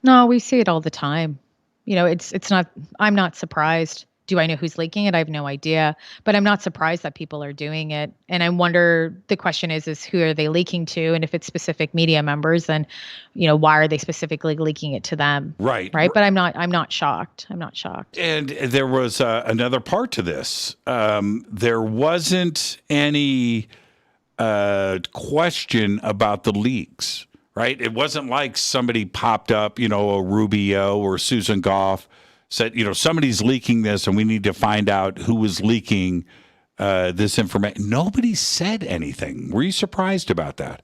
No, we see it all the time. It's not, I'm not surprised. Do I know who's leaking it? I have no idea, but I'm not surprised that people are doing it. And I wonder, the question is who are they leaking to? And if it's specific media members, then, why are they specifically leaking it to them? Right. But I'm not shocked. I'm not shocked. And there was another part to this. There wasn't any question about the leaks, right? It wasn't like somebody popped up, a Rubio or Susan Goff said, somebody's leaking this and we need to find out who was leaking this information. Nobody said anything. Were you surprised about that?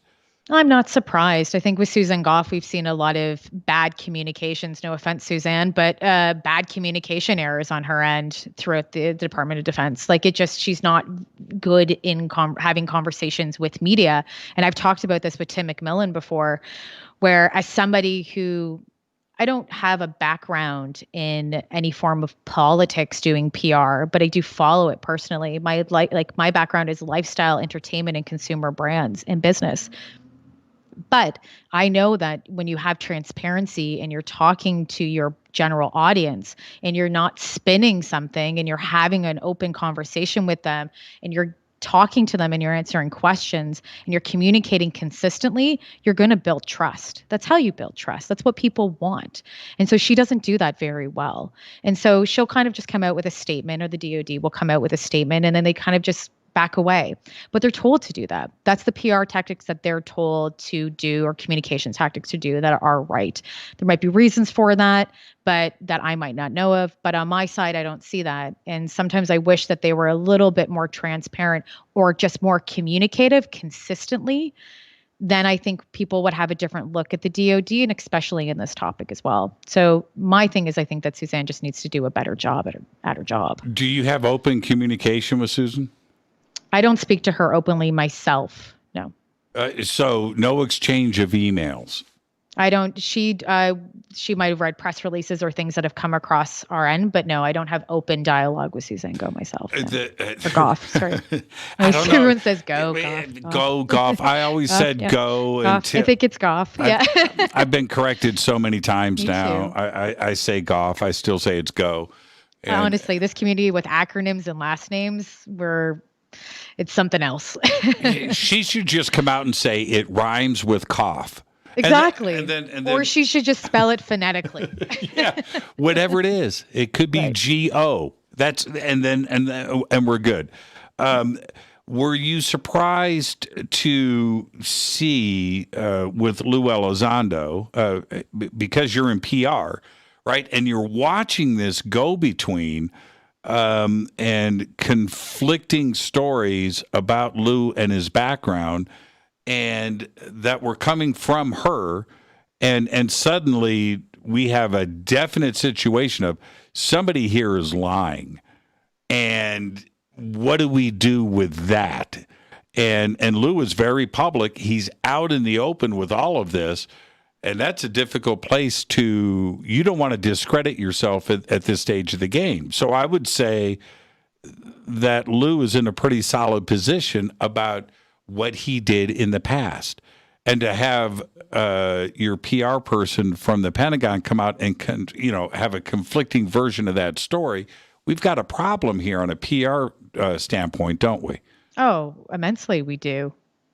I'm not surprised. I think with Susan Goff, we've seen a lot of bad communications. No offense, Suzanne, but bad communication errors on her end throughout the Department of Defense. She's not good in having conversations with media. And I've talked about this with Tim McMillan before, where as somebody who, I don't have a background in any form of politics doing PR, but I do follow it personally. My background is lifestyle, entertainment, and consumer brands and business. But I know that when you have transparency and you're talking to your general audience and you're not spinning something and you're having an open conversation with them and you're talking to them and you're answering questions and you're communicating consistently, you're going to build trust. That's how you build trust. That's what people want. And so she doesn't do that very well. And so she'll kind of just come out with a statement, or the DOD will come out with a statement, and then they kind of just back away. But they're told to do that. That's the PR tactics that they're told to do, or communication tactics to do, that are right. There might be reasons for that, but that I might not know of. But on my side, I don't see that. And sometimes I wish that they were a little bit more transparent or just more communicative consistently. Then I think people would have a different look at the DOD, and especially in this topic as well. So my thing is, I think that Suzanne just needs to do a better job at her job. Do you have open communication with Susan? I don't speak to her openly myself. No. So no exchange of emails. I don't. She might have read press releases or things that have come across our end, but no, I don't have open dialogue with Suzanne Go myself. No. Or Goff, sorry. Everyone says Go. Goff. I always said Go. Goff. I think it's Goff. Yeah. I've been corrected so many times Me now. too. I say Goff. I still say it's Go. And honestly, this community with acronyms and last names, it's something else. she should just come out and say it rhymes with cough. Exactly. And then, or she should just spell it phonetically. Yeah, whatever it is. It could be G-O. And we're good. Were you surprised to see with Lou Elizondo, because you're in PR, right? And you're watching this go between and conflicting stories about Lou and his background, and that were coming from her, and suddenly we have a definite situation of somebody here is lying, and what do we do with that? And Lou is very public. He's out in the open with all of this. And that's a difficult place you don't want to discredit yourself at this stage of the game. So I would say that Lou is in a pretty solid position about what he did in the past. And to have your PR person from the Pentagon come out and have a conflicting version of that story, we've got a problem here on a PR standpoint, don't we? Oh, immensely we do.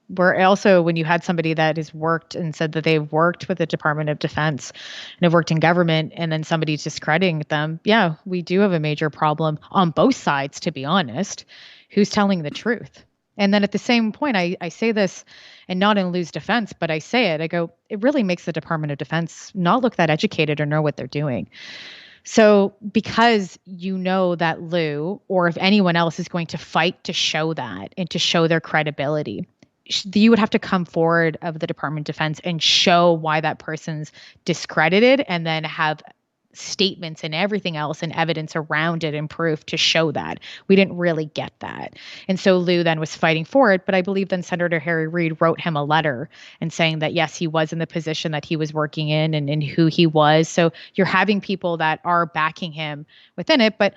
We're also, when you had somebody that has worked and said that they've worked with the Department of Defense and have worked in government, and then somebody's discrediting them, yeah, we do have a major problem on both sides, to be honest. Who's telling the truth? And then at the same point, I say this, and not in Lou's defense, but I say it, I go, it really makes the Department of Defense not look that educated or know what they're doing. So because you know that Lou, or if anyone else, is going to fight to show that and to show their credibility, you would have to come forward of the Department of Defense and show why that person's discredited, and then have statements and everything else and evidence around it and proof to show that. We didn't really get that. And so Lou then was fighting for it. But I believe then Senator Harry Reid wrote him a letter and saying that, yes, he was in the position that he was working in and who he was. So you're having people that are backing him within it. But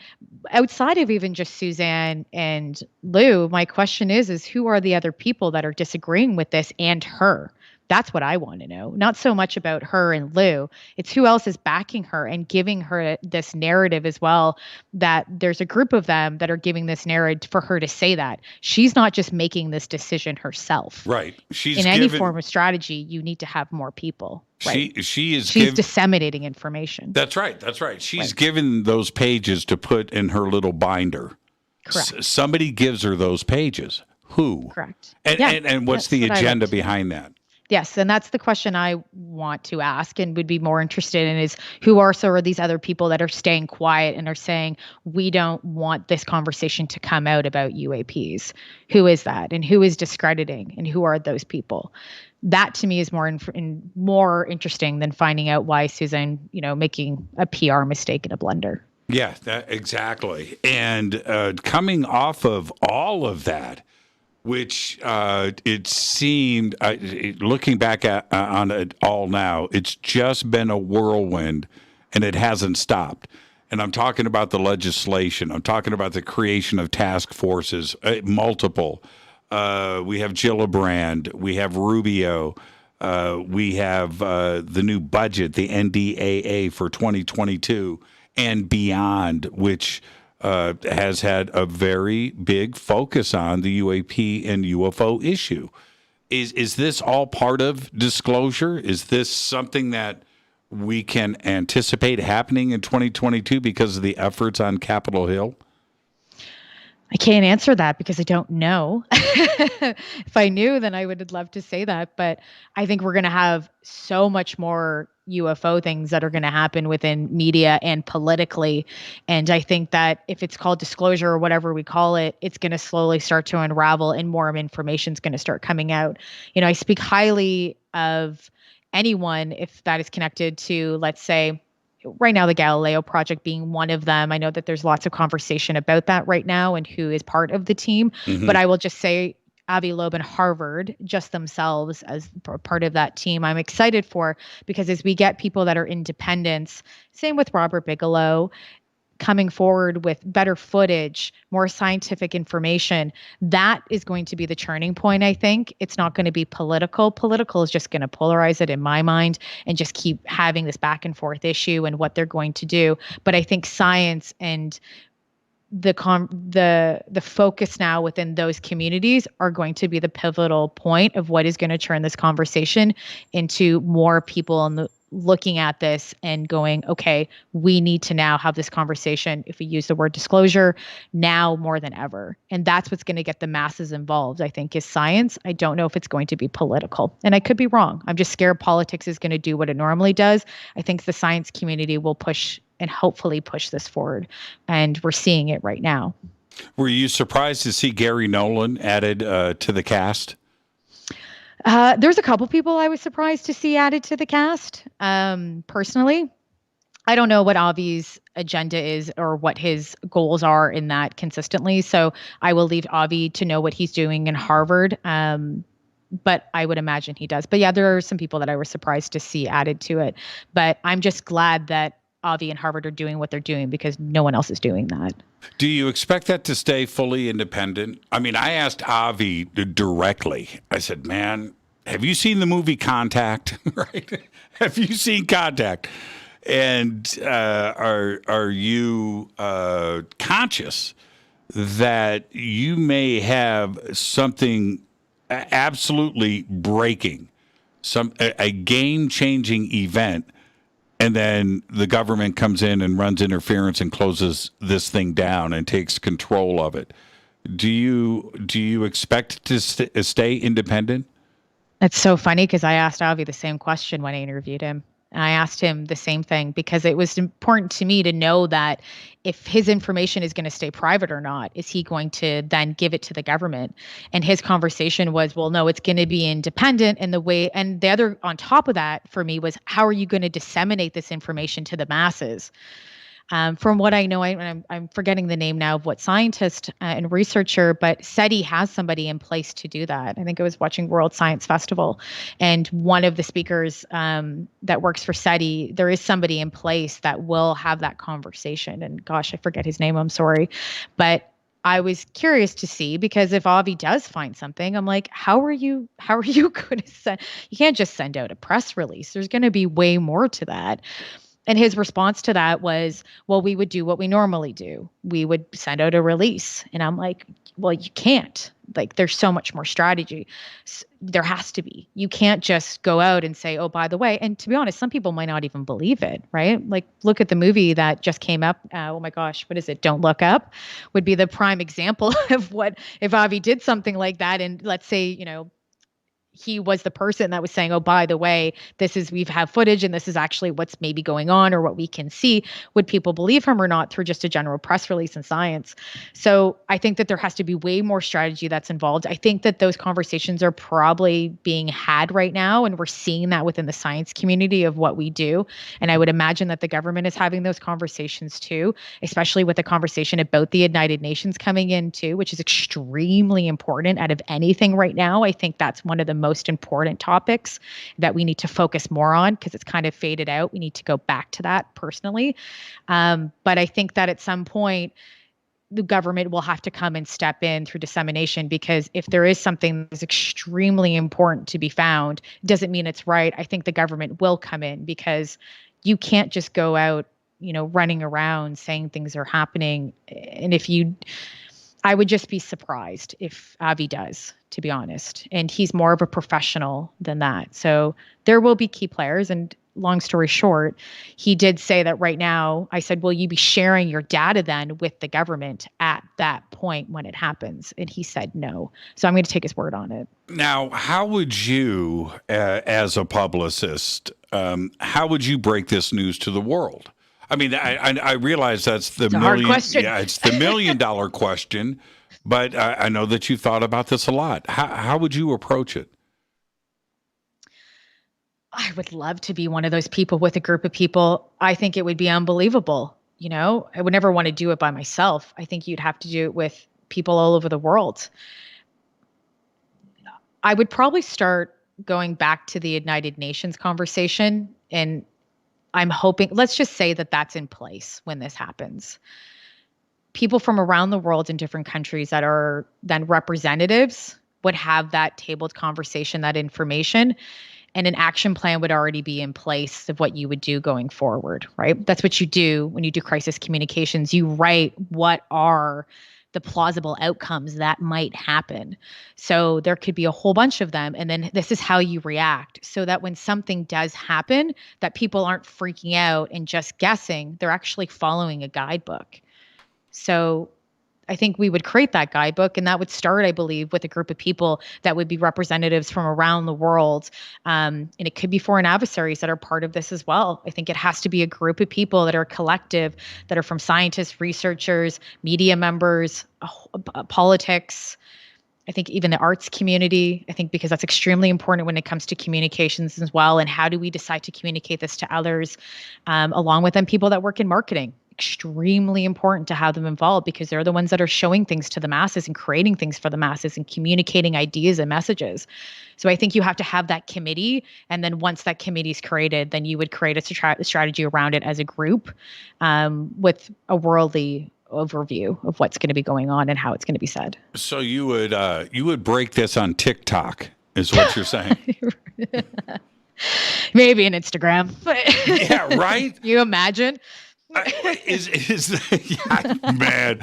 outside of even just Suzanne and Lou, my question is who are the other people that are disagreeing with this and her? That's what I want to know. Not so much about her and Lou. It's who else is backing her and giving her this narrative as well, that there's a group of them that are giving this narrative for her to say that. She's not just making this decision herself. Right. In any form of strategy, you need to have more people. Right? She's disseminating information. That's right. That's right. She's given those pages to put in her little binder. Correct. Somebody gives her those pages. Who? Correct. And what's the agenda behind that? Yes, and that's the question I want to ask and would be more interested in is who are these other people that are staying quiet and are saying, we don't want this conversation to come out about UAPs. Who is that? And who is discrediting? And who are those people? That to me is more interesting than finding out why Susan, making a PR mistake in a blender. Yeah, exactly. And coming off of all of that, which it seemed, looking back on it all now, it's just been a whirlwind, and it hasn't stopped. And I'm talking about the legislation. I'm talking about the creation of task forces, multiple. We have Gillibrand. We have Rubio. We have the new budget, the NDAA for 2022 and beyond, which has had a very big focus on the UAP and UFO issue. Is this all part of disclosure? Is this something that we can anticipate happening in 2022 because of the efforts on Capitol Hill? I can't answer that because I don't know. If I knew, then I would love to say that. But I think we're going to have so much more UFO things that are going to happen within media and politically. And I think that if it's called disclosure or whatever we call it, it's going to slowly start to unravel and more information is going to start coming out. I speak highly of anyone if that is connected to, let's say, right now, the Galileo project being one of them. I know that there's lots of conversation about that right now and who is part of the team. Mm-hmm. But I will just say Avi Loeb and Harvard, just themselves as part of that team, I'm excited for, because as we get people that are independents, same with Robert Bigelow, coming forward with better footage, more scientific information, that is going to be the turning point, I think. It's not going to be political. Political is just going to polarize it in my mind and just keep having this back and forth issue and what they're going to do. But I think science and the focus now within those communities are going to be the pivotal point of what is going to turn this conversation into more people looking at this and going, okay, we need to now have this conversation. If we use the word disclosure, now more than ever. And that's what's going to get the masses involved, I think, is science. I don't know if it's going to be political. And I could be wrong. I'm just scared politics is going to do what it normally does. I think the science community will push and hopefully push this forward. And we're seeing it right now. Were you surprised to see Gary Nolan added to the cast? There's a couple people I was surprised to see added to the cast. Personally, I don't know what Avi's agenda is or what his goals are in that consistently. So I will leave Avi to know what he's doing in Harvard. But I would imagine he does. But yeah, there are some people that I was surprised to see added to it. But I'm just glad that Avi and Harvard are doing what they're doing because no one else is doing that. Do you expect that to stay fully independent? I mean, I asked Avi directly. I said, man, have you seen the movie Contact? Right? Have you seen Contact? And are you conscious that you may have something absolutely breaking, a game-changing event, and then the government comes in and runs interference and closes this thing down and takes control of it? Do you expect to stay independent? It's so funny because I asked Avi the same question when I interviewed him. And I asked him the same thing because it was important to me to know that if his information is going to stay private or not, is he going to then give it to the government? And his conversation was, well, no, it's going to be independent. And the other on top of that for me was, how are you going to disseminate this information to the masses? From what I know, I'm forgetting the name now of what scientist and researcher, but SETI has somebody in place to do that. I think I was watching World Science Festival, and one of the speakers that works for SETI, there is somebody in place that will have that conversation. And gosh, I forget his name. I'm sorry. But I was curious to see, because if Avi does find something, I'm like, how are you going to send? You can't just send out a press release. There's going to be way more to that. And his response to that was, well, we would do what we normally do. We would send out a release. And I'm like, well, you can't. Like, there's so much more strategy. There has to be. You can't just go out and say, oh, by the way. And to be honest, some people might not even believe it, right? Like, look at the movie that just came up. Oh my gosh, what is it? Don't Look Up would be the prime example of what if Avi did something like that. And let's say, he was the person that was saying, oh, by the way, we've had footage and this is actually what's maybe going on or what we can see. Would people believe him or not through just a general press release in science? So I think that there has to be way more strategy that's involved. I think that those conversations are probably being had right now, and we're seeing that within the science community of what we do. And I would imagine that the government is having those conversations too, especially with the conversation about the United Nations coming in too, which is extremely important out of anything right now. I think that's one of the most important topics that we need to focus more on, because it's kind of faded out. We need to go back to that personally. But I think that at some point, the government will have to come and step in through dissemination, because if there is something that's extremely important to be found, doesn't mean it's right. I think the government will come in, because you can't just go out, running around saying things are happening. And I would just be surprised if Avi does, to be honest. And he's more of a professional than that. So there will be key players. And long story short, he did say that right now, I said, will you be sharing your data then with the government at that point when it happens? And he said no. So I'm going to take his word on it. Now, how would you, as a publicist, how would you break this news to the world? I mean, I realize that's the hard question. Yeah, it's the $1 million question, but I know that you thought about this a lot. How would you approach it? I would love to be one of those people with a group of people. I think it would be unbelievable. I would never want to do it by myself. I think you'd have to do it with people all over the world. I would probably start going back to the United Nations conversation, and I'm hoping, let's just say that that's in place when this happens. People from around the world in different countries that are then representatives would have that tabled conversation, that information, and an action plan would already be in place of what you would do going forward, right? That's what you do when you do crisis communications. You write what are the plausible outcomes that might happen. So there could be a whole bunch of them. And then this is how you react, so that when something does happen, that people aren't freaking out and just guessing, they're actually following a guidebook. So I think we would create that guidebook, and that would start, I believe, with a group of people that would be representatives from around the world. And it could be foreign adversaries that are part of this as well. I think it has to be a group of people that are collective, that are from scientists, researchers, media members, politics. I think even the arts community, I think, because that's extremely important when it comes to communications as well. And how do we decide to communicate this to others, along with them, people that work in marketing. Extremely important to have them involved, because they're the ones that are showing things to the masses and creating things for the masses and communicating ideas and messages. So I think you have to have that committee. And then once that committee is created, then you would create a strategy around it as a group, with a worldly overview of what's going to be going on and how it's going to be said. So you would break this on TikTok, is what you're saying? Maybe an Instagram. Yeah, right? You imagine? Man.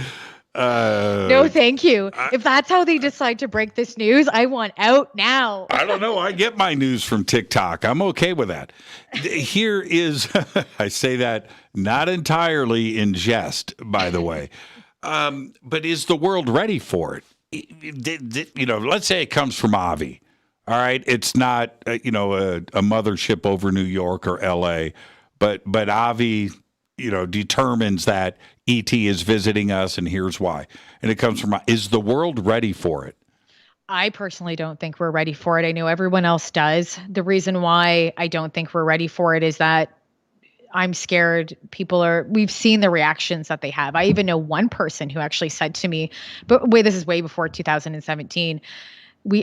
No, thank you. If that's how they decide to break this news, I want out now. I don't know. I get my news from TikTok. I'm okay with that. Here is, I say that not entirely in jest, by the way, but is the world ready for it? Let's say it comes from Avi. All right, it's not a mothership over New York or L.A., but Avi, determines that ET is visiting us, and here's why. And it comes from, is the world ready for it? I personally don't think we're ready for it. I know everyone else does. The reason why I don't think we're ready for it is that I'm scared. We've seen the reactions that they have. I even know one person who actually said to me, this is way before 2017.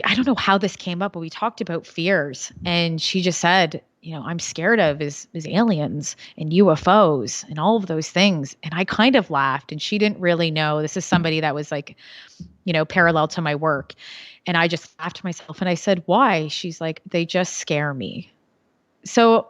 I don't know how this came up, but we talked about fears. And she just said, I'm scared of is aliens and UFOs and all of those things. And I kind of laughed, and she didn't really know. This is somebody that was like, parallel to my work. And I just laughed to myself and I said, why? She's like, they just scare me. So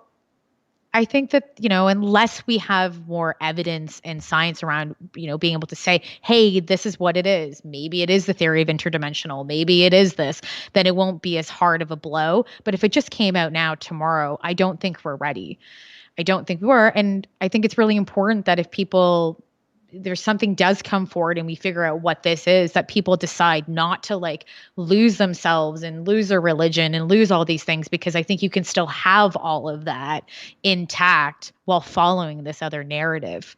I think that, unless we have more evidence and science around, being able to say, hey, this is what it is. Maybe it is the theory of interdimensional. Maybe it is this. Then it won't be as hard of a blow. But if it just came out now, tomorrow, I don't think we're ready. I don't think we were. And I think it's really important that if there's something does come forward and we figure out what this is, that people decide not to lose themselves and lose their religion and lose all these things, because I think you can still have all of that intact while following this other narrative.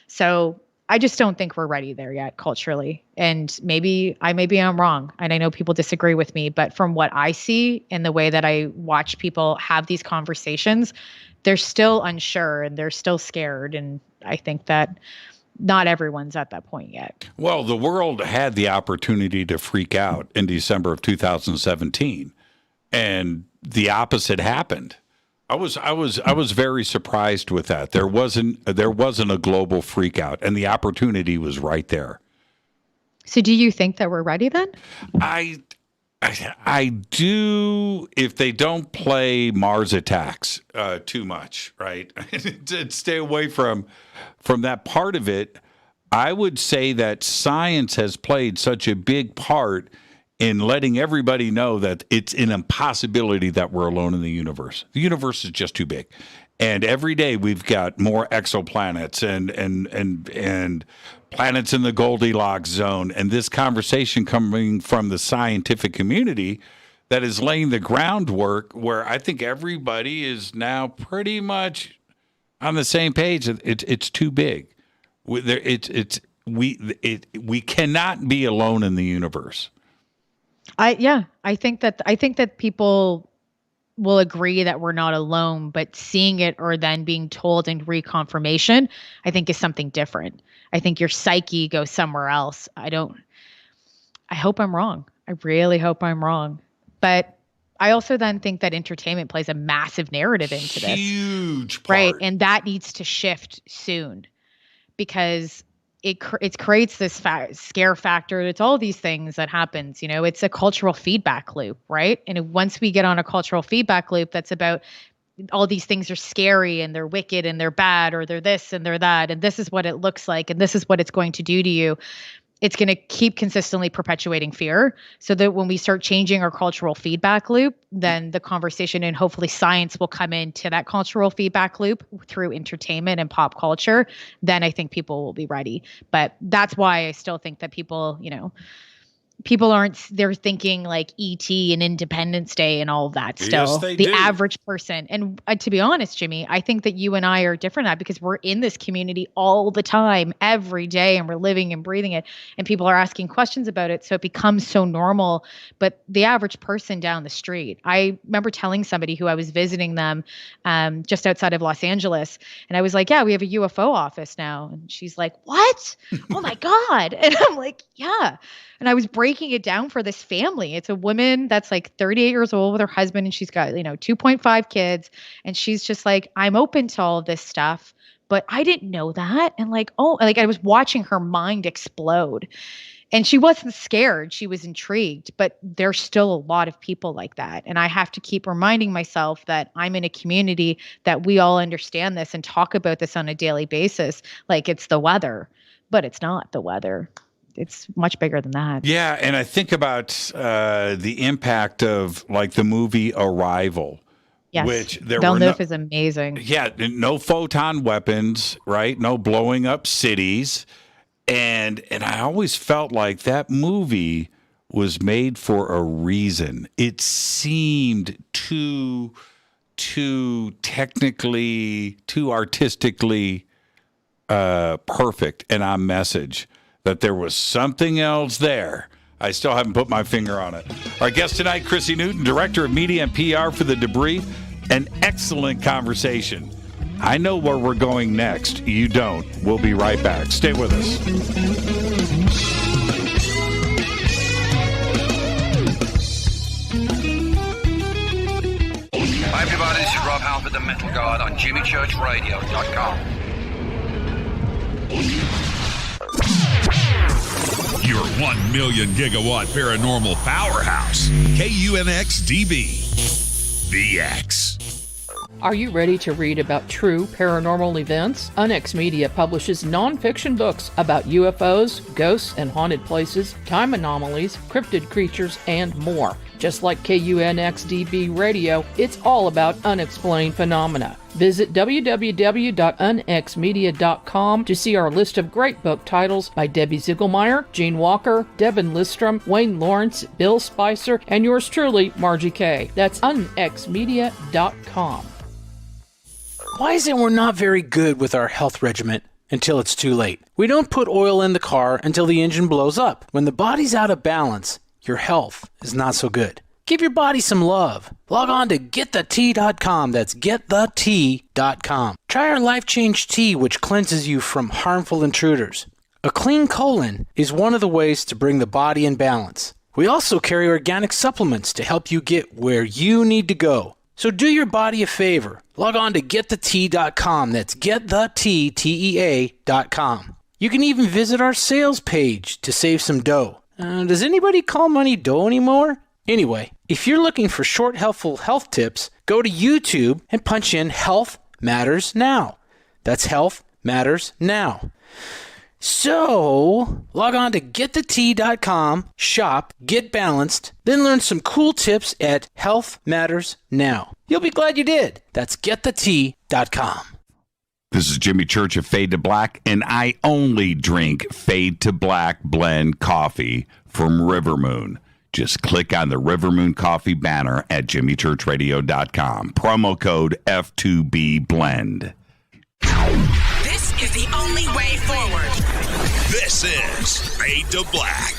So I just don't think we're ready there yet culturally. And maybe I'm wrong. And I know people disagree with me, but from what I see and the way that I watch people have these conversations, they're still unsure and they're still scared. And I think that not everyone's at that point yet. Well, the world had the opportunity to freak out in December of 2017, and the opposite happened. I was very surprised with that. There wasn't a global freak out, and the opportunity was right there. So do you think that we're ready then? I do, if they don't play Mars Attacks too much, right? To stay away from that part of it. I would say that science has played such a big part in letting everybody know that it's an impossibility that we're alone in the universe. The universe is just too big. And every day we've got more exoplanets and planets in the Goldilocks zone. And this conversation coming from the scientific community that is laying the groundwork where I think everybody is now pretty much on the same page. It's too big. We cannot be alone in the universe. I think that people will agree that we're not alone, but seeing it or then being told in reconfirmation, I think is something different. I think your psyche goes somewhere else. I hope I'm wrong. I really hope I'm wrong. But I also then think that entertainment plays a massive narrative into this. Huge part. Right. And that needs to shift soon, because it creates this scare factor. It's all these things that happens, it's a cultural feedback loop, right? And once we get on a cultural feedback loop, that's about all these things are scary and they're wicked and they're bad, or they're this and they're that. And this is what it looks like. And this is what it's going to do to you. It's going to keep consistently perpetuating fear, so that when we start changing our cultural feedback loop, then the conversation and hopefully science will come into that cultural feedback loop through entertainment and pop culture. Then I think people will be ready. But that's why I still think that people they're thinking like ET and Independence Day and all of that still. Yes, they the do. Average person. And to be honest, Jimmy, I think that you and I are different at, because we're in this community all the time, every day, and we're living and breathing it. And people are asking questions about it. So it becomes so normal. But the average person down the street, I remember telling somebody who I was visiting them just outside of Los Angeles. And I was like, yeah, we have a UFO office now. And she's like, what? Oh my God. And I'm like, yeah. And I was breaking it down for this family. It's a woman that's like 38 years old with her husband, and she's got, 2.5 kids. And she's just like, I'm open to all of this stuff, but I didn't know that. And I was watching her mind explode. And she wasn't scared. She was intrigued, but there's still a lot of people like that. And I have to keep reminding myself that I'm in a community that we all understand this and talk about this on a daily basis. Like it's the weather, but it's not the weather. It's much bigger than that. Yeah, and I think about the impact of like the movie Arrival. Yes, which Villeneuve is amazing. Yeah, no photon weapons, right? No blowing up cities. And I always felt like that movie was made for a reason. It seemed too technically, too artistically perfect in our message that there was something else there. I still haven't put my finger on it. Our guest tonight, Chrissy Newton, Director of Media and PR for the Debrief. An excellent conversation. I know where we're going next. You don't. We'll be right back. Stay with us. Hi, everybody. This is Rob Halford, the Metal Guard on jimmychurchradio.com. Your 1 million gigawatt paranormal powerhouse, KUNX-DB, VX. Are you ready to read about true paranormal events? UNX Media publishes nonfiction books about UFOs, ghosts and haunted places, time anomalies, cryptid creatures, and more. Just like KUNX-DB Radio, it's all about unexplained phenomena. Visit www.unxmedia.com to see our list of great book titles by Debbie Ziegelmeyer, Gene Walker, Devin Listrom, Wayne Lawrence, Bill Spicer, and yours truly, Margie Kay. That's unxmedia.com. Why is it we're not very good with our health regimen until it's too late? We don't put oil in the car until the engine blows up. When the body's out of balance, your health is not so good. Give your body some love. Log on to getthet.com. That's getthet.com. Try our Life Change Tea, which cleanses you from harmful intruders. A clean colon is one of the ways to bring the body in balance. We also carry organic supplements to help you get where you need to go. So do your body a favor. Log on to getthet.com. That's getthet.com. You can even visit our sales page to save some dough. Does anybody call money dough anymore? Anyway, if you're looking for short, helpful health tips, go to YouTube and punch in Health Matters Now. That's Health Matters Now. So, log on to getthet.com, shop, get balanced, then learn some cool tips at Health Matters Now. You'll be glad you did. That's getthet.com. This is Jimmy Church of Fade to Black, and I only drink Fade to Black blend coffee from River Moon. Just click on the River Moon Coffee banner at jimmychurchradio.com. Promo code F2B Blend. This is the only way forward. This is Fade to Black.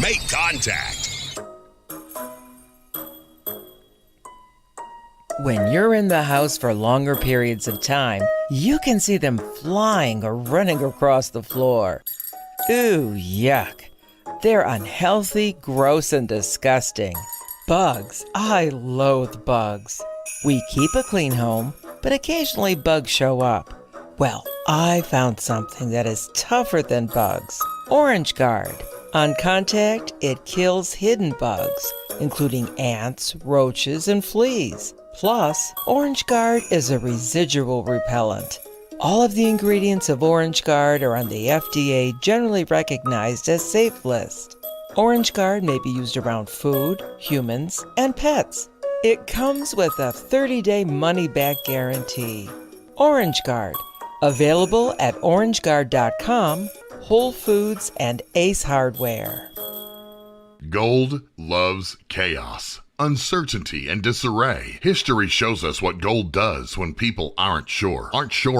Make contact. When you're in the house for longer periods of time, you can see them flying or running across the floor. Ooh, yuck. They're unhealthy, gross, and disgusting. Bugs. I loathe bugs. We keep a clean home, but occasionally bugs show up. Well, I found something that is tougher than bugs. Orange Guard. On contact, it kills hidden bugs, including ants, roaches, and fleas. Plus, Orange Guard is a residual repellent. All of the ingredients of Orange Guard are on the FDA generally recognized as safe list. Orange Guard may be used around food, humans, and pets. It comes with a 30-day money-back guarantee. Orange Guard. Available at orangeguard.com, Whole Foods, and Ace Hardware. Gold loves chaos, uncertainty, and disarray. History shows us what gold does when people aren't sure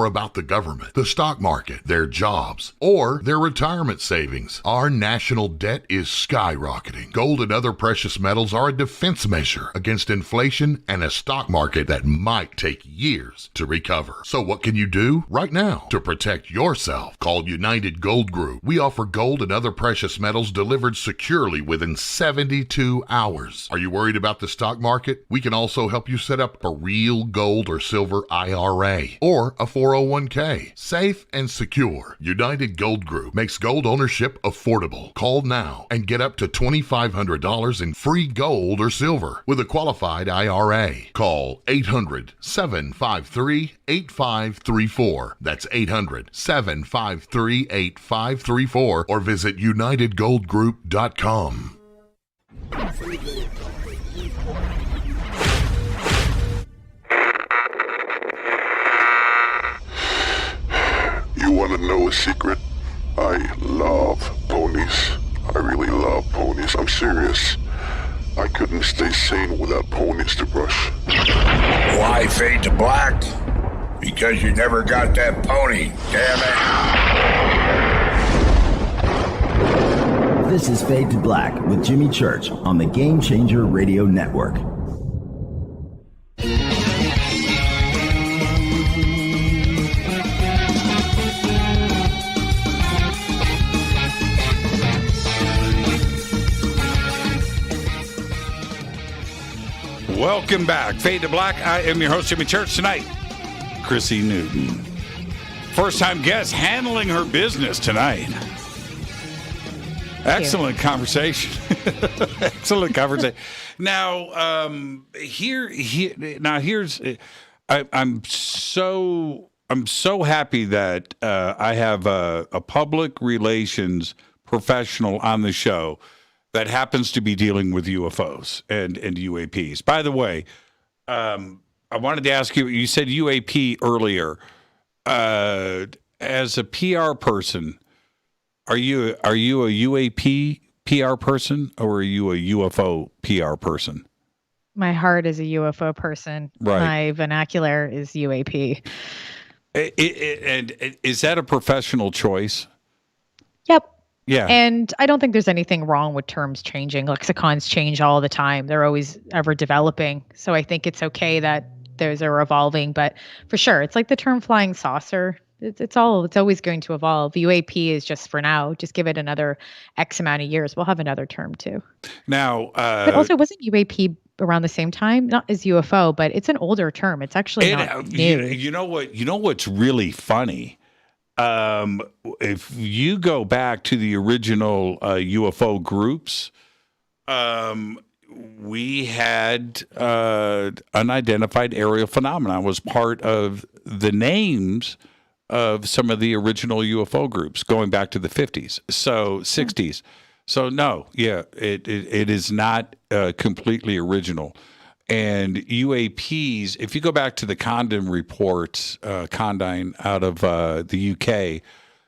about the government, the stock market, their jobs, or their retirement savings. Our national debt is skyrocketing. Gold and other precious metals are a defense measure against inflation and a stock market that might take years to recover. So what can you do right now to protect yourself? Call United Gold Group. We offer gold and other precious metals delivered securely within 72 hours. Are you worried about the stock market? We can also help you set up a real gold or silver IRA or a 401k. Safe and secure. United Gold Group makes gold ownership affordable. Call now and get up to $2,500 in free gold or silver with a qualified IRA. Call 800-753-8534. That's 800-753-8534 or visit unitedgoldgroup.com. You want to know a secret? I love ponies. I really love ponies. I'm serious. I couldn't stay sane without ponies to brush. Why fade to black? Because you never got that pony, damn it. This is Fade to Black with Jimmy Church on the Game Changer Radio Network. Welcome back. Fade to Black. I am your host, Jimmy Church. Tonight, Chrissy Newton. First-time guest handling her business tonight. Excellent conversation. Excellent conversation. Now, here's. I'm so happy that I have a public relations professional on the show that happens to be dealing with UFOs and UAPs. By the way, I wanted to ask you. You said UAP earlier. As a PR person. Are you a UAP PR person or are you a UFO PR person? My heart is a UFO person. Right. My vernacular is UAP. And is that a professional choice? Yep. Yeah. And I don't think there's anything wrong with terms changing. Lexicons change all the time. They're always ever developing. So I think it's okay that those are evolving. But for sure, it's like the term flying saucer. It's always going to evolve. UAP is just for now. Just give it another X amount of years. We'll have another term too. Now, but also wasn't UAP around the same time? Not as UFO, but it's an older term. It's actually not new. You know what? You know what's really funny? If you go back to the original UFO groups, we had unidentified aerial phenomena was part of the names of some of the original UFO groups going back to the 50s, 60s. So no, it is not completely original. And UAPs, if you go back to the Condon reports, Condine out of the UK,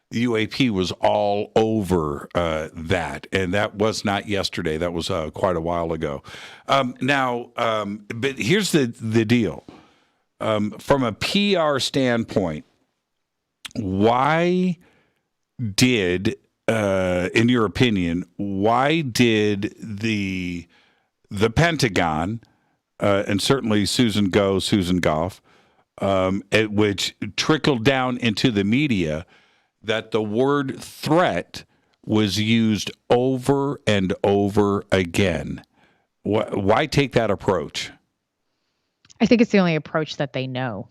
the UAP was all over that. And that was not yesterday. That was quite a while ago. But here's the deal. From a PR standpoint, why did, in your opinion, why did the Pentagon, and certainly Susan Goff, which trickled down into the media, that the word threat was used over and over again? Why take that approach? I think it's the only approach that they know.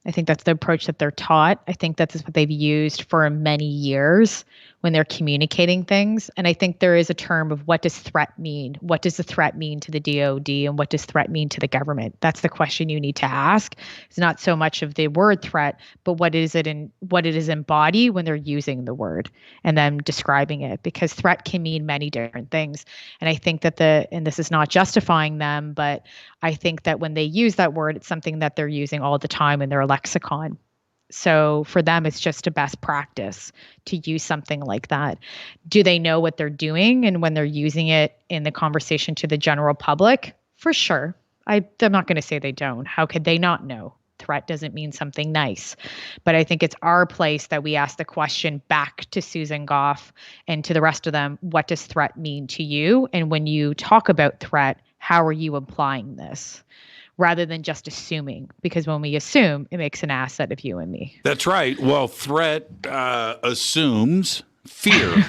I think that's the approach that they're taught. I think that's what they've used for many years when they're communicating things. And I think there is a term of what does threat mean? What does the threat mean to the DOD and what does threat mean to the government? That's the question you need to ask. It's not so much of the word threat, but what is it embody when they're using the word and then describing it, because threat can mean many different things. And I think that and this is not justifying them, but I think that when they use that word, it's something that they're using all the time in their lexicon. So for them, it's just a best practice to use something like that. Do they know what they're doing? And when they're using it in the conversation to the general public? For sure. I'm not going to say they don't. How could they not know? Threat doesn't mean something nice. But I think it's our place that we ask the question back to Susan Goff and to the rest of them, what does threat mean to you? And when you talk about threat, how are you applying this? Rather than just assuming, because when we assume, it makes an ass out of you and me. That's right. Well, threat assumes fear,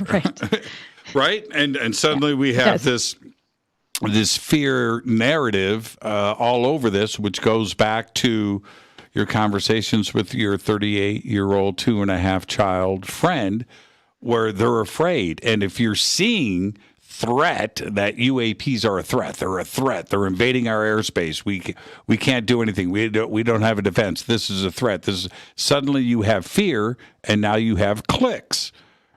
right? And suddenly we have this fear narrative all over this, which goes back to your conversations with your 38-year-old 2.5 friend, where they're afraid. And if you're seeing threat, that UAPs are a threat. They're a threat. They're invading our airspace. We can't do anything. We don't have a defense. This is a threat. Suddenly you have fear, and now you have clicks,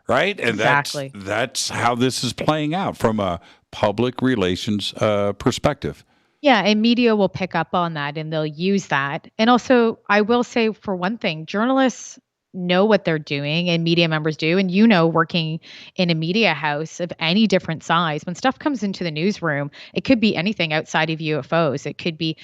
right? And exactly. That's how this is playing out from a public relations perspective. Yeah, and media will pick up on that, and they'll use that. And also, I will say, for one thing, journalists know what they're doing, and media members do. And working in a media house of any different size, when stuff comes into the newsroom, it could be anything outside of UFOs. It could be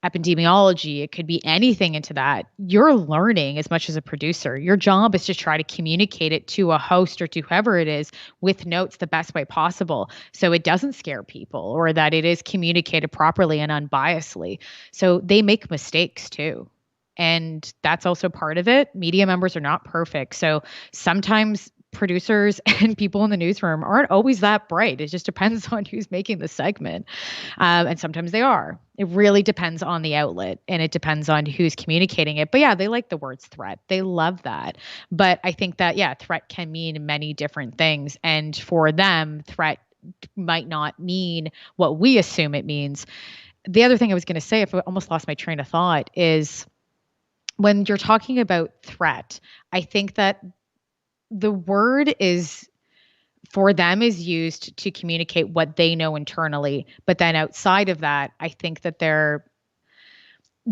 epidemiology. It could be anything into that. You're learning as much as a producer. Your job is to try to communicate it to a host or to whoever it is with notes the best way possible, so it doesn't scare people, or that it is communicated properly and unbiasedly. So they make mistakes too. And that's also part of it. Media members are not perfect. So sometimes producers and people in the newsroom aren't always that bright. It just depends on who's making the segment. And sometimes they are. It really depends on the outlet, and it depends on who's communicating it. But yeah, they like the words threat. They love that. But I think that, threat can mean many different things. And for them, threat might not mean what we assume it means. The other thing I was going to say, if I almost lost my train of thought, is when you're talking about threat, I think that the word for them is used to communicate what they know internally. But then outside of that, I think that they're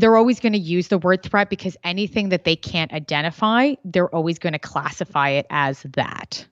always going to use the word threat, because anything that they can't identify, they're always going to classify it as that.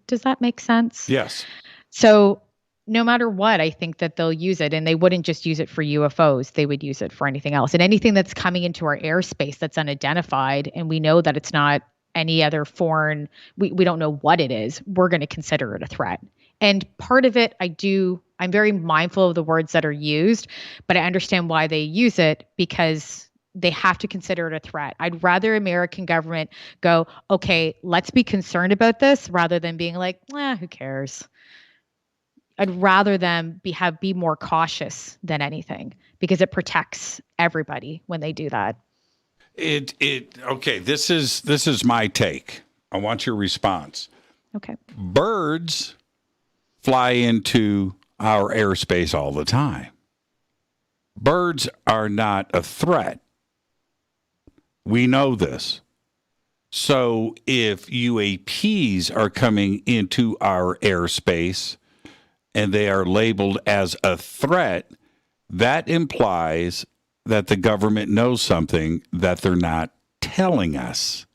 Does that make sense? Yes. So no matter what, I think that they'll use it, and they wouldn't just use it for UFOs. They would use it for anything else. And anything that's coming into our airspace that's unidentified, and we know that it's not any other foreign, we don't know what it is, we're going to consider it a threat. And part of it, I'm very mindful of the words that are used, but I understand why they use it, because they have to consider it a threat. I'd rather American government go, okay, let's be concerned about this, rather than being like, who cares? I'd rather them be more cautious than anything, because it protects everybody when they do that. Okay, this is my take. I want your response. Okay. Birds fly into our airspace all the time. Birds are not a threat. We know this. So if UAPs are coming into our airspace and they are labeled as a threat, that implies that the government knows something that they're not telling us.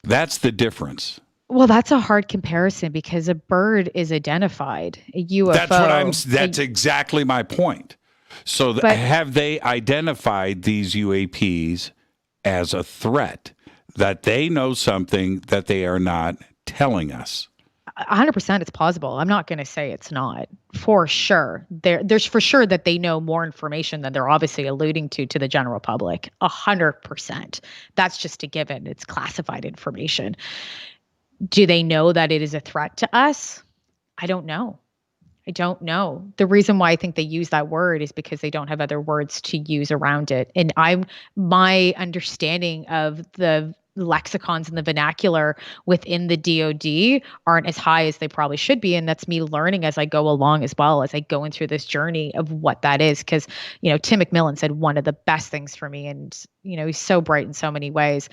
That's the difference. Well, that's a hard comparison, because a bird is identified. A UFO. That's exactly my point. So have they identified these UAPs as a threat, that they know something that they are not telling us? 100% it's plausible. I'm not going to say it's not. For sure. There's for sure that they know more information than they're obviously alluding to the general public. 100%. That's just a given. It's classified information. Do they know that it is a threat to us? I don't know. The reason why I think they use that word is because they don't have other words to use around it. And my understanding of the lexicons and the vernacular within the DoD aren't as high as they probably should be. And that's me learning as I go along, as well as I go into this journey of what that is. Because, Tim McMillan said one of the best things for me, and, he's so bright in so many ways.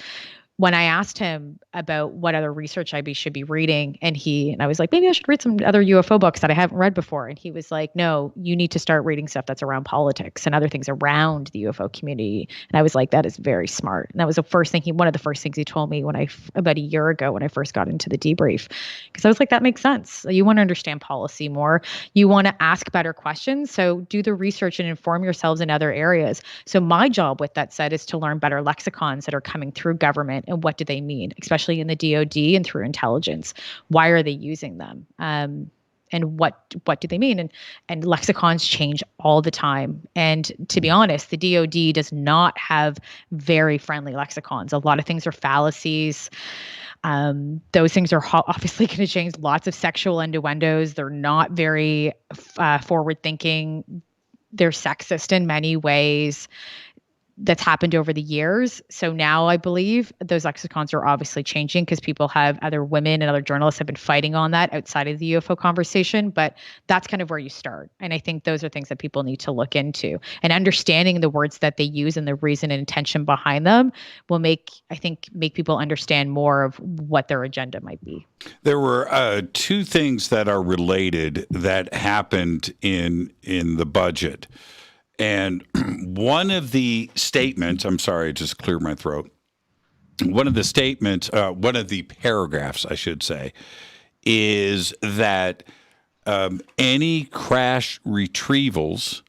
When I asked him about what other research I should be reading, and I was like, maybe I should read some other UFO books that I haven't read before. And he was like, no, you need to start reading stuff that's around politics and other things around the UFO community. And I was like, that is very smart. And that was one of the first things he told me about a year ago when I first got into the debrief. Because I was like, that makes sense. You want to understand policy more. You want to ask better questions. So do the research and inform yourselves in other areas. So my job with that said is to learn better lexicons that are coming through government. And what do they mean, especially in the DoD and through intelligence? Why are they using them? And what do they mean? And lexicons change all the time. And to be honest, the DoD does not have very friendly lexicons. A lot of things are fallacies. Those things are obviously going to change. Lots of sexual innuendos. They're not very forward thinking. They're sexist in many ways. That's happened over the years. So now I believe those lexicons are obviously changing, because other women and other journalists have been fighting on that outside of the UFO conversation. But that's kind of where you start. And I think those are things that people need to look into, and understanding the words that they use and the reason and intention behind them will make people understand more of what their agenda might be. There were two things that are related that happened in the budget. And one of the statements, I'm sorry, I just cleared my throat. one of the statements, one of the paragraphs, I should say, is that any crash retrievals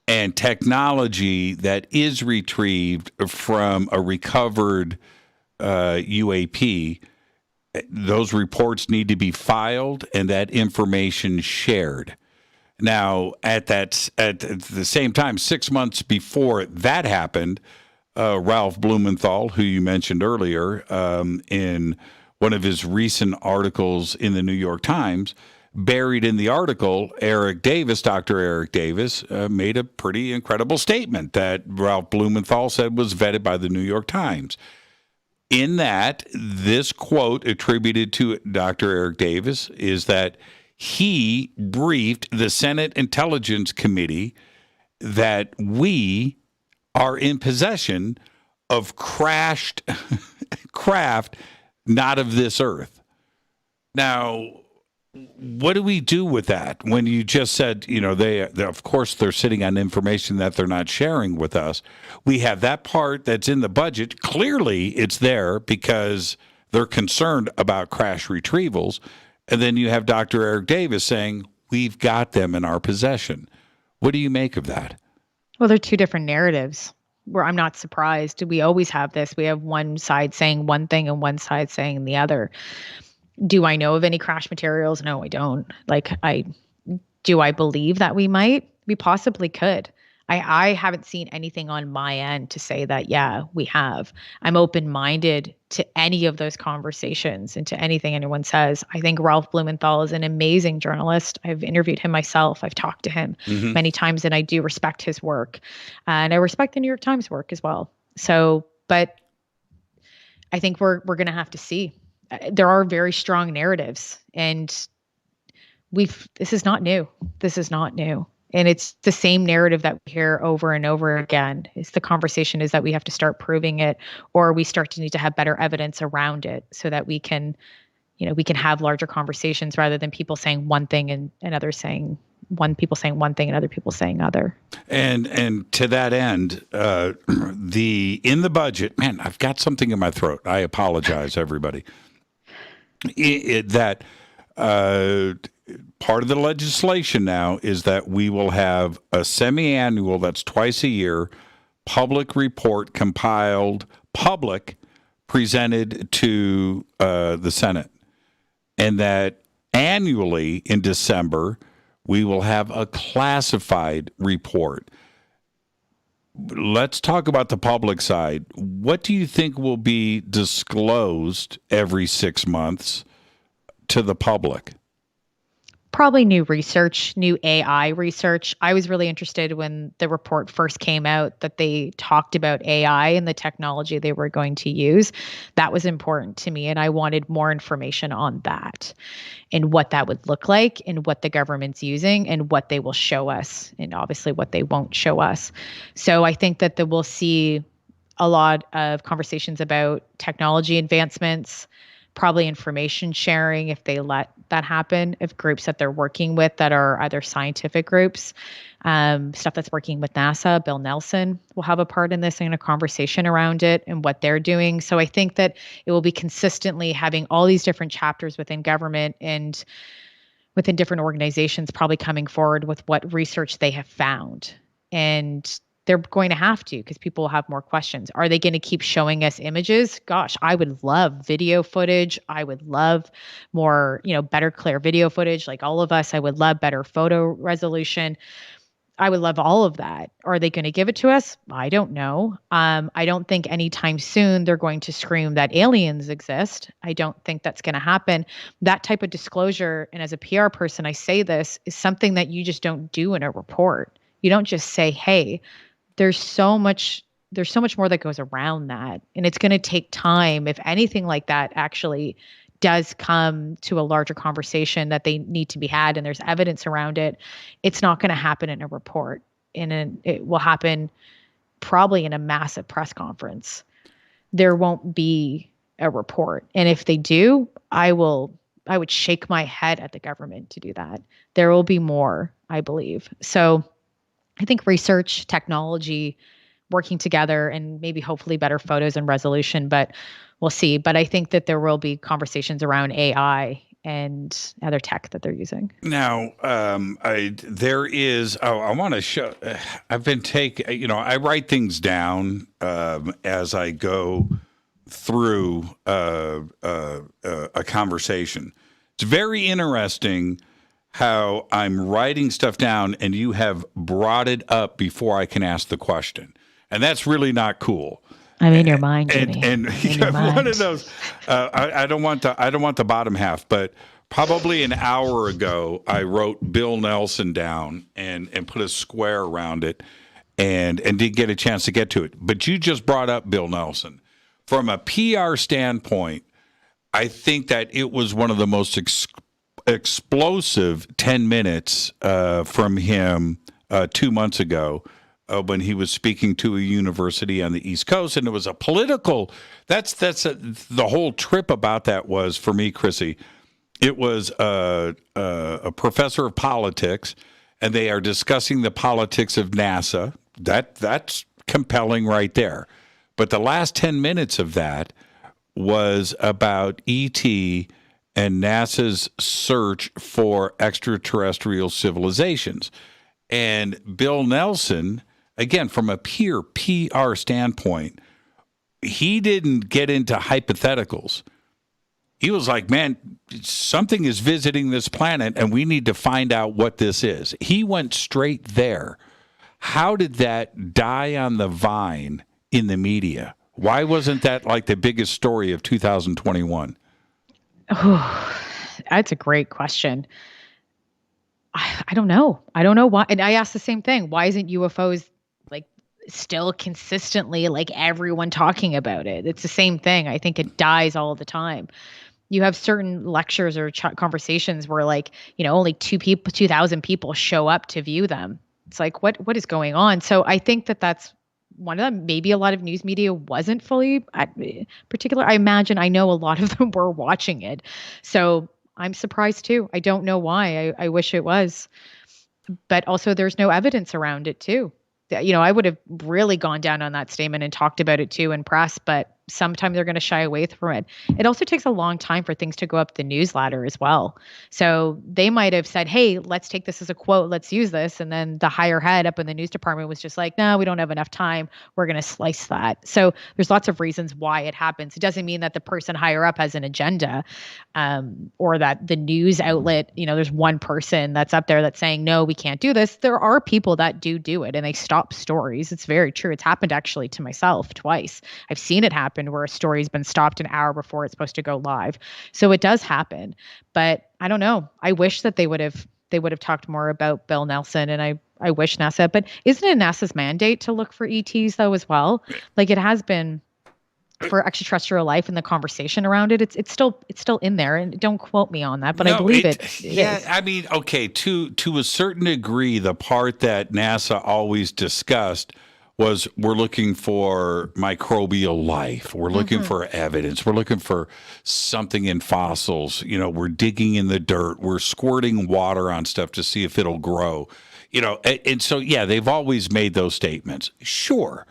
and technology that is retrieved from a recovered UAP, those reports need to be filed and that information shared. Now, at the same time, 6 months before that happened, Ralph Blumenthal, who you mentioned earlier, in one of his recent articles in the New York Times, buried in the article, Dr. Eric Davis, made a pretty incredible statement that Ralph Blumenthal said was vetted by the New York Times. In that, this quote attributed to Dr. Eric Davis is that he briefed the Senate Intelligence Committee that we are in possession of crashed craft not of this earth. Now, what do we do with that when you just said, they of course, they're sitting on information that they're not sharing with us? We have that part that's in the budget. Clearly, it's there because they're concerned about crash retrievals. And then you have Dr. Eric Davis saying, we've got them in our possession. What do you make of that? Well, they're two different narratives. Where I'm not surprised. We always have this. We have one side saying one thing and one side saying the other. Do I know of any crash materials? No, I don't. Do I believe that we might? We possibly could. I haven't seen anything on my end to say that, yeah, we have. I'm open-minded to any of those conversations and to anything anyone says. I think Ralph Blumenthal is an amazing journalist. I've interviewed him myself. I've talked to him many times, and I do respect his work. And I respect the New York Times work as well. So, but I think we're going to have to see. There are very strong narratives, and this is not new. This is not new. And it's the same narrative that we hear over and over again. It's the conversation is that we have to start proving it, or we start to need to have better evidence around it so that we can have larger conversations rather than people saying one thing and others saying people saying one thing and other people saying other. And to that end, in the budget, man, I've got something in my throat. I apologize, everybody. Part of the legislation now is that we will have a semi-annual, that's twice a year, public report compiled, presented to the Senate. And that annually in December, we will have a classified report. Let's talk about the public side. What do you think will be disclosed every 6 months to the public? Probably new research, new AI research. I was really interested when the report first came out that they talked about AI and the technology they were going to use. That was important to me, and I wanted more information on that and what that would look like and what the government's using and what they will show us and obviously what they won't show us. So I think that we'll see a lot of conversations about technology advancements, probably information sharing if they let that happen, if groups that they're working with that are either scientific groups, stuff that's working with NASA, Bill Nelson will have a part in this and a conversation around it and what they're doing. So I think that it will be consistently having all these different chapters within government and within different organizations probably coming forward with what research they have found. And they're going to have to because people will have more questions. Are they going to keep showing us images? Gosh, I would love video footage. I would love more, better, clear video footage. Like all of us, I would love better photo resolution. I would love all of that. Are they going to give it to us? I don't know. I don't think anytime soon they're going to scream that aliens exist. I don't think that's going to happen. That type of disclosure, and as a PR person, I say this, is something that you just don't do in a report. You don't just say, hey, there's so much more that goes around that. And it's going to take time. If anything like that actually does come to a larger conversation that they need to be had and there's evidence around it, it's not going to happen in a report. It will happen probably in a massive press conference. There won't be a report. And if they do, I would shake my head at the government to do that. There will be more, I believe. So I think research, technology working together and maybe hopefully better photos and resolution, but we'll see. But I think that there will be conversations around AI and other tech that they're using. Now, I want to show, I've been I write things down as I go through a conversation. It's very interesting how I'm writing stuff down and you have brought it up before I can ask the question. And that's really not cool. I'm in your mind, Jimmy. And one of those. I don't want the bottom half, but probably an hour ago, I wrote Bill Nelson down and put a square around it, and didn't get a chance to get to it. But you just brought up Bill Nelson. From a PR standpoint, I think that it was one of the most explosive 10 minutes from him 2 months ago. When he was speaking to a university on the East Coast, and it was a political. The whole trip about that was, for me, Chrissy, it was a professor of politics, and they are discussing the politics of NASA. That's compelling right there. But the last 10 minutes of that was about ET and NASA's search for extraterrestrial civilizations, and Bill Nelson. Again, from a pure PR standpoint, he didn't get into hypotheticals. He was like, man, something is visiting this planet, and we need to find out what this is. He went straight there. How did that die on the vine in the media? Why wasn't that like the biggest story of 2021? Oh, that's a great question. I don't know. I don't know why. And I asked the same thing. Why isn't UFOs still consistently everyone talking about it? It's the same thing. I think it dies all the time. You have certain lectures or conversations where only 2,000 people show up to view them. It's like, what is going on? So I think that's one of them. Maybe a lot of news media wasn't fully particular. I know a lot of them were watching it. So I'm surprised too. I don't know why. I wish it was. But also there's no evidence around it too. I would have really gone down on that statement and talked about it too in press, but sometimes they're going to shy away from it. It also takes a long time for things to go up the news ladder as well. So they might have said, hey, let's take this as a quote, let's use this. And then the higher head up in the news department was just like, no, we don't have enough time. We're going to slice that. So there's lots of reasons why it happens. It doesn't mean that the person higher up has an agenda, or that the news outlet, there's one person that's up there that's saying, no, we can't do this. There are people that do it and they stop stories. It's very true. It's happened actually to myself twice. I've seen it happen where a story's been stopped an hour before it's supposed to go live. So it does happen, but I don't know. I wish that they would have talked more about Bill Nelson, and I wish NASA, but isn't it NASA's mandate to look for ETs though as well? Like it has been for extraterrestrial life and the conversation around it. It's still in there, and don't quote me on that, but no, I believe it is. I mean, okay, to a certain degree, the part that NASA always discussed was we're looking for microbial life. We're looking for evidence. We're looking for something in fossils. We're digging in the dirt. We're squirting water on stuff to see if it'll grow. And so, yeah, they've always made those statements. Sure.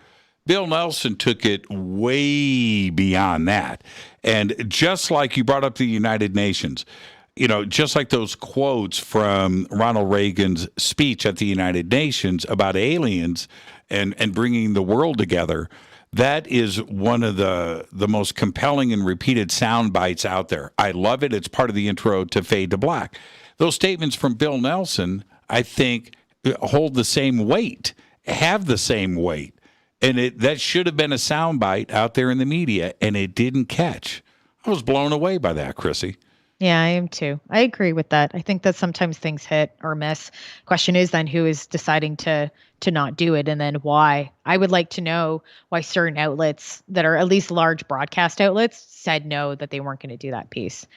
Bill Nelson took it way beyond that. And just like you brought up the United Nations, just like those quotes from Ronald Reagan's speech at the United Nations about aliens and bringing the world together, that is one of the most compelling and repeated sound bites out there. I love it. It's part of the intro to Fade to Black. Those statements from Bill Nelson, I think, hold the same weight, have the same weight. And that should have been a soundbite out there in the media, and it didn't catch. I was blown away by that, Chrissy. Yeah, I am too. I agree with that. I think that sometimes things hit or miss. Question is then who is deciding to not do it, and then why? I would like to know why certain outlets that are at least large broadcast outlets said no, that they weren't going to do that piece.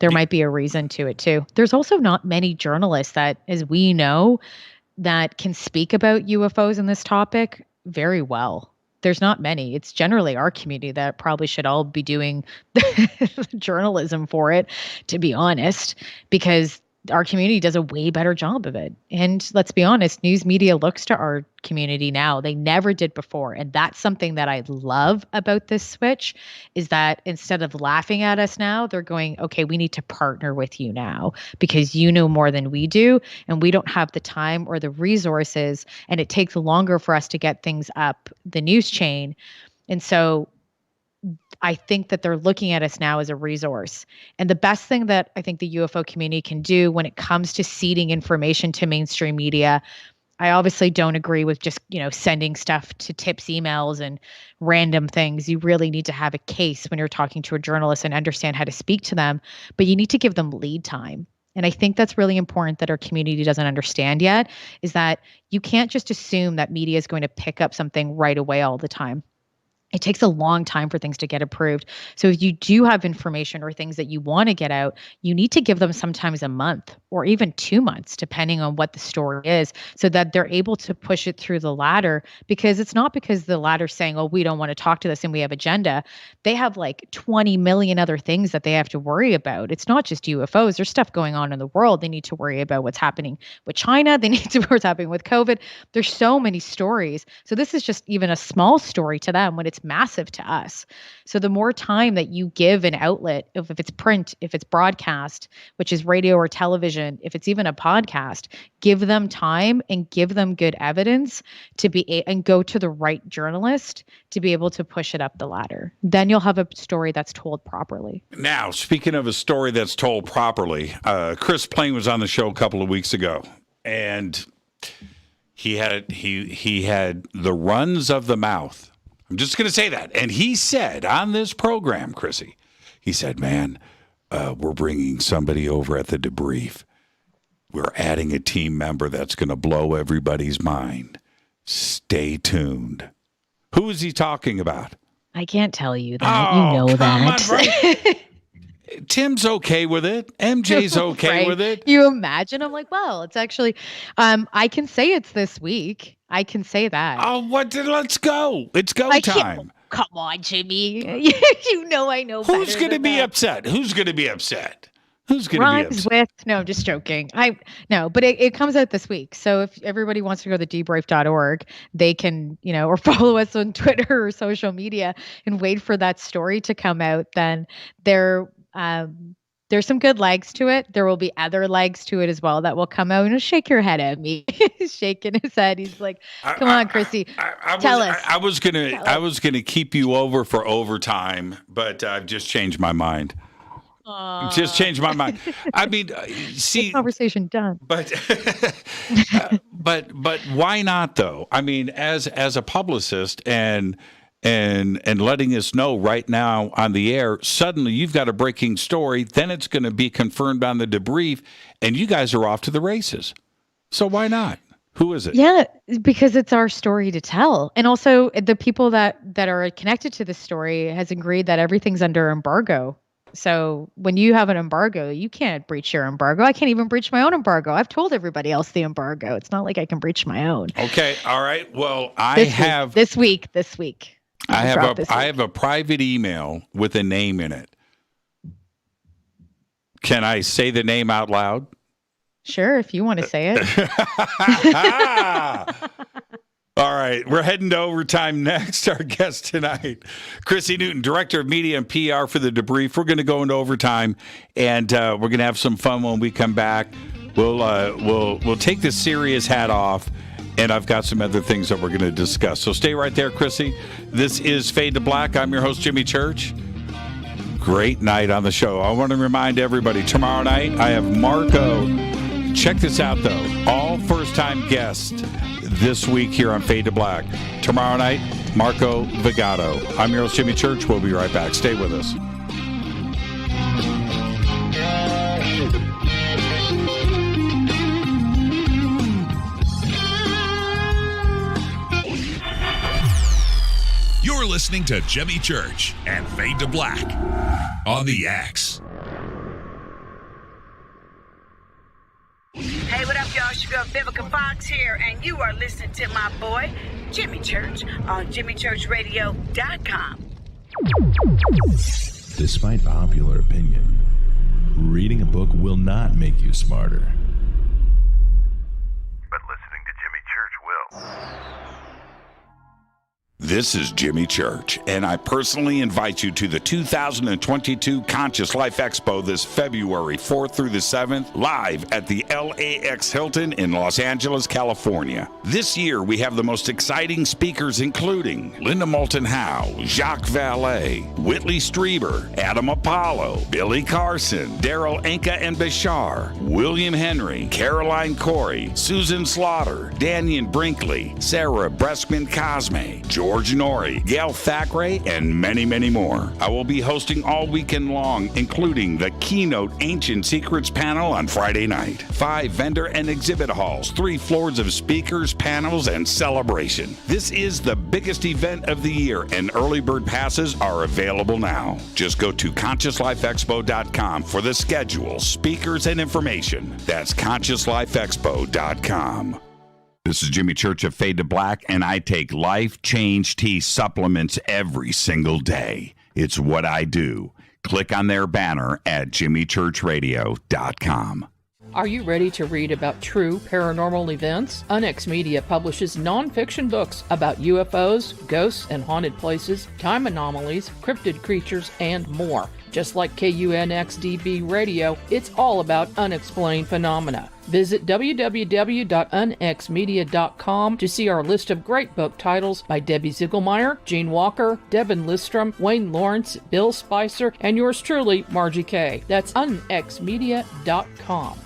There might be a reason to it too. There's also not many journalists that, as we know, that can speak about UFOs in this topic very well. There's not many. It's generally our community that probably should all be doing journalism for it, to be honest, because our community does a way better job of it. And let's be honest, news media looks to our community now. They never did before. And that's something that I love about this switch, is that instead of laughing at us now, they're going, okay, we need to partner with you now because you know more than we do. And we don't have the time or the resources. And it takes longer for us to get things up the news chain. And so I think that they're looking at us now as a resource. And the best thing that I think the UFO community can do when it comes to seeding information to mainstream media, I obviously don't agree with just, sending stuff to tips emails and random things. You really need to have a case when you're talking to a journalist and understand how to speak to them, but you need to give them lead time. And I think that's really important that our community doesn't understand yet, is that you can't just assume that media is going to pick up something right away all the time. It takes a long time for things to get approved. So if you do have information or things that you want to get out, you need to give them sometimes a month or even 2 months, depending on what the story is, so that they're able to push it through the ladder. Because it's not because the ladder's saying, oh, we don't want to talk to this and we have agenda. They have like 20 million other things that they have to worry about. It's not just UFOs. There's stuff going on in the world. They need to worry about what's happening with China. They need to worry what's happening with COVID. There's so many stories. So this is just even a small story to them when it's massive to us. So the more time that you give an outlet, if it's print, if it's broadcast, which is radio or television, if it's even a podcast, give them time and give them good evidence to be and go to the right journalist to be able to push it up the ladder. Then you'll have a story that's told properly. Now, speaking of a story that's told properly, Chris Plain was on the show a couple of weeks ago, and he had the runs of the mouth. I'm just going to say that. And he said on this program, Chrissy, he said, man, we're bringing somebody over at the Debrief. We're adding a team member that's going to blow everybody's mind. Stay tuned. Who is he talking about? I can't tell you that. You know that. Tim's okay with it. MJ's okay right? with it. You imagine? I'm like, well, it's actually, I can say it's this week. I can say that. Oh, let's go. It's go time. Come on, Jimmy. You know I know Who's better going to than be that. upset? Who's going to be upset? Who's going to be upset? With, no, I'm just joking. But it comes out this week. So if everybody wants to go to debrief.org, they can, or follow us on Twitter or social media and wait for that story to come out. Then there's some good legs to it. There will be other legs to it as well that will come out. And shake your head at me. He's shaking his head. He's like, "Come on, Chrissy, tell us." I was gonna keep you over for overtime, but I've just changed my mind. Just changed my mind. I mean, see, conversation done. But but why not though? I mean, as a publicist and letting us know right now on the air, suddenly you've got a breaking story, then it's going to be confirmed on the Debrief, and you guys are off to the races. So why not? Who is it? Yeah, because it's our story to tell. And also the people that are connected to this story has agreed that everything's under embargo. So when you have an embargo, you can't breach your embargo. I can't even breach my own embargo. I've told everybody else the embargo. It's not like I can breach my own. Okay. All right. Well, This week. I have a private email with a name in it. Can I say the name out loud? Sure, if you want to say it. All right, we're heading to overtime next. Our guest tonight, Chrissy Newton, Director of Media and PR for the Debrief. We're going to go into overtime, and we're going to have some fun when we come back. We'll take the serious hat off, and I've got some other things that we're going to discuss. So stay right there, Chrissy. This is Fade to Black. I'm your host, Jimmy Church. Great night on the show. I want to remind everybody, tomorrow night I have Marco. Check this out, though. All first-time guests this week here on Fade to Black. Tomorrow night, Marco Vigato. I'm your host, Jimmy Church. We'll be right back. Stay with us. You're listening to Jimmy Church and Fade to Black on the X. Hey, what up, y'all? It's your girl Vivica Fox here, and you are listening to my boy, Jimmy Church, on jimmychurchradio.com. Despite popular opinion, Reading a book will not make you smarter. But listening to Jimmy Church will. This is Jimmy Church, and I personally invite you to the 2022 Conscious Life Expo this February 4th through the 7th, live at the LAX Hilton in Los Angeles, California. This year, we have the most exciting speakers, including Linda Moulton Howe, Jacques Vallée, Whitley Strieber, Adam Apollo, Billy Carson, Daryl Anka and Bashar, William Henry, Caroline Corey, Susan Slaughter, Daniel Brinkley, Sarah Breskman-Cosme, George Norrie, Gail Thackeray, and many, many more. I will be hosting all weekend long, including the keynote Ancient Secrets panel on Friday night, 5 vendor and exhibit halls, 3 floors of speakers, panels, and celebration. This is the biggest event of the year, and early bird passes are available now. Just go to ConsciousLifeExpo.com for the schedule, speakers, and information. That's ConsciousLifeExpo.com. This is Jimmy Church of Fade to Black, and I take Life Change Tea supplements every single day. It's what I do. Click on their banner at jimmychurchradio.com. Are you ready to read about true paranormal events? Unex Media publishes nonfiction books about UFOs, ghosts and haunted places, time anomalies, cryptid creatures, and more. Just like KUNXDB Radio, it's all about unexplained phenomena. Visit www.unxmedia.com to see our list of great book titles by Debbie Ziegelmeyer, Gene Walker, Devin Listrom, Wayne Lawrence, Bill Spicer, and yours truly, Margie Kay. That's unxmedia.com.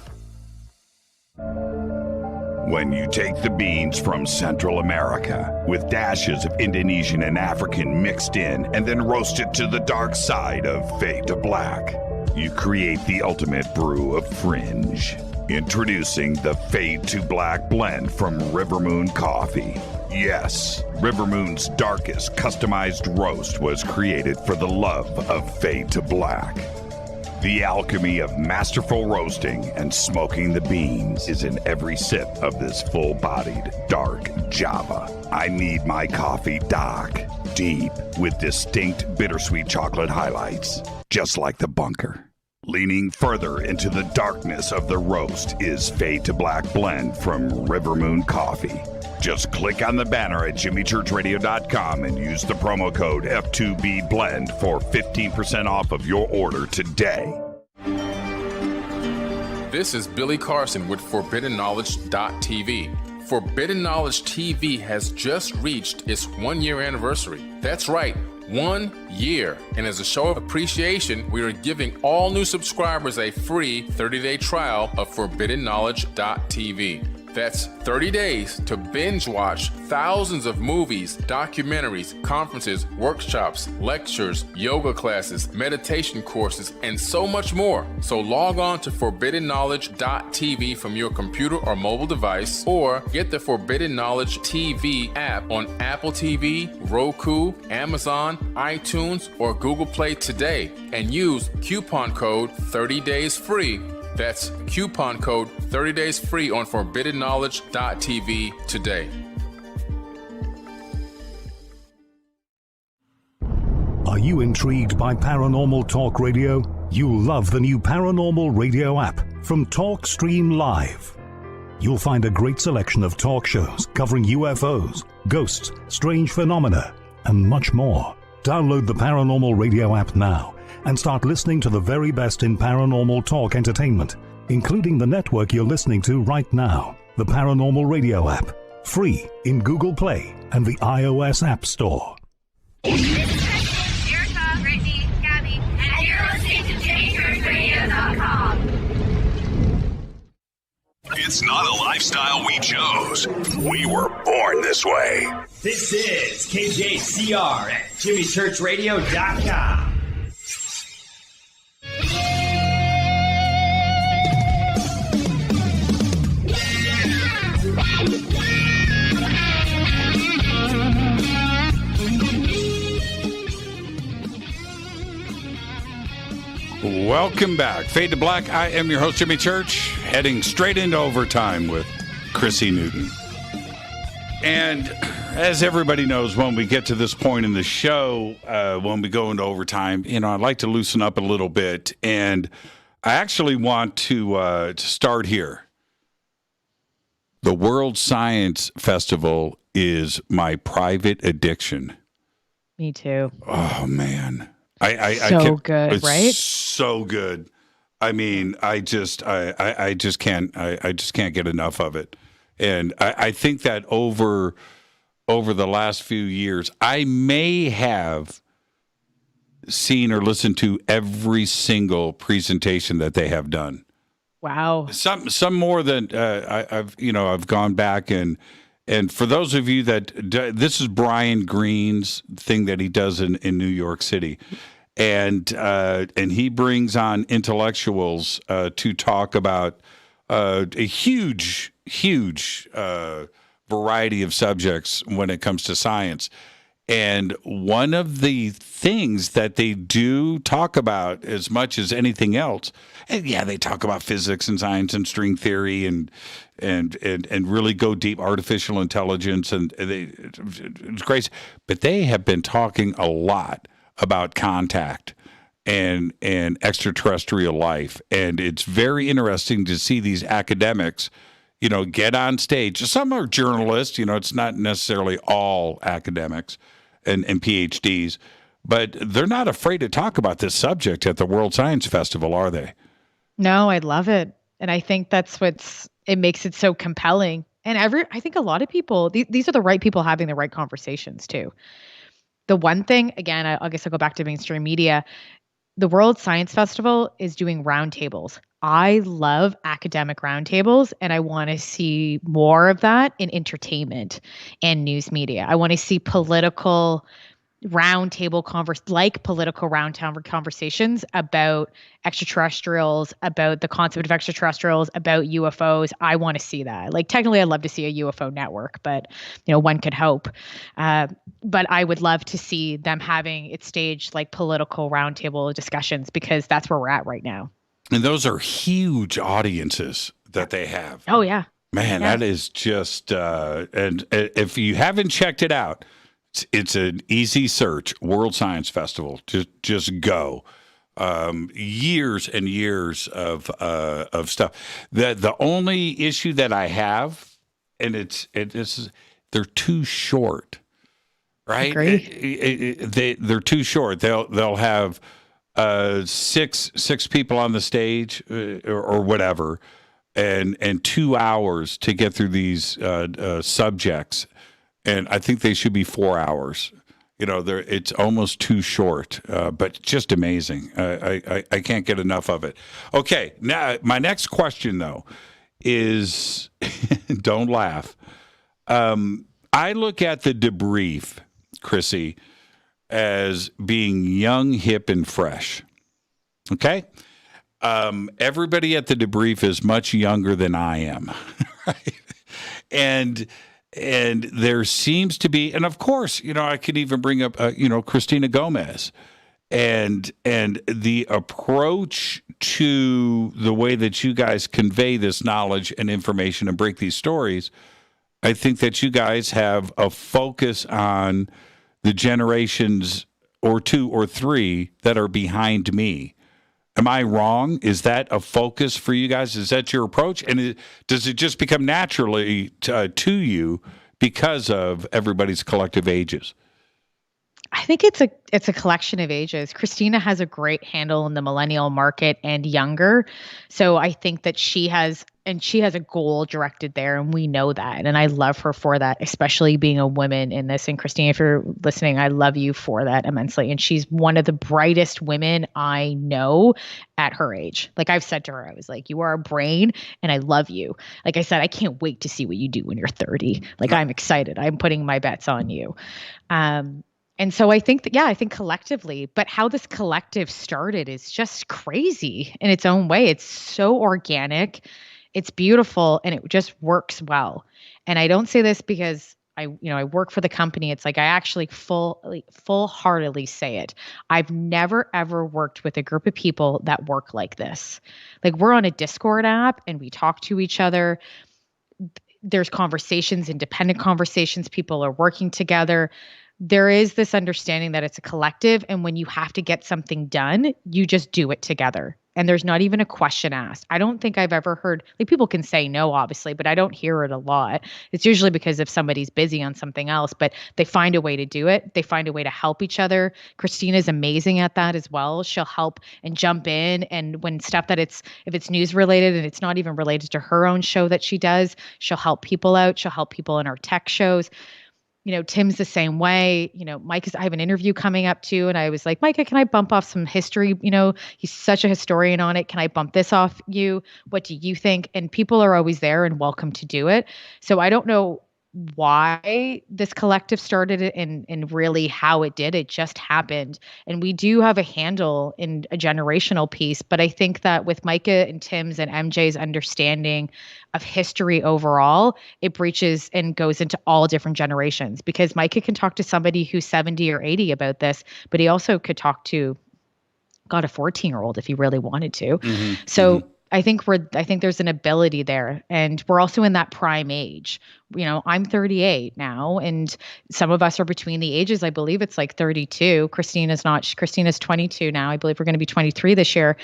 When you take the beans from Central America with dashes of Indonesian and African mixed in and then roast it to the dark side of Fade to Black, you create the ultimate brew of fringe. Introducing the Fade to Black blend from Rivermoon Coffee. Yes, Rivermoon's darkest customized roast was created for the love of Fade to Black. The alchemy of masterful roasting and smoking the beans is in every sip of this full-bodied, dark Java. I need my coffee dark, deep, with distinct bittersweet chocolate highlights, just like the bunker. Leaning further into the darkness of the roast is Fade to Black blend from Rivermoon Coffee. Just click on the banner at jimmychurchradio.com and use the promo code F2B Blend for 15% off of your order today. This is Billy Carson with ForbiddenKnowledge.tv. Forbidden Knowledge TV has just reached its 1-year anniversary. That's right, 1 year. And as a show of appreciation, we are giving all new subscribers a free 30-day trial of ForbiddenKnowledge.tv. That's 30 days to binge watch thousands of movies, documentaries, conferences, workshops, lectures, yoga classes, meditation courses, and so much more. So log on to ForbiddenKnowledge.tv from your computer or mobile device, or get the Forbidden Knowledge TV app on Apple TV, Roku, Amazon, iTunes, or Google Play today, and use coupon code 30daysfree. That's coupon code 30 days free on ForbiddenKnowledge.tv today. Are you intrigued by Paranormal Talk Radio? You'll love the new Paranormal Radio app from TalkStream Live. You'll find a great selection of talk shows covering UFOs, ghosts, strange phenomena, and much more. Download the Paranormal Radio app now and start listening to the very best in paranormal talk entertainment, including the network you're listening to right now, the Paranormal Radio app, free in Google Play and the iOS App Store. This is Kristen, Erica, Brittany, Gabby, and you're listening to JamieChurchRadio.com. It's not a lifestyle we chose. We were born this way. This is KJCR at JimmyChurchRadio.com. Welcome back. Fade to Black. I am your host, Jimmy Church, heading straight into overtime with Chrissy Newton. And as everybody knows, when we get to this point in the show, when we go into overtime, I like to loosen up a little bit. And I actually want to start here. The World Science Festival is my private addiction. Me too. Oh man, Good, it's right? So good. I mean, I just can't get enough of it, and I think that over the last few years, I may have seen or listened to every single presentation that they have done. Wow. Some more than I've gone back and for those of you that this is Brian Green's thing that he does in New York City, and he brings on intellectuals to talk about a huge variety of subjects when it comes to science. And one of the things that they do talk about as much as anything else, and yeah, they talk about physics and science and string theory and really go deep, artificial intelligence, and it's crazy. But they have been talking a lot about contact and extraterrestrial life, and it's very interesting to see these academics, get on stage. Some are journalists, it's not necessarily all academics and PhDs, but they're not afraid to talk about this subject at the World Science Festival, are they? No, I love it. And I think that's it makes it so compelling. And I think a lot of people, these are the right people having the right conversations too. The one thing, again, I guess I'll go back to mainstream media. The World Science Festival is doing roundtables. I love academic roundtables, and I want to see more of that in entertainment and news media. I want to see political roundtable conversations about extraterrestrials, about the concept of extraterrestrials, about UFOs. I want to see that. Like, technically, I'd love to see a UFO network, but one could hope. But I would love to see them having it staged like political roundtable discussions, because that's where we're at right now. And those are huge audiences that they have. Oh yeah, man, yeah. That is just. And if you haven't checked it out, it's an easy search. World Science Festival. Just go. Years and years of stuff. The only issue that I have, and it's they're too short, right? They're too short. They'll have 6 people on the stage or whatever, and 2 hours to get through these subjects. And I think they should be 4 hours. It's almost too short, but just amazing. I can't get enough of it. Okay, now my next question though is, don't laugh. I look at the Debrief, Chrissy, as being young, hip, and fresh. Okay, everybody at the Debrief is much younger than I am, right? And there seems to be, and of course, I could even bring up, Christina Gomez, and the approach to the way that you guys convey this knowledge and information and break these stories. I think that you guys have a focus on the generations or 2 or 3 that are behind me. Am I wrong? Is that a focus for you guys? Is that your approach? And does it just become naturally to you because of everybody's collective ages? I think it's a collection of ages. Christina has a great handle in the millennial market and younger. So I think that she has a goal directed there, and we know that. And I love her for that, especially being a woman in this. And Christina, if you're listening, I love you for that immensely. And she's one of the brightest women I know at her age. Like I've said to her, I was like, you are a brain and I love you. Like I said, I can't wait to see what you do when you're 30. Like I'm excited. I'm putting my bets on you. And so I think I think collectively, but how this collective started is just crazy in its own way. It's so organic, it's beautiful, and it just works well. And I don't say this because I work for the company. It's like I actually full-heartedly say it. I've never ever worked with a group of people that work like this. Like we're on a Discord app and we talk to each other. There's conversations, independent conversations. People are working together. There is this understanding that it's a collective, and when you have to get something done, you just do it together. And there's not even a question asked. I don't think I've ever heard, like, people can say no, obviously, but I don't hear it a lot. It's usually because if somebody's busy on something else, but they find a way to do it. They find a way to help each other. Christina's amazing at that as well. She'll help and jump in. And when stuff that if it's news related and it's not even related to her own show that she does, she'll help people out. She'll help people in our tech shows. Tim's the same way. Mike I have an interview coming up too. And I was like, Micah, can I bump off some history? He's such a historian on it. Can I bump this off you? What do you think? And people are always there and welcome to do it. So I don't know why this collective started it and really how it did. It just happened. And we do have a handle in a generational piece. But I think that with Micah and Tim's and MJ's understanding of history overall, it breaches and goes into all different generations, because Micah can talk to somebody who's 70 or 80 about this, but he also could talk to, a 14-year-old if he really wanted to. Mm-hmm. So I think there's an ability there, and we're also in that prime age. I'm 38 now, and some of us are between the ages. I believe it's like 32. Christina's 22 now. I believe we're going to be 23 this year.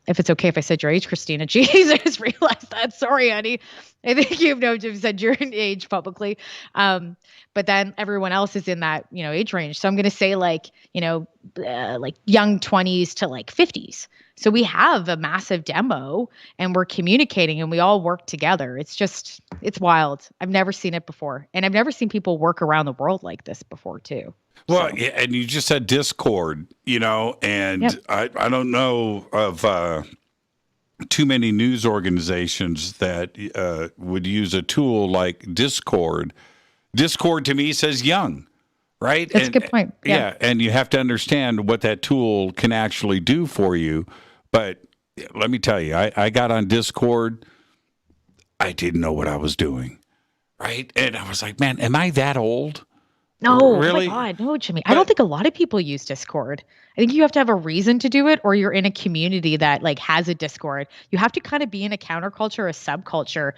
If it's okay if I said your age, Christina. Jeez, I just realized that. Sorry, honey. I think you've said your age publicly. But then everyone else is in that, age range. So I'm going to say like young 20s to like 50s. So we have a massive demo and we're communicating and we all work together. It's wild. I've never seen it before. And I've never seen people work around the world like this before too. Well, yeah, and you just said Discord, and yep. I don't know of too many news organizations that would use a tool like Discord. Discord to me says young, right? That's a good point. Yeah, and you have to understand what that tool can actually do for you. But let me tell you, I got on Discord. I didn't know what I was doing, right? And I was like, man, am I that old? No, really? Oh my God, no, Jimmy. I don't think a lot of people use Discord. I think you have to have a reason to do it, or you're in a community that like has a Discord. You have to kind of be in a counterculture, a subculture,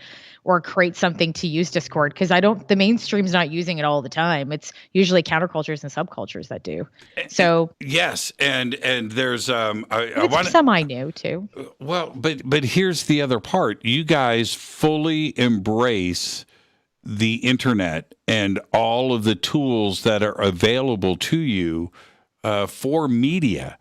or create something to use Discord. Because the mainstream's not using it all the time. It's usually countercultures and subcultures that do. So yes, and there's semi-new too. Well, but here's the other part. You guys fully embrace the internet and all of the tools that are available to you for media,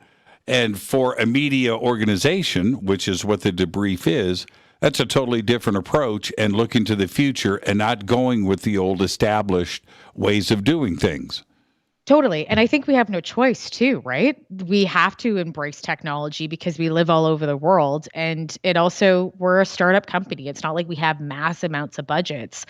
and for a media organization, which is what the Debrief is. That's a totally different approach, and looking to the future and not going with the old established ways of doing things. Totally. And I think we have no choice too, right? We have to embrace technology because we live all over the world. And we're a startup company. It's not like we have mass amounts of budgets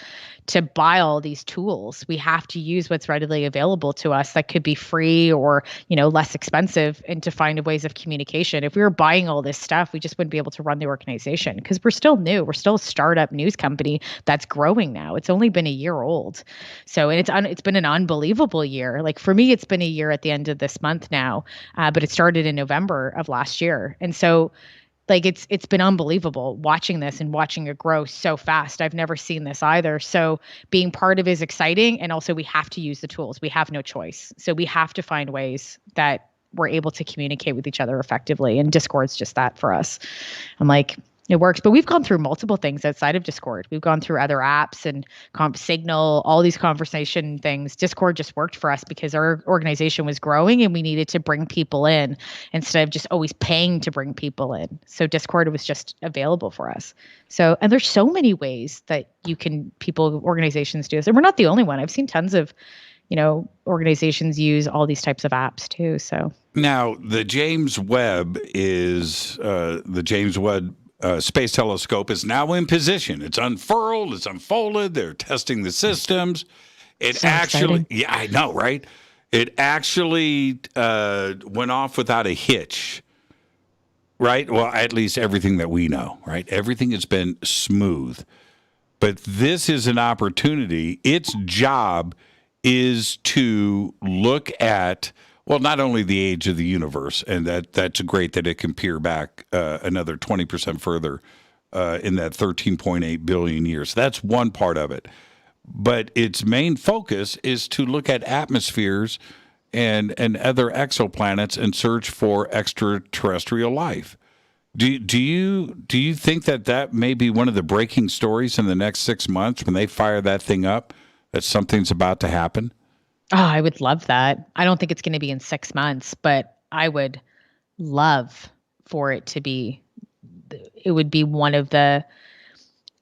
to buy all these tools. We have to use what's readily available to us that could be free or, less expensive, and to find ways of communication. If we were buying all this stuff, we just wouldn't be able to run the organization because we're still new. We're still a startup news company that's growing now. It's only been a year old. So, and it's been an unbelievable year. Like for me, it's been a year at the end of this month now, but it started in November of last year. And so like it's been unbelievable watching this and watching it grow so fast. I've never seen this either. So being part of it is exciting. And also we have to use the tools. We have no choice. So we have to find ways that we're able to communicate with each other effectively. And Discord's just that for us. I'm like, it works. But we've gone through multiple things outside of Discord. We've gone through other apps and Signal, all these conversation things. Discord just worked for us because our organization was growing and we needed to bring people in instead of just always paying to bring people in. So Discord was just available for us. So, and there's so many ways that organizations do this. And we're not the only one. I've seen tons of, organizations use all these types of apps too. So now the James Webb Space Telescope is now in position. It's unfurled. It's unfolded. They're testing the systems. Exciting. Yeah, I know, right? It actually went off without a hitch, right? Well, at least everything that we know, right? Everything has been smooth. But this is an opportunity. Its job is to look at, well, not only the age of the universe, and that's great that it can peer back another 20% further in that 13.8 billion years. That's one part of it. But its main focus is to look at atmospheres and other exoplanets and search for extraterrestrial life. Do you think that may be one of the breaking stories in the next 6 months when they fire that thing up, that something's about to happen? Oh, I would love that. I don't think it's going to be in 6 months, but I would love for it to be. It would be one of the.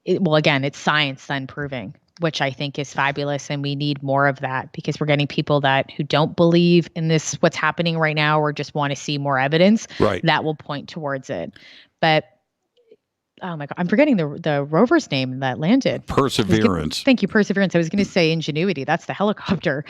Well, again, it's science then proving, which I think is fabulous, and we need more of that because we're getting people who don't believe in this, what's happening right now, or just want to see more evidence that will point towards it. But oh my God, I'm forgetting the rover's name that landed. Perseverance. Thank you, Perseverance. I was going to say Ingenuity. That's the helicopter.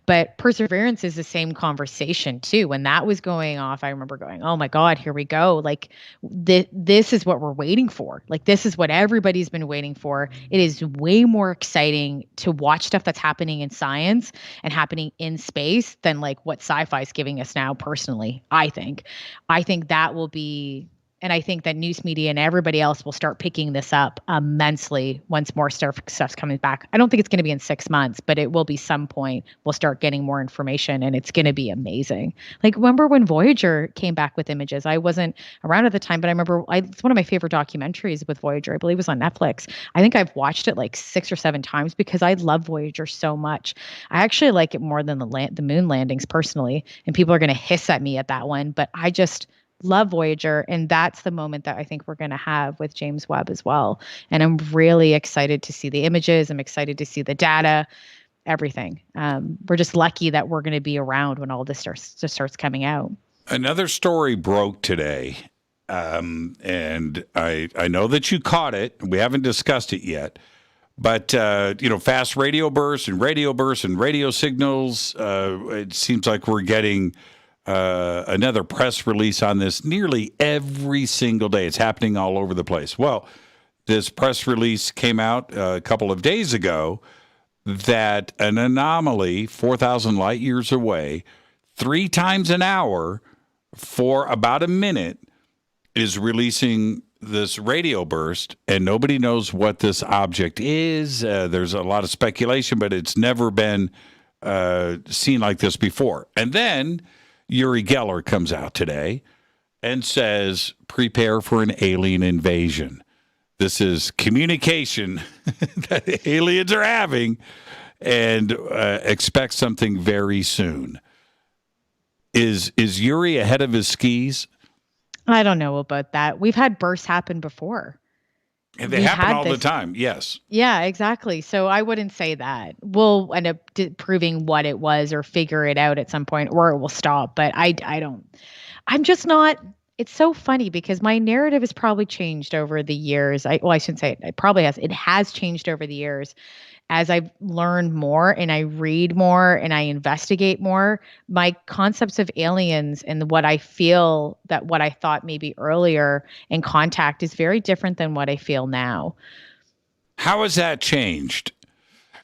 But Perseverance is the same conversation too. When that was going off, I remember going, oh my God, here we go. Like this is what we're waiting for. Like this is what everybody's been waiting for. It is way more exciting to watch stuff that's happening in science and happening in space than like what sci-fi is giving us now personally, I think that will be. And I think that news media and everybody else will start picking this up immensely once more stuff's coming back. I don't think it's going to be in 6 months, but it will be some point. We'll start getting more information, and it's going to be amazing. Like, remember when Voyager came back with images? I wasn't around at the time, but I remember it's one of my favorite documentaries with Voyager. I believe it was on Netflix. I think I've watched it like 6 or 7 times because I love Voyager so much. I actually like it more than the moon landings personally, and people are going to hiss at me at that one, but I just love Voyager, and that's the moment that I think we're going to have with James Webb as well. And I'm really excited to see the images. I'm excited to see the data, everything. We're just lucky that we're going to be around when all this starts coming out. Another story broke today, and I know that you caught it. We haven't discussed it yet. But, fast radio bursts and radio signals, it seems like we're getting another press release on this nearly every single day. It's happening all over the place. Well, this press release came out a couple of days ago that an anomaly 4,000 light years away, 3 times an hour for about a minute, is releasing this radio burst, and nobody knows what this object is. There's a lot of speculation, but it's never been seen like this before. And then Uri Geller comes out today and says, prepare for an alien invasion. This is communication that aliens are having, and expect something very soon. Is Uri ahead of his skis? I don't know about that. We've had bursts happen before. And they happen all the time, yes. Yeah, exactly. So I wouldn't say that. We'll end up proving what it was or figure it out at some point, or it will stop. But I don't. I'm just not. It's so funny because my narrative has probably changed over the years. I shouldn't say it. It probably has. It has changed over the years. As I've learned more and I read more and I investigate more, my concepts of aliens and what I feel that what I thought maybe earlier in contact is very different than what I feel now. How has that changed?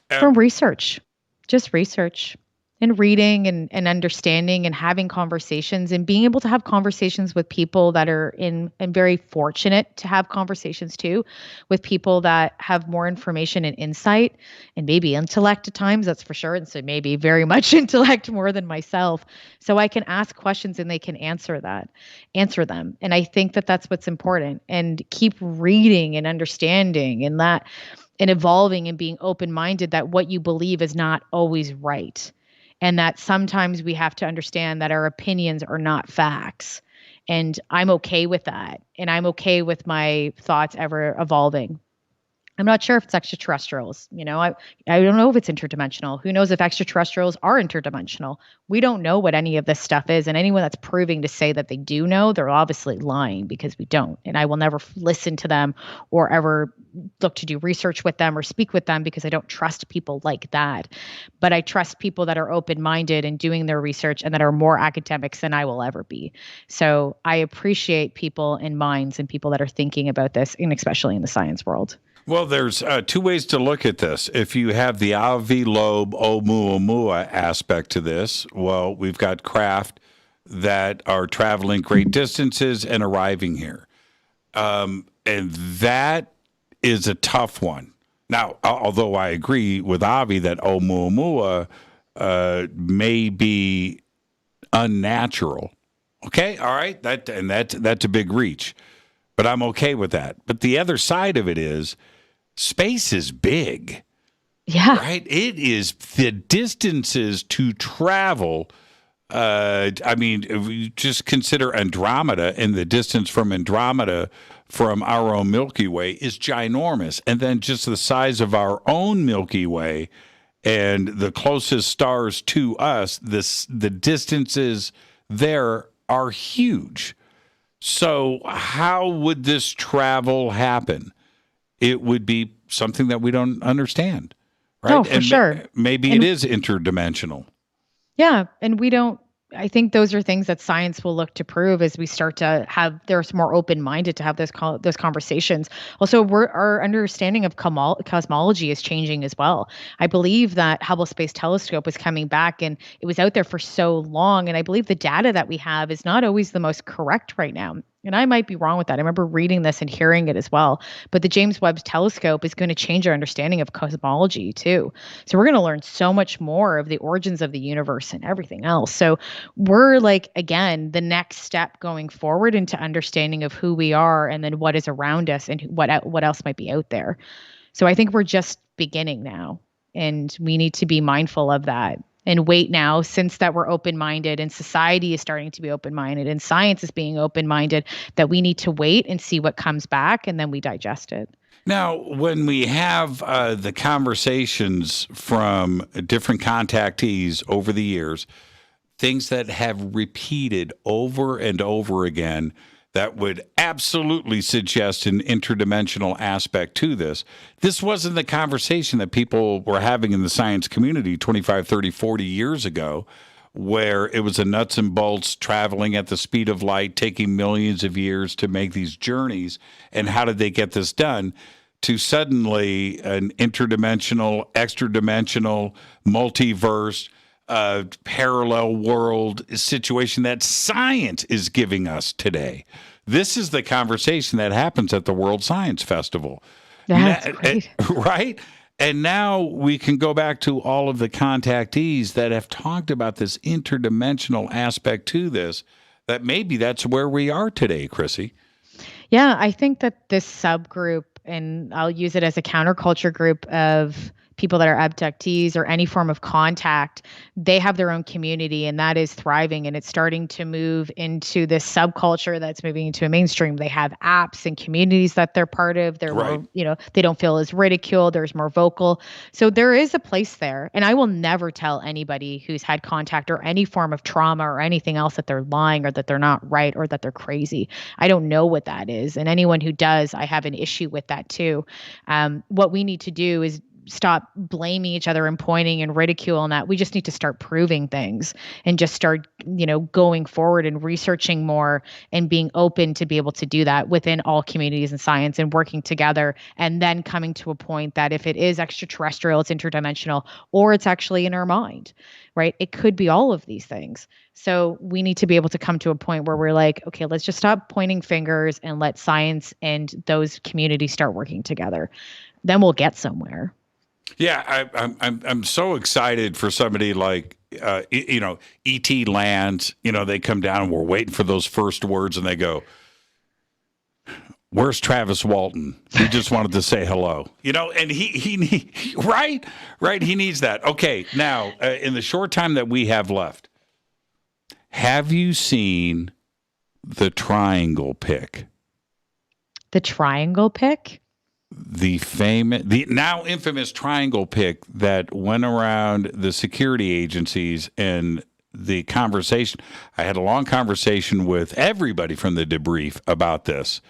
From research, just research. And reading and understanding and having conversations and being able to have conversations with people that are and very fortunate to have conversations too with people that have more information and insight and maybe intellect at times, that's for sure. And so maybe very much intellect more than myself. So I can ask questions and they can answer them. And I think that that's what's important, and keep reading and understanding and evolving and being open-minded that what you believe is not always right. And that sometimes we have to understand that our opinions are not facts. And I'm okay with that. And I'm okay with my thoughts ever evolving. I'm not sure if it's extraterrestrials. I don't know if it's interdimensional. Who knows if extraterrestrials are interdimensional? We don't know what any of this stuff is. And anyone that's proving to say that they do know, they're obviously lying because we don't. And I will never listen to them or ever look to do research with them or speak with them because I don't trust people like that. But I trust people that are open-minded and doing their research and that are more academics than I will ever be. So I appreciate people in minds and people that are thinking about this, and especially in the science world. Well, there's 2 ways to look at this. If you have the Avi Loeb Oumuamua aspect to this, well, we've got craft that are traveling great distances and arriving here. And that is a tough one. Now, although I agree with Avi that Oumuamua may be unnatural. Okay, all right, that's a big reach. but I'm okay with that. But the other side of it is space is big. Yeah. Right? It is the distances to travel. I mean, if you just consider Andromeda, and the distance from Andromeda from our own Milky Way is ginormous. And then just the size of our own Milky Way and the closest stars to us, the distances there are huge. So how would this travel happen? It would be something that we don't understand, right? Oh, for sure. Maybe it is interdimensional. Yeah, and I think those are things that science will look to prove as we start to there's more open-minded to have those conversations. Also, our understanding of cosmology is changing as well. I believe that Hubble Space Telescope was coming back, and it was out there for so long, and I believe the data that we have is not always the most correct right now. And I might be wrong with that. I remember reading this and hearing it as well. But the James Webb Telescope is going to change our understanding of cosmology too. So we're going to learn so much more of the origins of the universe and everything else. So we're again, the next step going forward into understanding of who we are and then what is around us and what else might be out there. So I think we're just beginning now, and we need to be mindful of that. And wait now, since that we're open-minded and society is starting to be open-minded and science is being open-minded, that we need to wait and see what comes back, and then we digest it. Now, when we have the conversations from different contactees over the years, things that have repeated over and over again that would absolutely suggest an interdimensional aspect to this. This wasn't the conversation that people were having in the science community 25, 30, 40 years ago, where it was a nuts and bolts traveling at the speed of light, taking millions of years to make these journeys. And how did they get this done? To suddenly an interdimensional, extra-dimensional, multiverse, parallel world situation that science is giving us today. This is the conversation that happens at the World Science Festival. That's great. Right? And now we can go back to all of the contactees that have talked about this interdimensional aspect to this, that maybe that's where we are today, Chrissy. Yeah, I think that this subgroup, and I'll use it as a counterculture group of people that are abductees or any form of contact, they have their own community, and that is thriving, and it's starting to move into this subculture that's moving into a mainstream. They have apps and communities that they're part of. They're right. more, they don't feel as ridiculed. There's more vocal. So there is a place there. And I will never tell anybody who's had contact or any form of trauma or anything else that they're lying or that they're not right or that they're crazy. I don't know what that is. And anyone who does, I have an issue with that too. What we need to do is stop blaming each other and pointing and ridiculing that. We just need to start proving things and just start, going forward and researching more and being open to be able to do that within all communities in science and working together, and then coming to a point that if it is extraterrestrial, it's interdimensional, or it's actually in our mind, right? It could be all of these things. So we need to be able to come to a point where we're like, okay, let's just stop pointing fingers and let science and those communities start working together. Then we'll get somewhere. Yeah, I'm so excited for somebody like E.T. lands. They come down and we're waiting for those first words, and they go, "Where's Travis Walton? He just wanted to say hello." And he right. He needs that. Okay, now in the short time that we have left, have you seen the triangle pic? The triangle pic? The now infamous triangle pic that went around the security agencies, and the conversation. I had a long conversation with everybody from the Debrief about this.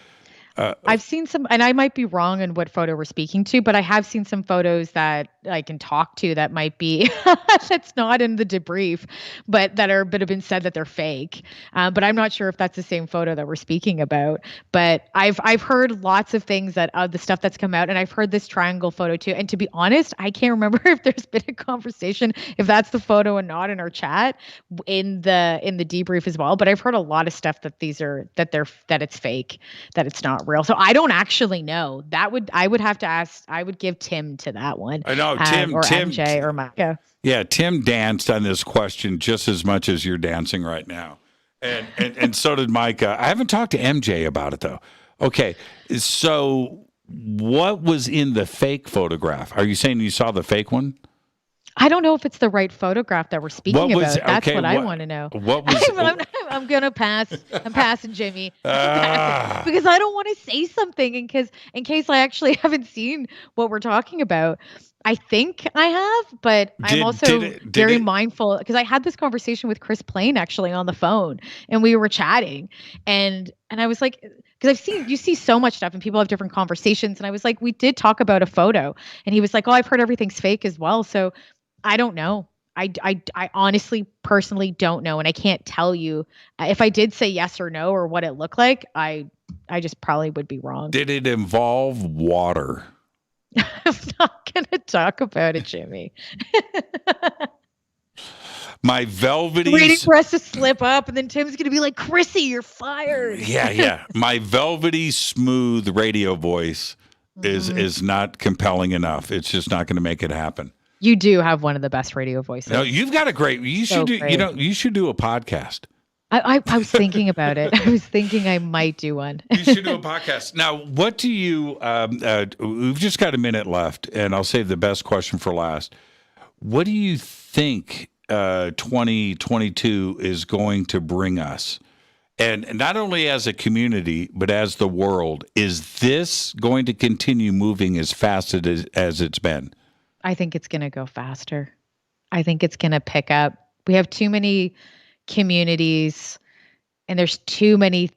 I've seen some, and I might be wrong on what photo we're speaking to, but I have seen some photos that I can talk to that might be, that's not in the Debrief, but have been said that they're fake. But I'm not sure if that's the same photo that we're speaking about. But I've heard lots of things that the stuff that's come out, and I've heard this triangle photo too. And to be honest, I can't remember if there's been a conversation, if that's the photo and not in our chat in the Debrief as well. But I've heard a lot of stuff that that it's fake, that it's not real. So I don't actually know. I would have to ask. I would give Tim to that one. I know Tim or MJ or Micah. Yeah, Tim danced on this question just as much as you're dancing right now, and so did Micah. I haven't talked to MJ about it though. Okay, so what was in the fake photograph? Are you saying you saw the fake one? I don't know if it's the right photograph that we're speaking about. That's what I want to know. What was? I'm gonna pass. I'm passing, Jimmy. Because I don't want to say something in case I actually haven't seen what we're talking about. I think I have, but I'm also very mindful because I had this conversation with Chris Plain actually on the phone, and we were chatting, and I was like, because you see so much stuff, and people have different conversations, and I was like, we did talk about a photo, and he was like, oh, I've heard everything's fake as well, so I don't know. I honestly, personally don't know, and I can't tell you if I did say yes or no or what it looked like. I just probably would be wrong. Did it involve water? I'm not going to talk about it, Jimmy. My velvety... Waiting for us to slip up, and then Tim's going to be like, Chrissy, you're fired. Yeah. My velvety, smooth radio voice is not compelling enough. It's just not going to make it happen. You do have one of the best radio voices. No, you've got a great... You should do a podcast. I was thinking about it. I was thinking I might do one. You should do a podcast. Now, what do you... we've just got a minute left, and I'll save the best question for last. What do you think 2022 is going to bring us? And not only as a community, but as the world. Is this going to continue moving as fast as it's been? I think it's going to go faster. I think it's going to pick up. We have too many communities, and there's too many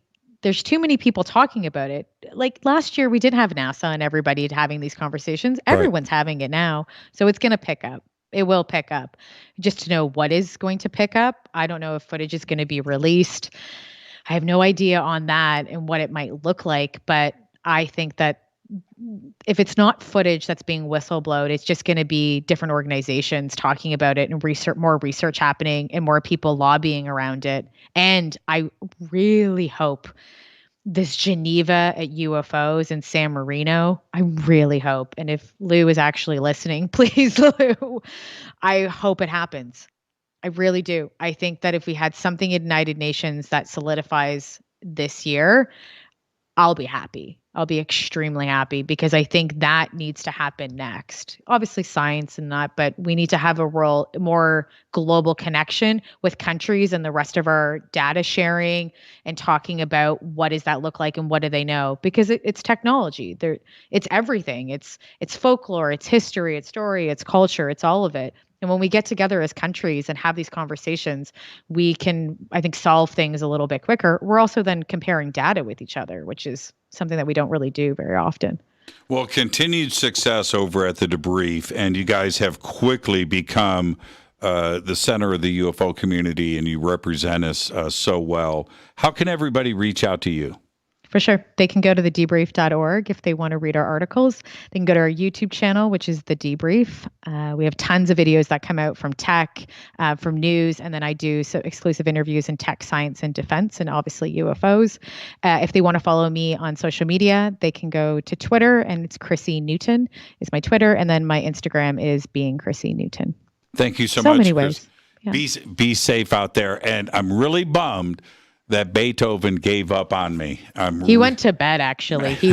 people talking about it. Like last year we did have NASA and everybody having these conversations. Everyone's having it now. So it's going to pick up. It will pick up. Just to know what is going to pick up. I don't know if footage is going to be released. I have no idea on that and what it might look like, but I think that if it's not footage that's being whistleblowed, it's just going to be different organizations talking about it and more research happening and more people lobbying around it. And I really hope this Geneva at UFOs and San Marino, I really hope. And if Lou is actually listening, please, Lou, I hope it happens. I really do. I think that if we had something in United Nations that solidifies this year, I'll be happy. I'll be extremely happy because I think that needs to happen next. Obviously science and that, but we need to have a more global connection with countries and the rest of our data sharing and talking about what does that look like and what do they know? Because it's technology. It's everything. It's folklore, it's history, it's story, it's culture, it's all of it. And when we get together as countries and have these conversations, we can, I think, solve things a little bit quicker. We're also then comparing data with each other, which is something that we don't really do very often. Well, continued success over at the Debrief, and you guys have quickly become the center of the UFO community, and you represent us so well. How can everybody reach out to you? For sure. They can go to thedebrief.org if they want to read our articles. They can go to our YouTube channel, which is The Debrief. We have tons of videos that come out from tech, from news, and then I do exclusive interviews in tech, science, and defense, and obviously UFOs. If they want to follow me on social media, they can go to Twitter, and it's Chrissy Newton is my Twitter, and then my Instagram is being Chrissy Newton. Thank you so much. So many ways. Yeah. Be safe out there, and I'm really bummed that Beethoven gave up on me. He went to bed, actually. He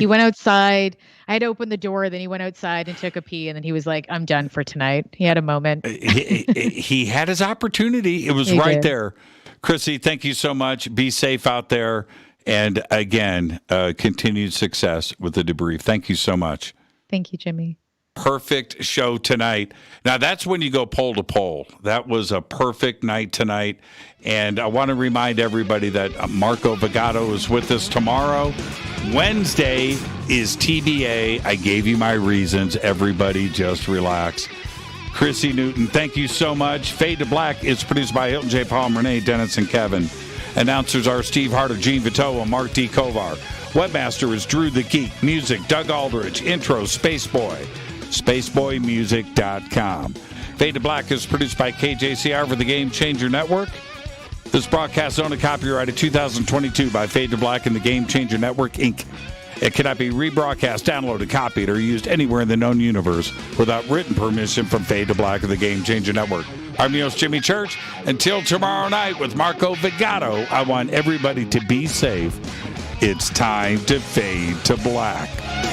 went outside. I had to open the door, then he went outside and took a pee, and then he was like, I'm done for tonight. He had a moment. He had his opportunity. It was right there. Chrissy, thank you so much. Be safe out there. And again, continued success with the Debrief. Thank you so much. Thank you, Jimmy. Perfect show tonight. Now, that's when you go pole to pole. That was a perfect night tonight. And I want to remind everybody that Marco Vigato is with us tomorrow. Wednesday is TBA. I gave you my reasons. Everybody just relax. Chrissy Newton, thank you so much. Fade to Black is produced by Hilton J. Palm, Renee Dennis, and Kevin. Announcers are Steve Harder, Gene Vitoa, and Mark D. Kovar. Webmaster is Drew the Geek. Music, Doug Aldrich. Intro, Spaceboy. SpaceboyMusic.com. Fade to Black is produced by KJCR for the Game Changer Network. This broadcast is owned and copyrighted 2022 by Fade to Black and the Game Changer Network, Inc. It cannot be rebroadcast, downloaded, copied, or used anywhere in the known universe without written permission from Fade to Black and the Game Changer Network. I'm your host, Jimmy Church. Until tomorrow night with Marco Vigato, I want everybody to be safe It's time to fade to black.